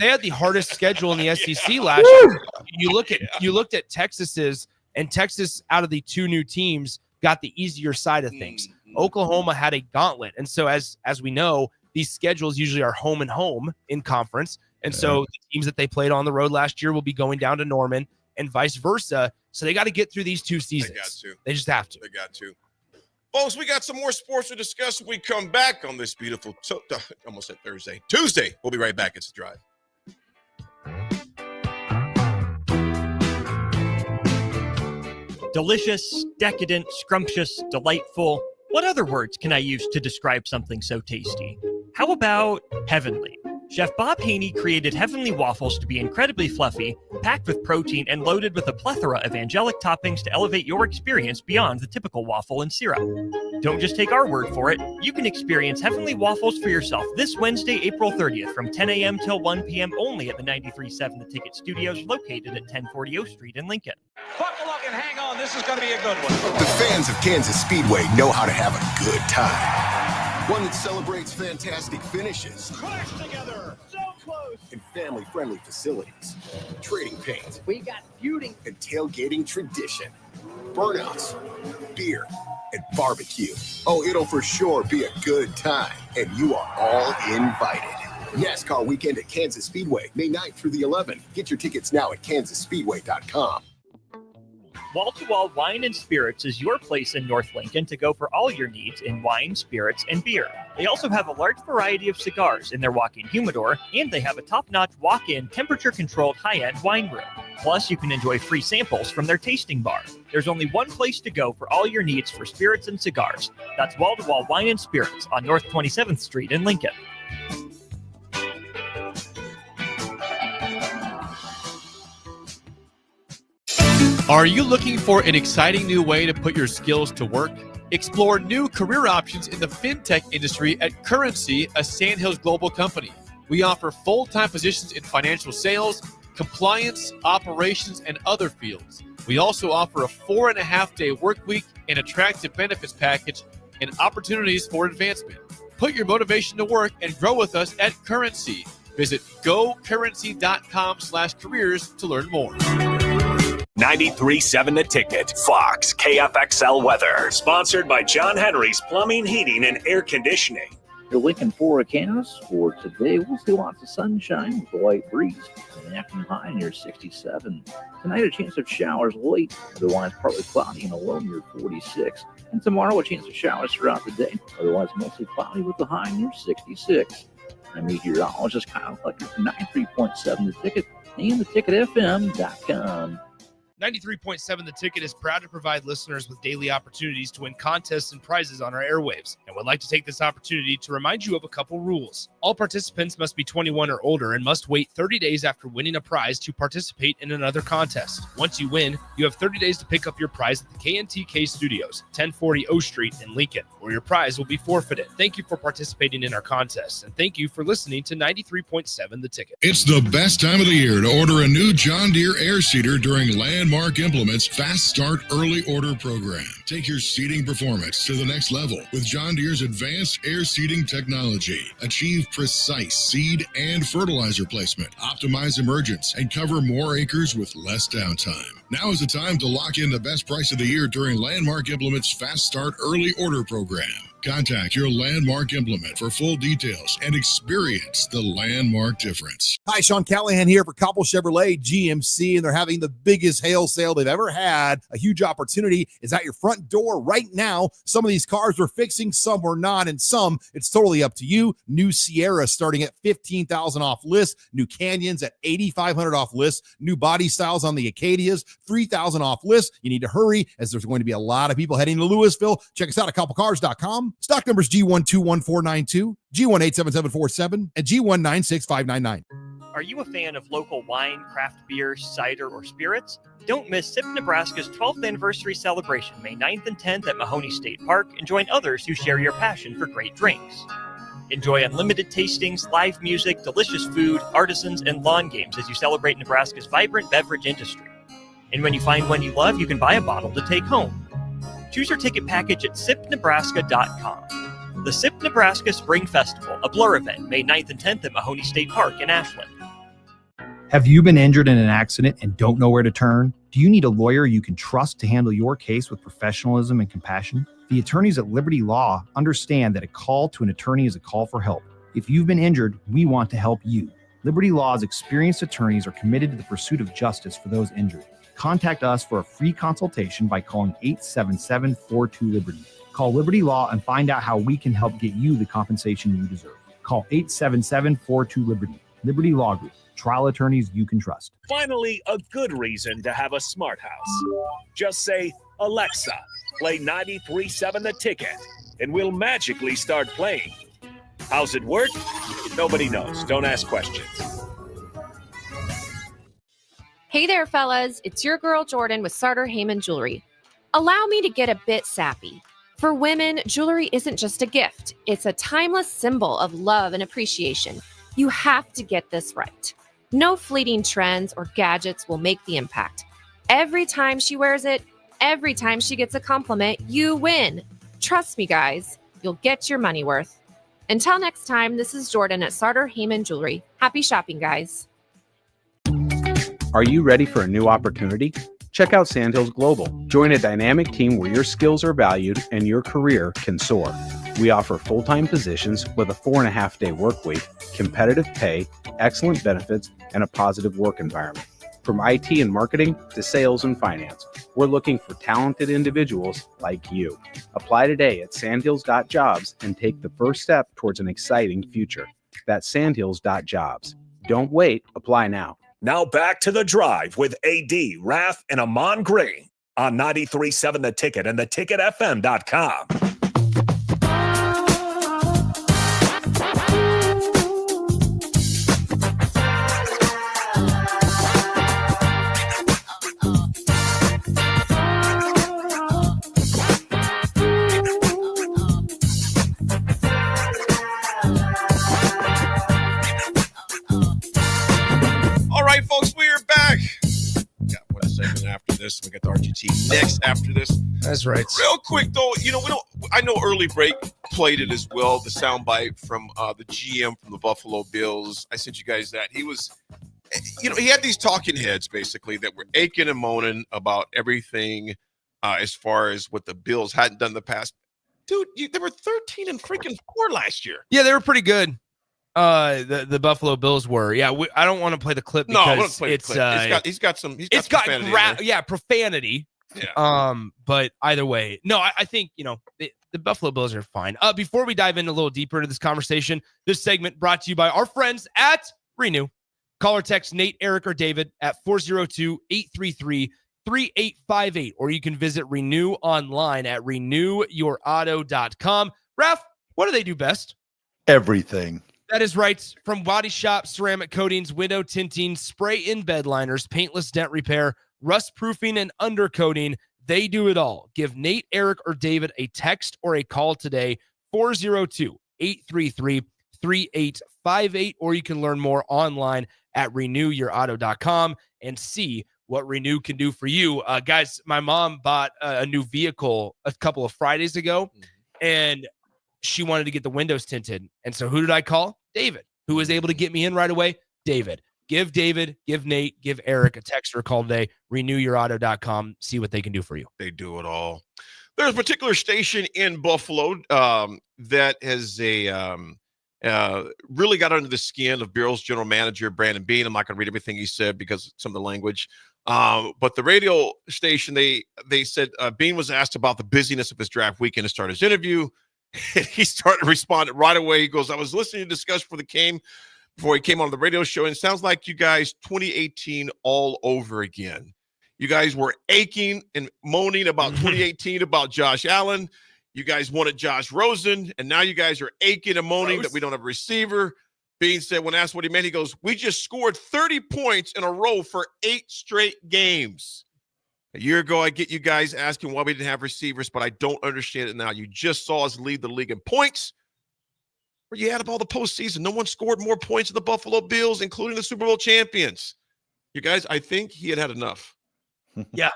had the hardest schedule in the SEC last year. You looked at Texas's, and Texas out of the 2 new teams got the easier side of things. Oklahoma had a gauntlet, and so as we know, these schedules usually are home and home in conference, and so the teams that they played on the road last year will be going down to Norman and vice versa. So they got to get through these 2 seasons. They got to. They just have to. They got to. Folks, we got some more sports to discuss when we come back on this beautiful, almost said Tuesday. We'll be right back. It's The Drive. Delicious, decadent, scrumptious, delightful. What other words can I use to describe something so tasty? How about heavenly? Chef Bob Haney created heavenly waffles to be incredibly fluffy, packed with protein, and loaded with a plethora of angelic toppings to elevate your experience beyond the typical waffle and syrup. Don't just take our word for it. You can experience heavenly waffles for yourself this Wednesday, April 30th from 10 a.m. till 1 p.m. only at the 93.7 The Ticket Studios located at 1040 O Street in Lincoln. Buckle up and hang on. This is going to be a good one. The fans of Kansas Speedway know how to have a good time. One that celebrates fantastic finishes. Crash together. So close. And family-friendly facilities. Trading paint. We got feuding. And tailgating tradition. Burnouts. Beer. And barbecue. Oh, it'll for sure be a good time. And you are all invited. NASCAR weekend at Kansas Speedway, May 9th through the 11th. Get your tickets now at kansasspeedway.com. Wall to Wall Wine and Spirits is your place in North Lincoln to go for all your needs in wine, spirits, and beer. They also have a large variety of cigars in their walk-in humidor, and they have a top-notch walk-in, temperature-controlled high-end wine room. Plus, you can enjoy free samples from their tasting bar. There's only one place to go for all your needs for spirits and cigars. That's Wall to Wall Wine and Spirits on North 27th Street in Lincoln. Are you looking for an exciting new way to put your skills to work? Explore new career options in the fintech industry at Currency, a Sandhills global company. We offer full-time positions in financial sales, compliance, operations, and other fields. We also offer a 4.5-day work week, an attractive benefits package, and opportunities for advancement. Put your motivation to work and grow with us at Currency. Visit gocurrency.com/careers to learn more. 93.7 The Ticket, Fox, KFXL Weather. Sponsored by John Henry's Plumbing, Heating, and Air Conditioning. Your looking forecast for today, we'll see lots of sunshine with a light breeze. An afternoon high near 67. Tonight, a chance of showers late, otherwise partly cloudy and a low near 46. And tomorrow, a chance of showers throughout the day, otherwise mostly cloudy with a high near 66. I'm meteorologist Kyle Flecker from 93.7 The Ticket and theticketfm.com. 93.7 The Ticket is proud to provide listeners with daily opportunities to win contests and prizes on our airwaves, and would like to take this opportunity to remind you of a couple rules. All participants must be 21 or older and must wait 30 days after winning a prize to participate in another contest. Once you win, you have 30 days to pick up your prize at the KNTK Studios, 1040 O Street in Lincoln, where your prize will be forfeited. Thank you for participating in our contest, and thank you for listening to 93.7 The Ticket. It's the best time of the year to order a new John Deere air seeder during Landmark Implements Fast Start Early Order Program. Take your seeding performance to the next level with John Deere's advanced air seeding technology. Achieve precise seed and fertilizer placement, optimize emergence, and cover more acres with less downtime. Now is the time to lock in the best price of the year during Landmark Implements Fast Start Early Order Program. Contact your Landmark Implement for full details and experience the Landmark difference. Hi, Sean Callahan here for Cobble Chevrolet GMC, and they're having the biggest hail sale they've ever had. A huge opportunity is at your front door right now. Some of these cars we're fixing, some we're not, and some it's totally up to you. New Sierra starting at $15,000 off list. New Canyons at $8,500 off list. New body styles on the Acadias, $3,000 off list. You need to hurry as there's going to be a lot of people heading to Louisville. Check us out at cobblecars.com. Stock numbers G121492, G187747, and G196599. Are you a fan of local wine, craft beer, cider, or spirits? Don't miss SIP Nebraska's 12th anniversary celebration, May 9th and 10th at Mahoney State Park, and join others who share your passion for great drinks. Enjoy unlimited tastings, live music, delicious food, artisans, and lawn games as you celebrate Nebraska's vibrant beverage industry. And when you find one you love, you can buy a bottle to take home. Choose your ticket package at sipnebraska.com. The SIP Nebraska Spring Festival, a Blur event, May 9th and 10th at Mahoney State Park in Ashland. Have you been injured in an accident and don't know where to turn? Do you need a lawyer you can trust to handle your case with professionalism and compassion? The attorneys at Liberty Law understand that a call to an attorney is a call for help. If you've been injured, we want to help you. Liberty Law's experienced attorneys are committed to the pursuit of justice for those injured. Contact us for a free consultation by calling 877-42-LIBERTY. Call Liberty Law and find out how we can help get you the compensation you deserve. Call 877-42-LIBERTY. Liberty Law Group. Trial attorneys you can trust. Finally, a good reason to have a smart house. Just say, Alexa, play 93.7 The Ticket, and we'll magically start playing. How's it work? Nobody knows. Don't ask questions. Hey there, fellas. It's your girl, Jordan, with Sartor Heyman Jewelry. Allow me to get a bit sappy. For women, jewelry isn't just a gift. It's a timeless symbol of love and appreciation. You have to get this right. No fleeting trends or gadgets will make the impact. Every time she wears it, every time she gets a compliment, you win. Trust me, guys. You'll get your money worth. Until next time, this is Jordan at Sartor Heyman Jewelry. Happy shopping, guys. Are you ready for a new opportunity? Check out Sandhills Global. Join a dynamic team where your skills are valued and your career can soar. We offer full-time positions with a 4.5-day work week, competitive pay, excellent benefits, and a positive work environment. From IT and marketing to sales and finance, we're looking for talented individuals like you. Apply today at sandhills.jobs and take the first step towards an exciting future. That's sandhills.jobs. Don't wait. Apply now. Now back to The Drive with AD, Raff, and Ahman Green on 93.7 The Ticket and theticketfm.com. All right, folks, we are back. Got one segment after this. We got the RGT next after this. That's right. Real quick, though, I know Early Break played it as well, the soundbite from the GM from the Buffalo Bills. I sent you guys that. He was, he had these talking heads, basically, that were aching and moaning about everything as far as what the Bills hadn't done in the past. Dude, they were 13-4 last year. Yeah, they were pretty good. The Buffalo Bills were. Yeah, I don't want to play the clip because I want to play the clip. He's got profanity. Yeah. But either way, no, I think the Buffalo Bills are fine. Before we dive in a little deeper into this conversation, this segment brought to you by our friends at Renew. Call or text Nate, Eric, or David at 402-833-3858, or you can visit Renew online at renewyourauto.com. Raff, what do they do best? Everything. That is right. From body shop, ceramic coatings, window tinting, spray-in bed liners, paintless dent repair, rust proofing, and undercoating, they do it all. Give Nate, Eric, or David a text or a call today, 402-833-3858, or you can learn more online at renewyourauto.com and see what Renew can do for you. Guys, my mom bought a new vehicle a couple of Fridays ago, and she wanted to get the windows tinted. And so who did I call? David, who was able to get me in right away. David, give Nate, give Eric a text or a call today. Renewyourauto.com. See what they can do for you. They do it all. There's a particular station in Buffalo that has really got under the skin of Bills general manager Brandon Beane. I'm not going to read everything he said because of some of the language. But the radio station, they said Beane was asked about the busyness of his draft weekend to start his interview. He started responding right away. He goes, I was listening to discussion before he came on the radio show, and it sounds like you guys 2018 all over again. You guys were aching and moaning about 2018 about Josh Allen. You guys wanted Josh Rosen, and now you guys are aching and moaning that we don't have a receiver. Bean said when asked what he meant, he goes, "We just scored 30 points in a row for 8 straight games." A year ago, I get you guys asking why we didn't have receivers, but I don't understand it now. You just saw us lead the league in points. Where you add up all the postseason, no one scored more points than the Buffalo Bills, including the Super Bowl champions. You guys, I think he had enough. Yeah.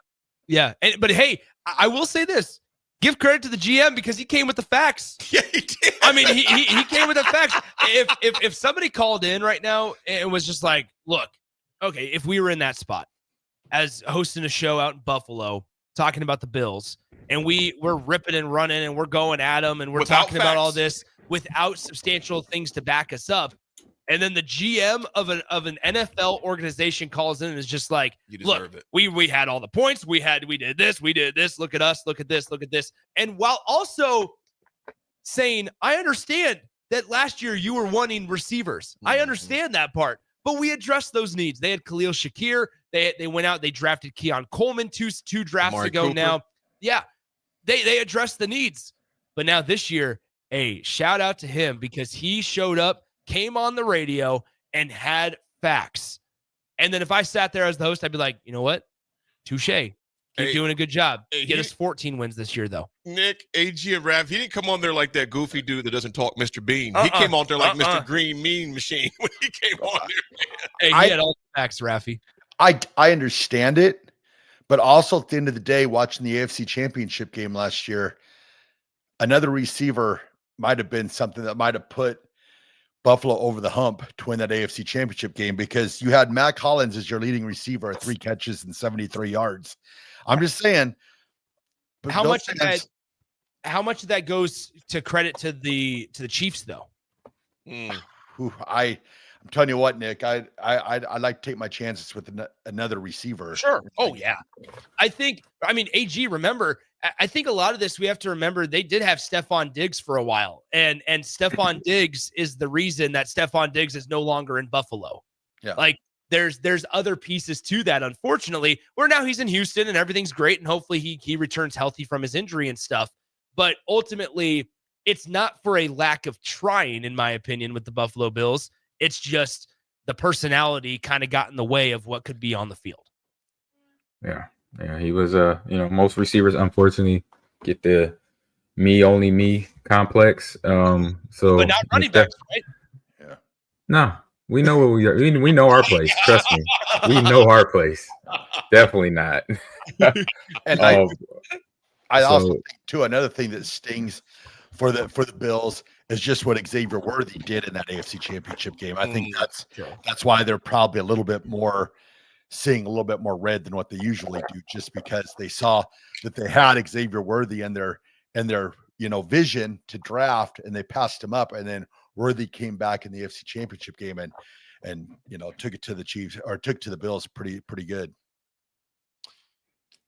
But hey, I will say this. Give credit to the GM because he came with the facts. Yeah, he did. I mean, he came with the facts. If somebody called in right now and was just like, look, okay, if we were in that spot as hosting a show out in Buffalo, talking about the Bills, and we're ripping and running and we're going at them and we're talking about all this without substantial things to back us up, and then the GM of an NFL organization calls in and is just like, look, we had all the points, we did this, look at us, look at this. And while also saying, I understand that last year you were wanting receivers. I understand that part, but we addressed those needs. They had Khalil Shakir. They went out, they drafted Keon Coleman two drafts Amari ago Cooper. now. Yeah, they addressed the needs. But now this year, a shout out to him because he showed up, came on the radio, and had facts. And then if I sat there as the host, I'd be like, you know what? Touche. Keep doing a good job. Get us 14 wins this year, though. Nick, AG, and Raff, he didn't come on there like that goofy dude that doesn't talk, Mr. Bean. He came on there like Mr. Green Mean Machine when he came on there. Hey, he had all the facts, Raffy. I understand it, but also at the end of the day, watching the AFC Championship game last year, another receiver might have been something that might have put Buffalo over the hump to win that AFC Championship game because you had Matt Collins as your leading receiver at 3 catches and 73 yards. I'm just saying. How much of that goes to credit to the Chiefs, though? I'm telling you what, Nick, I like to take my chances with another receiver. Sure. Oh, yeah. AG, remember, I think a lot of this we have to remember they did have Stephon Diggs for a while. And Stephon Diggs is the reason that Stephon Diggs is no longer in Buffalo. Yeah. Like there's other pieces to that, unfortunately, where now he's in Houston and everything's great. And hopefully he returns healthy from his injury and stuff. But ultimately, it's not for a lack of trying, in my opinion, with the Buffalo Bills. It's just the personality kind of got in the way of what could be on the field. Yeah, he was most receivers unfortunately get the only me complex. So but not running backs, right? Yeah. No, we know what we are. We know our place. Trust me, we know our place. Definitely not. And I also think too, another thing that stings for the Bills is just what Xavier Worthy did in that AFC Championship game. I think that's why they're probably seeing a little bit more red than what they usually do, just because they saw that they had Xavier Worthy in their vision to draft, and they passed him up, and then Worthy came back in the AFC Championship game and took it to the Chiefs, or took it to the Bills pretty good.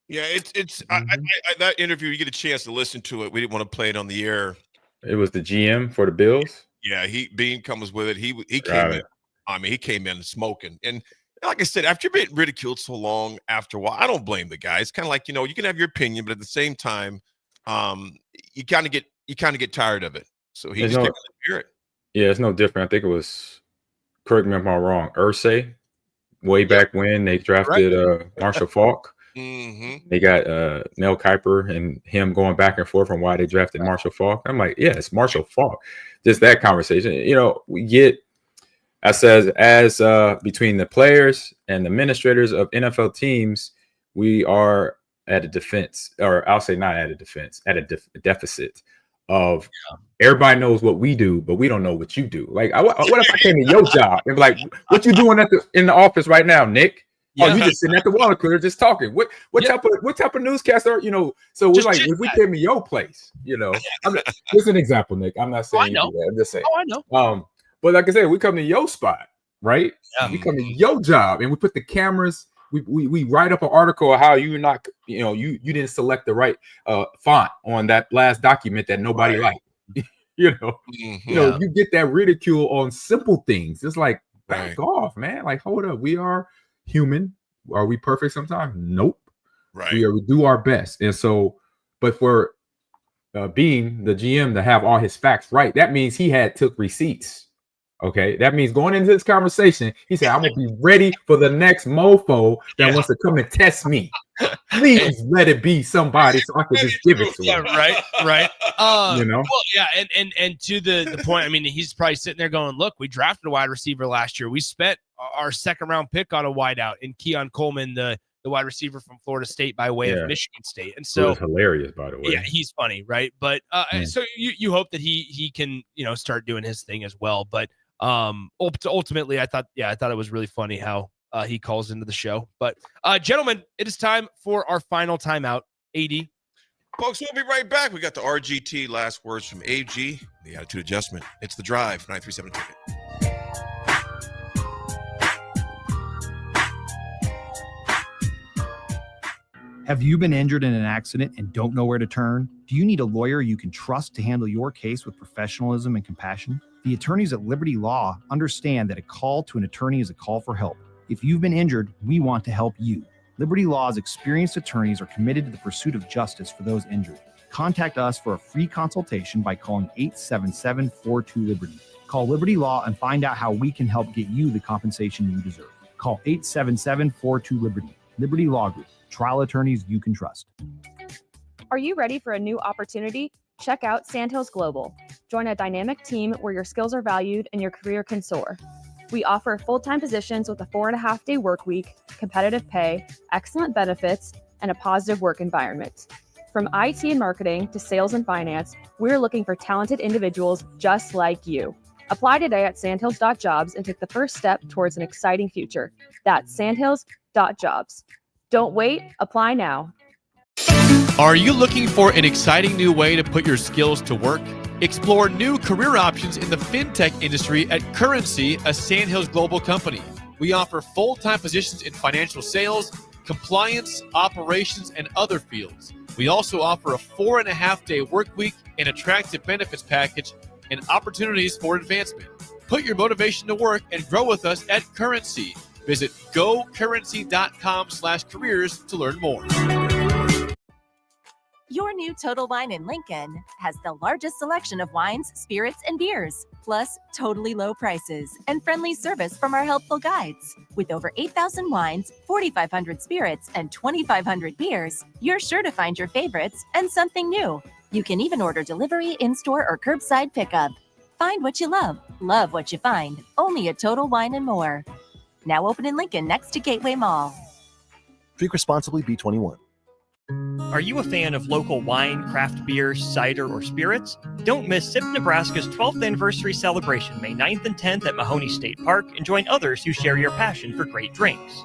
Yeah, it's that interview. You get a chance to listen to it. We didn't want to play it on the air. It was the GM for the Bills. Yeah, Bean comes with it. He came in. I mean, he came in smoking. And like I said, after you've been ridiculed so long, after a while, I don't blame the guy. It's kind of like, you can have your opinion, but at the same time, you kind of get tired of it. So he just came in to hear it. Yeah, it's no different. I think it was, correct me if I'm wrong, Irsay, way back when they drafted Marshall Faulk. Mm-hmm. They got Mel Kiper and him going back and forth on why they drafted Marshall Faulk. I'm like, yeah, it's Marshall Faulk. Just that conversation. We get, I says, as between the players and the administrators of NFL teams, we are at a defense, or I'll say not at a defense, at a deficit of everybody knows what we do, but we don't know what you do. Like, what if I came to your job and be like, what you doing in the office right now, Nick? Yeah. Oh, you just sitting at the water cooler just talking. What type of newscaster? So we're like, if we came to your place, just an example, Nick. I'm not saying you do that. I'm just saying. Oh, I know. But like I said, we come to your spot, right? Yeah. We come to your job, and we put the cameras. We write up an article of how you're not, you didn't select the right font on that last document that nobody liked. You get that ridicule on simple things. It's like, back off, man. Like, hold up, we are human. Are we perfect sometimes? Nope. Right. We do our best. And so, but for being the GM to have all his facts right, that means he took receipts Okay, that means going into this conversation, he said, I'm going to be ready for the next mofo that wants to come and test me. Please let it be somebody so I can just give it to him. Yeah, right. You know? Well, yeah, and to the point, I mean, he's probably sitting there going, look, we drafted a wide receiver last year. We spent our second round pick on a wideout in Keon Coleman, the wide receiver from Florida State by way of Michigan State. And so it's hilarious, by the way. Yeah, he's funny, right? But so you hope that he can, start doing his thing as well. But ultimately, I thought it was really funny how he calls into the show. But gentlemen, it is time for our final timeout. AD. Folks, we'll be right back. We got the RGT last words from AG, the attitude adjustment. It's the drive, 937 ticket. Have you been injured in an accident and don't know where to turn? Do you need a lawyer you can trust to handle your case with professionalism and compassion? The attorneys at Liberty Law understand that a call to an attorney is a call for help. If you've been injured, we want to help you. Liberty Law's experienced attorneys are committed to the pursuit of justice for those injured. Contact us for a free consultation by calling 877-42-LIBERTY. Call Liberty Law and find out how we can help get you the compensation you deserve. Call 877-42-LIBERTY. Liberty Law Group. Trial attorneys you can trust. Are you ready for a new opportunity? Check out Sandhills Global. Join a dynamic team where your skills are valued and your career can soar. We offer full-time positions with a 4.5-day work week, competitive pay, excellent benefits, and a positive work environment. From IT and marketing to sales and finance, we're looking for talented individuals just like you. Apply today at sandhills.jobs and take the first step towards an exciting future. That's sandhills.jobs. Don't wait, apply now. Are you looking for an exciting new way to put your skills to work? Explore new career options in the fintech industry at Currency, a Sandhills Global company. We offer full-time positions in financial sales, compliance, operations, and other fields. We also offer a 4.5-day work week, an attractive benefits package, and opportunities for advancement. Put your motivation to work and grow with us at Currency. Visit gocurrency.com/careers to learn more. Your new Total Wine in Lincoln has the largest selection of wines, spirits, and beers, plus totally low prices and friendly service from our helpful guides. With over 8,000 wines, 4,500 spirits, and 2,500 beers, you're sure to find your favorites and something new. You can even order delivery, in-store, or curbside pickup. Find what you love what you find, only at Total Wine and More. Now open in Lincoln next to Gateway Mall. Drink responsibly, B21. Are you a fan of local wine, craft beer, cider, or spirits? Don't miss SIP Nebraska's 12th anniversary celebration May 9th and 10th at Mahoney State Park and join others who share your passion for great drinks.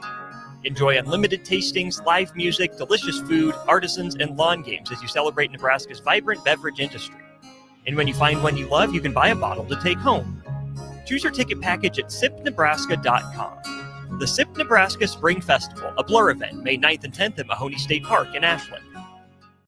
Enjoy unlimited tastings, live music, delicious food, artisans, and lawn games as you celebrate Nebraska's vibrant beverage industry. And when you find one you love, you can buy a bottle to take home. Choose your ticket package at sipnebraska.com. The SIP Nebraska Spring Festival, a Blur event, May 9th and 10th at Mahoney State Park in Ashland.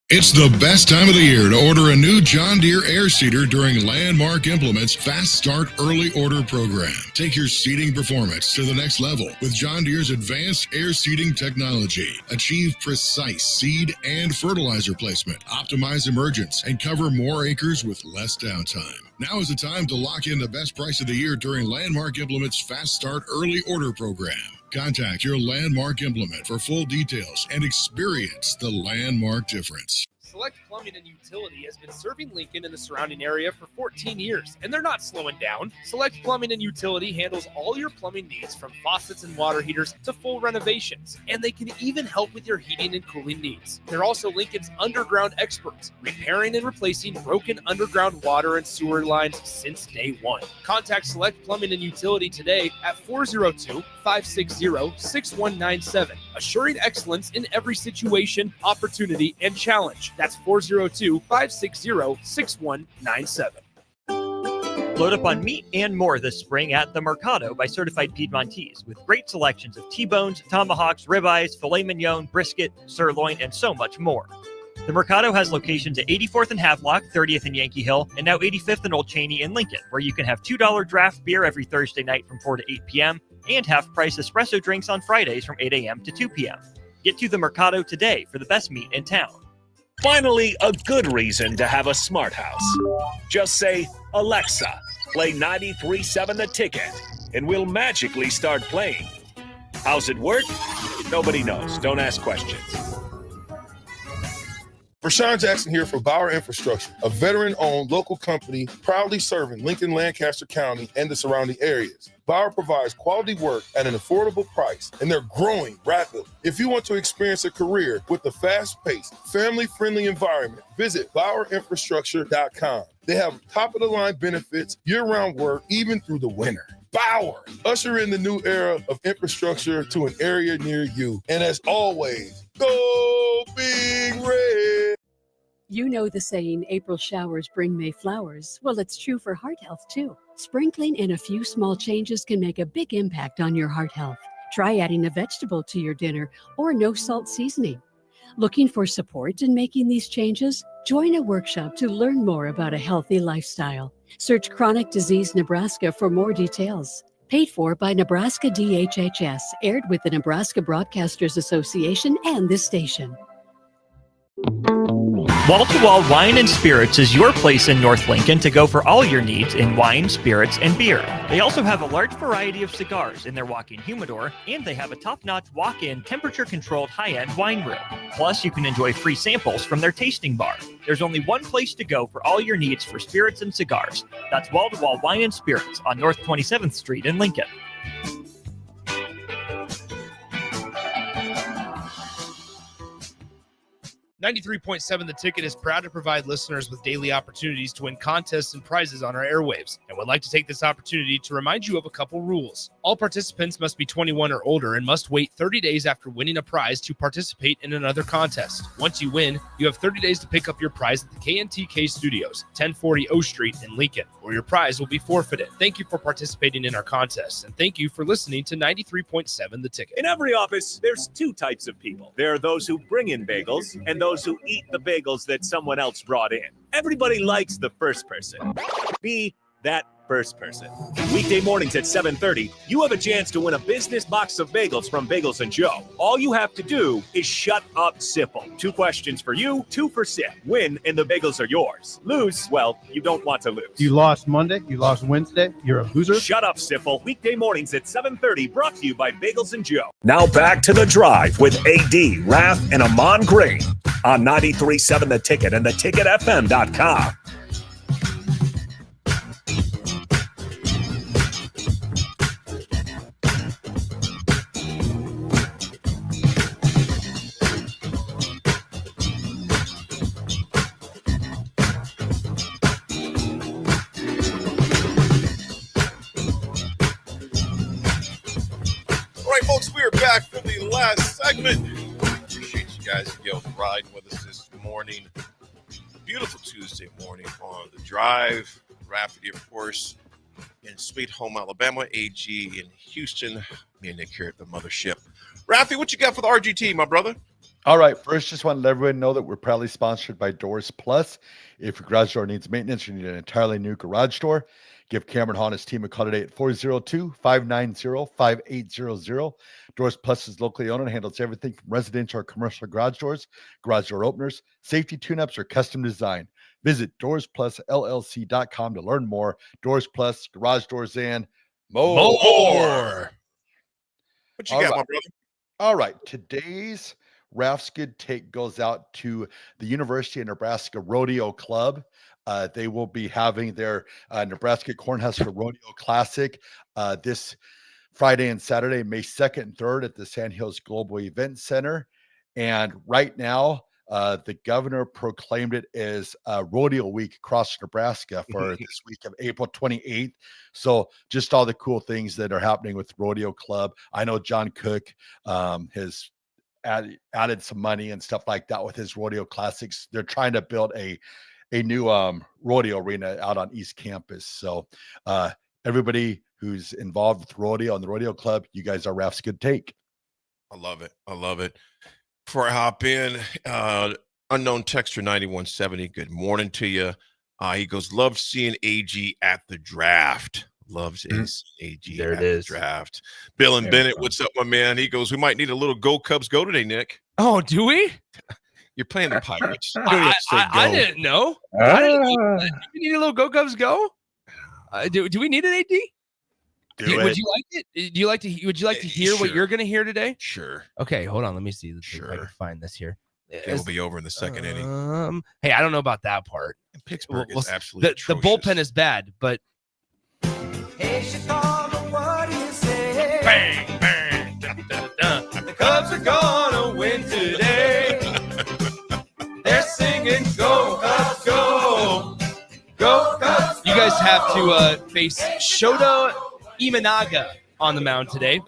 It's the best time of the year to order a new John Deere air seeder during Landmark Implement's Fast Start Early Order program. Take your seeding performance to the next level with John Deere's advanced air seeding technology. Achieve precise seed and fertilizer placement, optimize emergence, and cover more acres with less downtime. Now is the time to lock in the best price of the year during Landmark Implement's Fast Start Early Order program. Contact your Landmark Implement for full details and experience the Landmark difference. Select Plumbing and Utility has been serving Lincoln and the surrounding area for 14 years, and they're not slowing down. Select Plumbing and Utility handles all your plumbing needs from faucets and water heaters to full renovations, and they can even help with your heating and cooling needs. They're also Lincoln's underground experts, repairing and replacing broken underground water and sewer lines since day one. Contact Select Plumbing and Utility today at 402-560-6197, assuring excellence in every situation, opportunity, and challenge. That's 402-560-6197. Load up on meat and more this spring at The Mercado by Certified Piedmontese with great selections of T-bones, tomahawks, ribeyes, filet mignon, brisket, sirloin, and so much more. The Mercado has locations at 84th and Havelock, 30th and Yankee Hill, and now 85th and Old Cheney in Lincoln, where you can have $2 draft beer every Thursday night from 4 to 8 p.m. and half-price espresso drinks on Fridays from 8 a.m. to 2 p.m. Get to The Mercado today for the best meat in town. Finally, a good reason to have a smart house. Just say, Alexa, play 93.7 The Ticket, and we'll magically start playing. How's it work? Nobody knows. Don't ask questions. Rashawn Jackson here for Bauer Infrastructure, a veteran-owned local company proudly serving Lincoln, Lancaster County, and the surrounding areas. Bauer provides quality work at an affordable price, and they're growing rapidly. If you want to experience a career with a fast-paced, family-friendly environment, visit BauerInfrastructure.com. They have top-of-the-line benefits, year-round work, even through the winter. Bauer, usher in the new era of infrastructure to an area near you. And as always, go Big Red! You know the saying, April showers bring May flowers. Well, it's true for heart health, too. Sprinkling in a few small changes can make a big impact on your heart health. Try adding a vegetable to your dinner or no salt seasoning. Looking for support in making these changes? Join a workshop to learn more about a healthy lifestyle. Search Chronic Disease Nebraska for more details. Paid for by Nebraska DHHS, aired with the Nebraska Broadcasters Association and this station. Wall to Wall Wine and Spirits is your place in North Lincoln to go for all your needs in wine, spirits, and beer. They also have a large variety of cigars in their walk-in humidor, and they have a top-notch walk-in temperature-controlled high-end wine room. Plus, you can enjoy free samples from their tasting bar. There's only one place to go for all your needs for spirits and cigars. That's Wall to Wall Wine and Spirits on North 27th Street in Lincoln. 93.7 The Ticket is proud to provide listeners with daily opportunities to win contests and prizes on our airwaves, and would like to take this opportunity to remind you of a couple rules. All participants must be 21 or older and must wait 30 days after winning a prize to participate in another contest. Once you win, you have 30 days to pick up your prize at the KNTK Studios, 1040 O Street in Lincoln, or your prize will be forfeited. Thank you for participating in our contests, and thank you for listening to 93.7 The Ticket. In every office, there's two types of people. There are those who bring in bagels and those who eat the bagels that someone else brought in. Everybody likes the first person. Be that first person. Weekday mornings at 7:30, you have a chance to win a business box of bagels from Bagels & Joe. All you have to do is shut up, Sipple. 2 questions for you, 2 for Sip. Win, and the bagels are yours. Lose, well, you don't want to lose. You lost Monday, you lost Wednesday, you're a loser. Shut up, Sipple. Weekday mornings at 7:30, brought to you by Bagels & Joe. Now back to The Drive with AD, Raff, and Ahman Green on 93.7 The Ticket and theticketfm.com. Folks, we are back for the last segment. Appreciate you guys riding with us this morning. Beautiful Tuesday morning on The Drive. Rafferty, of course, in Sweet Home, Alabama. AG in Houston. Me and Nick here at the mothership. Rafferty, what you got for the RGT, my brother? All right. First, just want to let everyone know that we're proudly sponsored by Doors Plus. If your garage door needs maintenance, you need an entirely new garage door, give Cameron Hahn his team a call today at 402-590-5800. Doors Plus is locally owned and handles everything from residential or commercial garage doors, garage door openers, safety tune-ups, or custom design. Visit DoorsPlusLLC.com to learn more. Doors Plus, garage doors, and more. What you got, my brother? All right. Today's Raff's Good Take goes out to the University of Nebraska Rodeo Club. They will be having their Nebraska Cornhusker Rodeo Classic this Friday and Saturday, May 2nd and 3rd at the Sand Hills Global Event Center. And right now, the governor proclaimed it as Rodeo Week across Nebraska for this week of April 28th. So just all the cool things that are happening with Rodeo Club. I know John Cook has added some money and stuff like that with his Rodeo Classics. They're trying to build a new rodeo arena out on East Campus. So everybody who's involved with rodeo and the Rodeo Club, you guys are Raff's Good Take. I love it. I love it. Before I hop in, unknown texter 9170, good morning to you. He goes, love seeing AG at the draft. Loves his AG there at it is. The draft. Bill and Bennett, what's up, my man? He goes, we might need a little Go Cubs go today, Nick. Oh, do we? You're playing the Pirates. I didn't know. I didn't know that. You need a little Go Cubs go? Do we need an AD? Do would you like it? Would you like to hear what you're going to hear today? Sure. Okay, hold on. Let me see if I can find this here. It'll be over in the second inning. Hey, I don't know about that part. And Pittsburgh is absolutely the bullpen is bad, but Hey, Chicago, what do you say? bang, bang, dun, dun, dun. The Cubs are gonna win today. They're singing, "Go Cubs, go, go Cubs." You guys have to face Shota Imanaga on the mound today.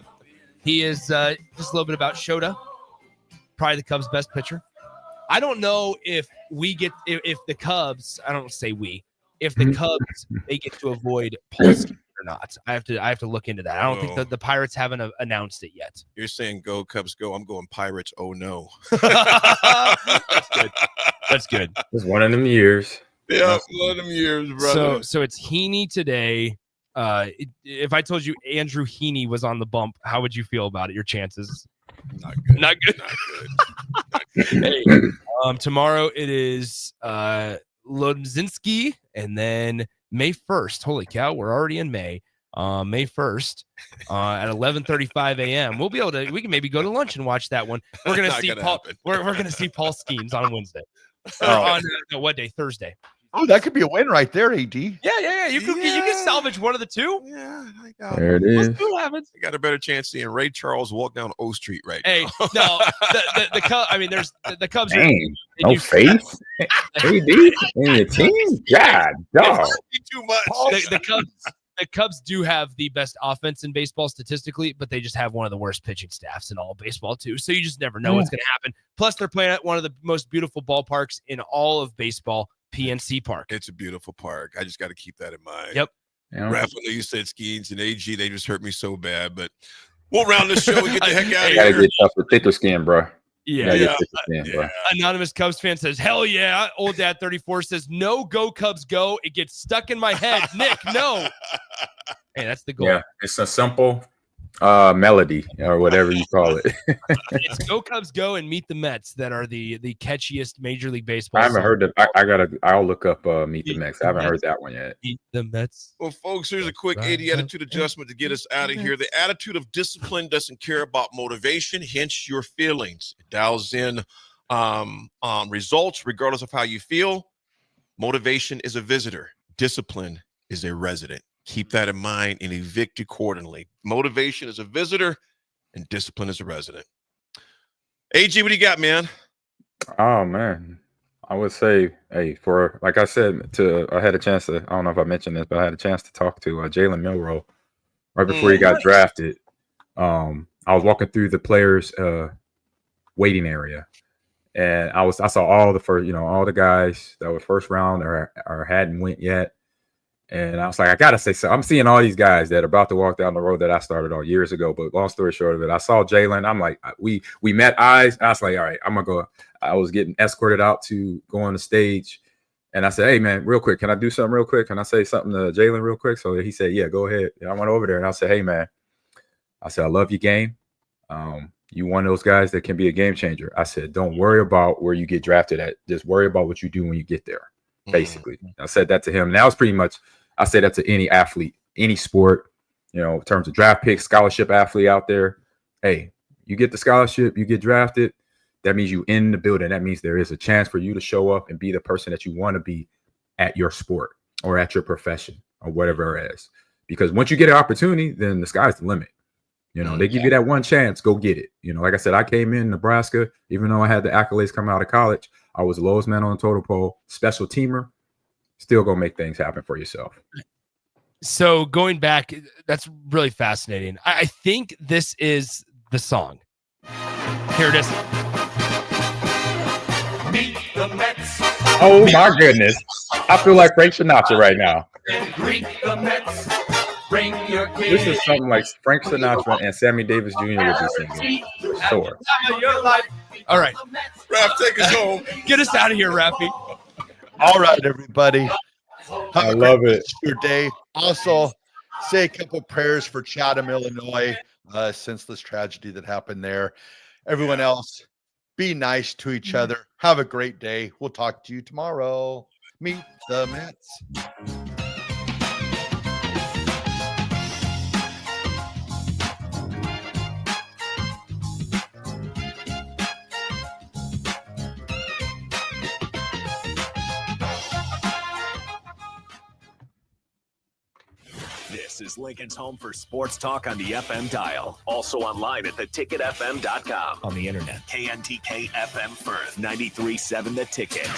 He is just a little bit about Shota, probably the Cubs' best pitcher. I don't know if if the Cubs, I don't say we, if the Cubs they get to avoid Paul Skeens or not. I have to look into that. I don't think that the Pirates haven't announced it yet. You're saying go Cubs go. I'm going Pirates. Oh no. That's good. That's good. It's one of them years. Yeah, one of them years, brother. So it's Heaney today. If I told you Andrew Heaney was on the bump, how would you feel about it? Your chances? Not good. Not good. Hey, tomorrow it is Lodzinski, and then May 1st. Holy cow, we're already in May. May 1st at 11:35 a.m. We can maybe go to lunch and watch that one. We're gonna see Paul. We're gonna see Paul Skeens on Wednesday. Or on what day? Thursday. Oh, that could be a win right there, AD. Yeah. You can salvage one of the two. Yeah, There it is. Let's see what happens. I got a better chance seeing Ray Charles walk down O Street right Hey, now. no, the Cubs. I mean, there's the Cubs. Dang, no faith. AD in your team? God, dog. Too much. The Cubs do have the best offense in baseball statistically, but they just have one of the worst pitching staffs in all of baseball too. So you just never know what's going to happen. Plus, they're playing at one of the most beautiful ballparks in all of baseball, PNC Park. It's a beautiful park. I just got to keep that in mind. Yep. Raff, I know you said Skeens and AG, they just hurt me so bad, but we'll round this show and get the heck out of You gotta here. get tough with thicker skin, bro. Yeah. Bro. Anonymous Cubs fan says, "Hell yeah." Old Dad 34 says, "No, go Cubs, go." It gets stuck in my head. Nick, no. Hey, that's the goal. Yeah, it's a simple melody or whatever you call it. It's Go Cubs Go and Meet the Mets that are the catchiest Major League Baseball. I haven't heard that. I'll look up Meet the Mets. I haven't Mets. heard that one yet. Meet the Mets. Well, folks, here's a quick 80 attitude adjustment to get us out of here. The attitude of discipline doesn't care about motivation, hence your feelings. It dials in results regardless of how you feel. Motivation is a visitor. Discipline is a resident. Keep that in mind and evict accordingly. Motivation is a visitor and discipline is a resident. AG, what do you got, man? Oh man, I would say, hey, for like I said, I had a chance to. I don't know if I mentioned this, but I had a chance to talk to Jalen Milroe right before he got drafted. I was walking through the players' waiting area, and I saw all the first, all the guys that were first round or hadn't went yet. And I was like, I gotta say so. I'm seeing all these guys that are about to walk down the road that I started on years ago. But long story short of it, I saw Jalen. I'm like, we met eyes. I was like, all right, I'm gonna go. I was getting escorted out to go on the stage, and I said, hey man, real quick, can I do something real quick? Can I say something to Jalen real quick? So he said, yeah, go ahead. And I went over there and I said, hey man, I said, I love your game. You one of those guys that can be a game changer. I said, don't worry about where you get drafted at. Just worry about what you do when you get there. Basically, I said that to him. And that was pretty much, I say that to any athlete, any sport, in terms of draft picks, scholarship athlete out there. Hey, you get the scholarship, you get drafted. That means you in the building. That means there is a chance for you to show up and be the person that you want to be at your sport or at your profession or whatever it is. Because once you get an opportunity, then the sky's the limit. They give you that one chance, go get it. Like I said, I came in Nebraska, even though I had the accolades coming out of college. I was the lowest man on the totem pole, special teamer. Still gonna make things happen for yourself. So going back, that's really fascinating. I think this is the song. Here it is. Meet the Mets. Oh my goodness. I feel like Frank Sinatra right now. Greet the Mets. Bring your kids. This is something like Frank Sinatra and Sammy Davis Jr. would be singing. Sure. All right. Raff, take us home. Get us out of here, Raffy. All right, everybody. I love it. Your day. Also, say a couple prayers for Chatham, Illinois, senseless tragedy that happened there. Everyone else, be nice to each other. Have a great day. We'll talk to you tomorrow. Meet the Mets. This is Lincoln's home for sports talk on the FM dial. Also online at theticketfm.com. On the internet, KNTK FM Firth, 93.7 The Ticket.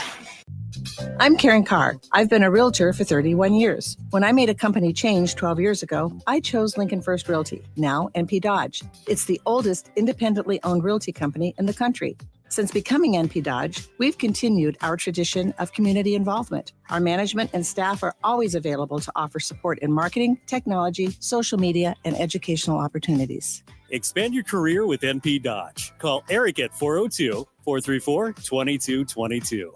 I'm Karen Carr. I've been a realtor for 31 years. When I made a company change 12 years ago, I chose Lincoln First Realty, now NP Dodge. It's the oldest independently owned realty company in the country. Since becoming NP Dodge, we've continued our tradition of community involvement. Our management and staff are always available to offer support in marketing, technology, social media, and educational opportunities. Expand your career with NP Dodge. Call Eric at 402-434-2222.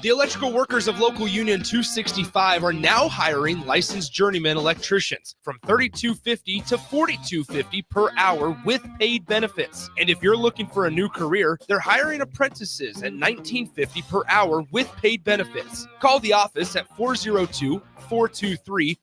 The electrical workers of Local Union 265 are now hiring licensed journeyman electricians from $32.50 to $42.50 per hour with paid benefits. And if you're looking for a new career, they're hiring apprentices at $19.50 per hour with paid benefits. Call the office at 402-423-4490.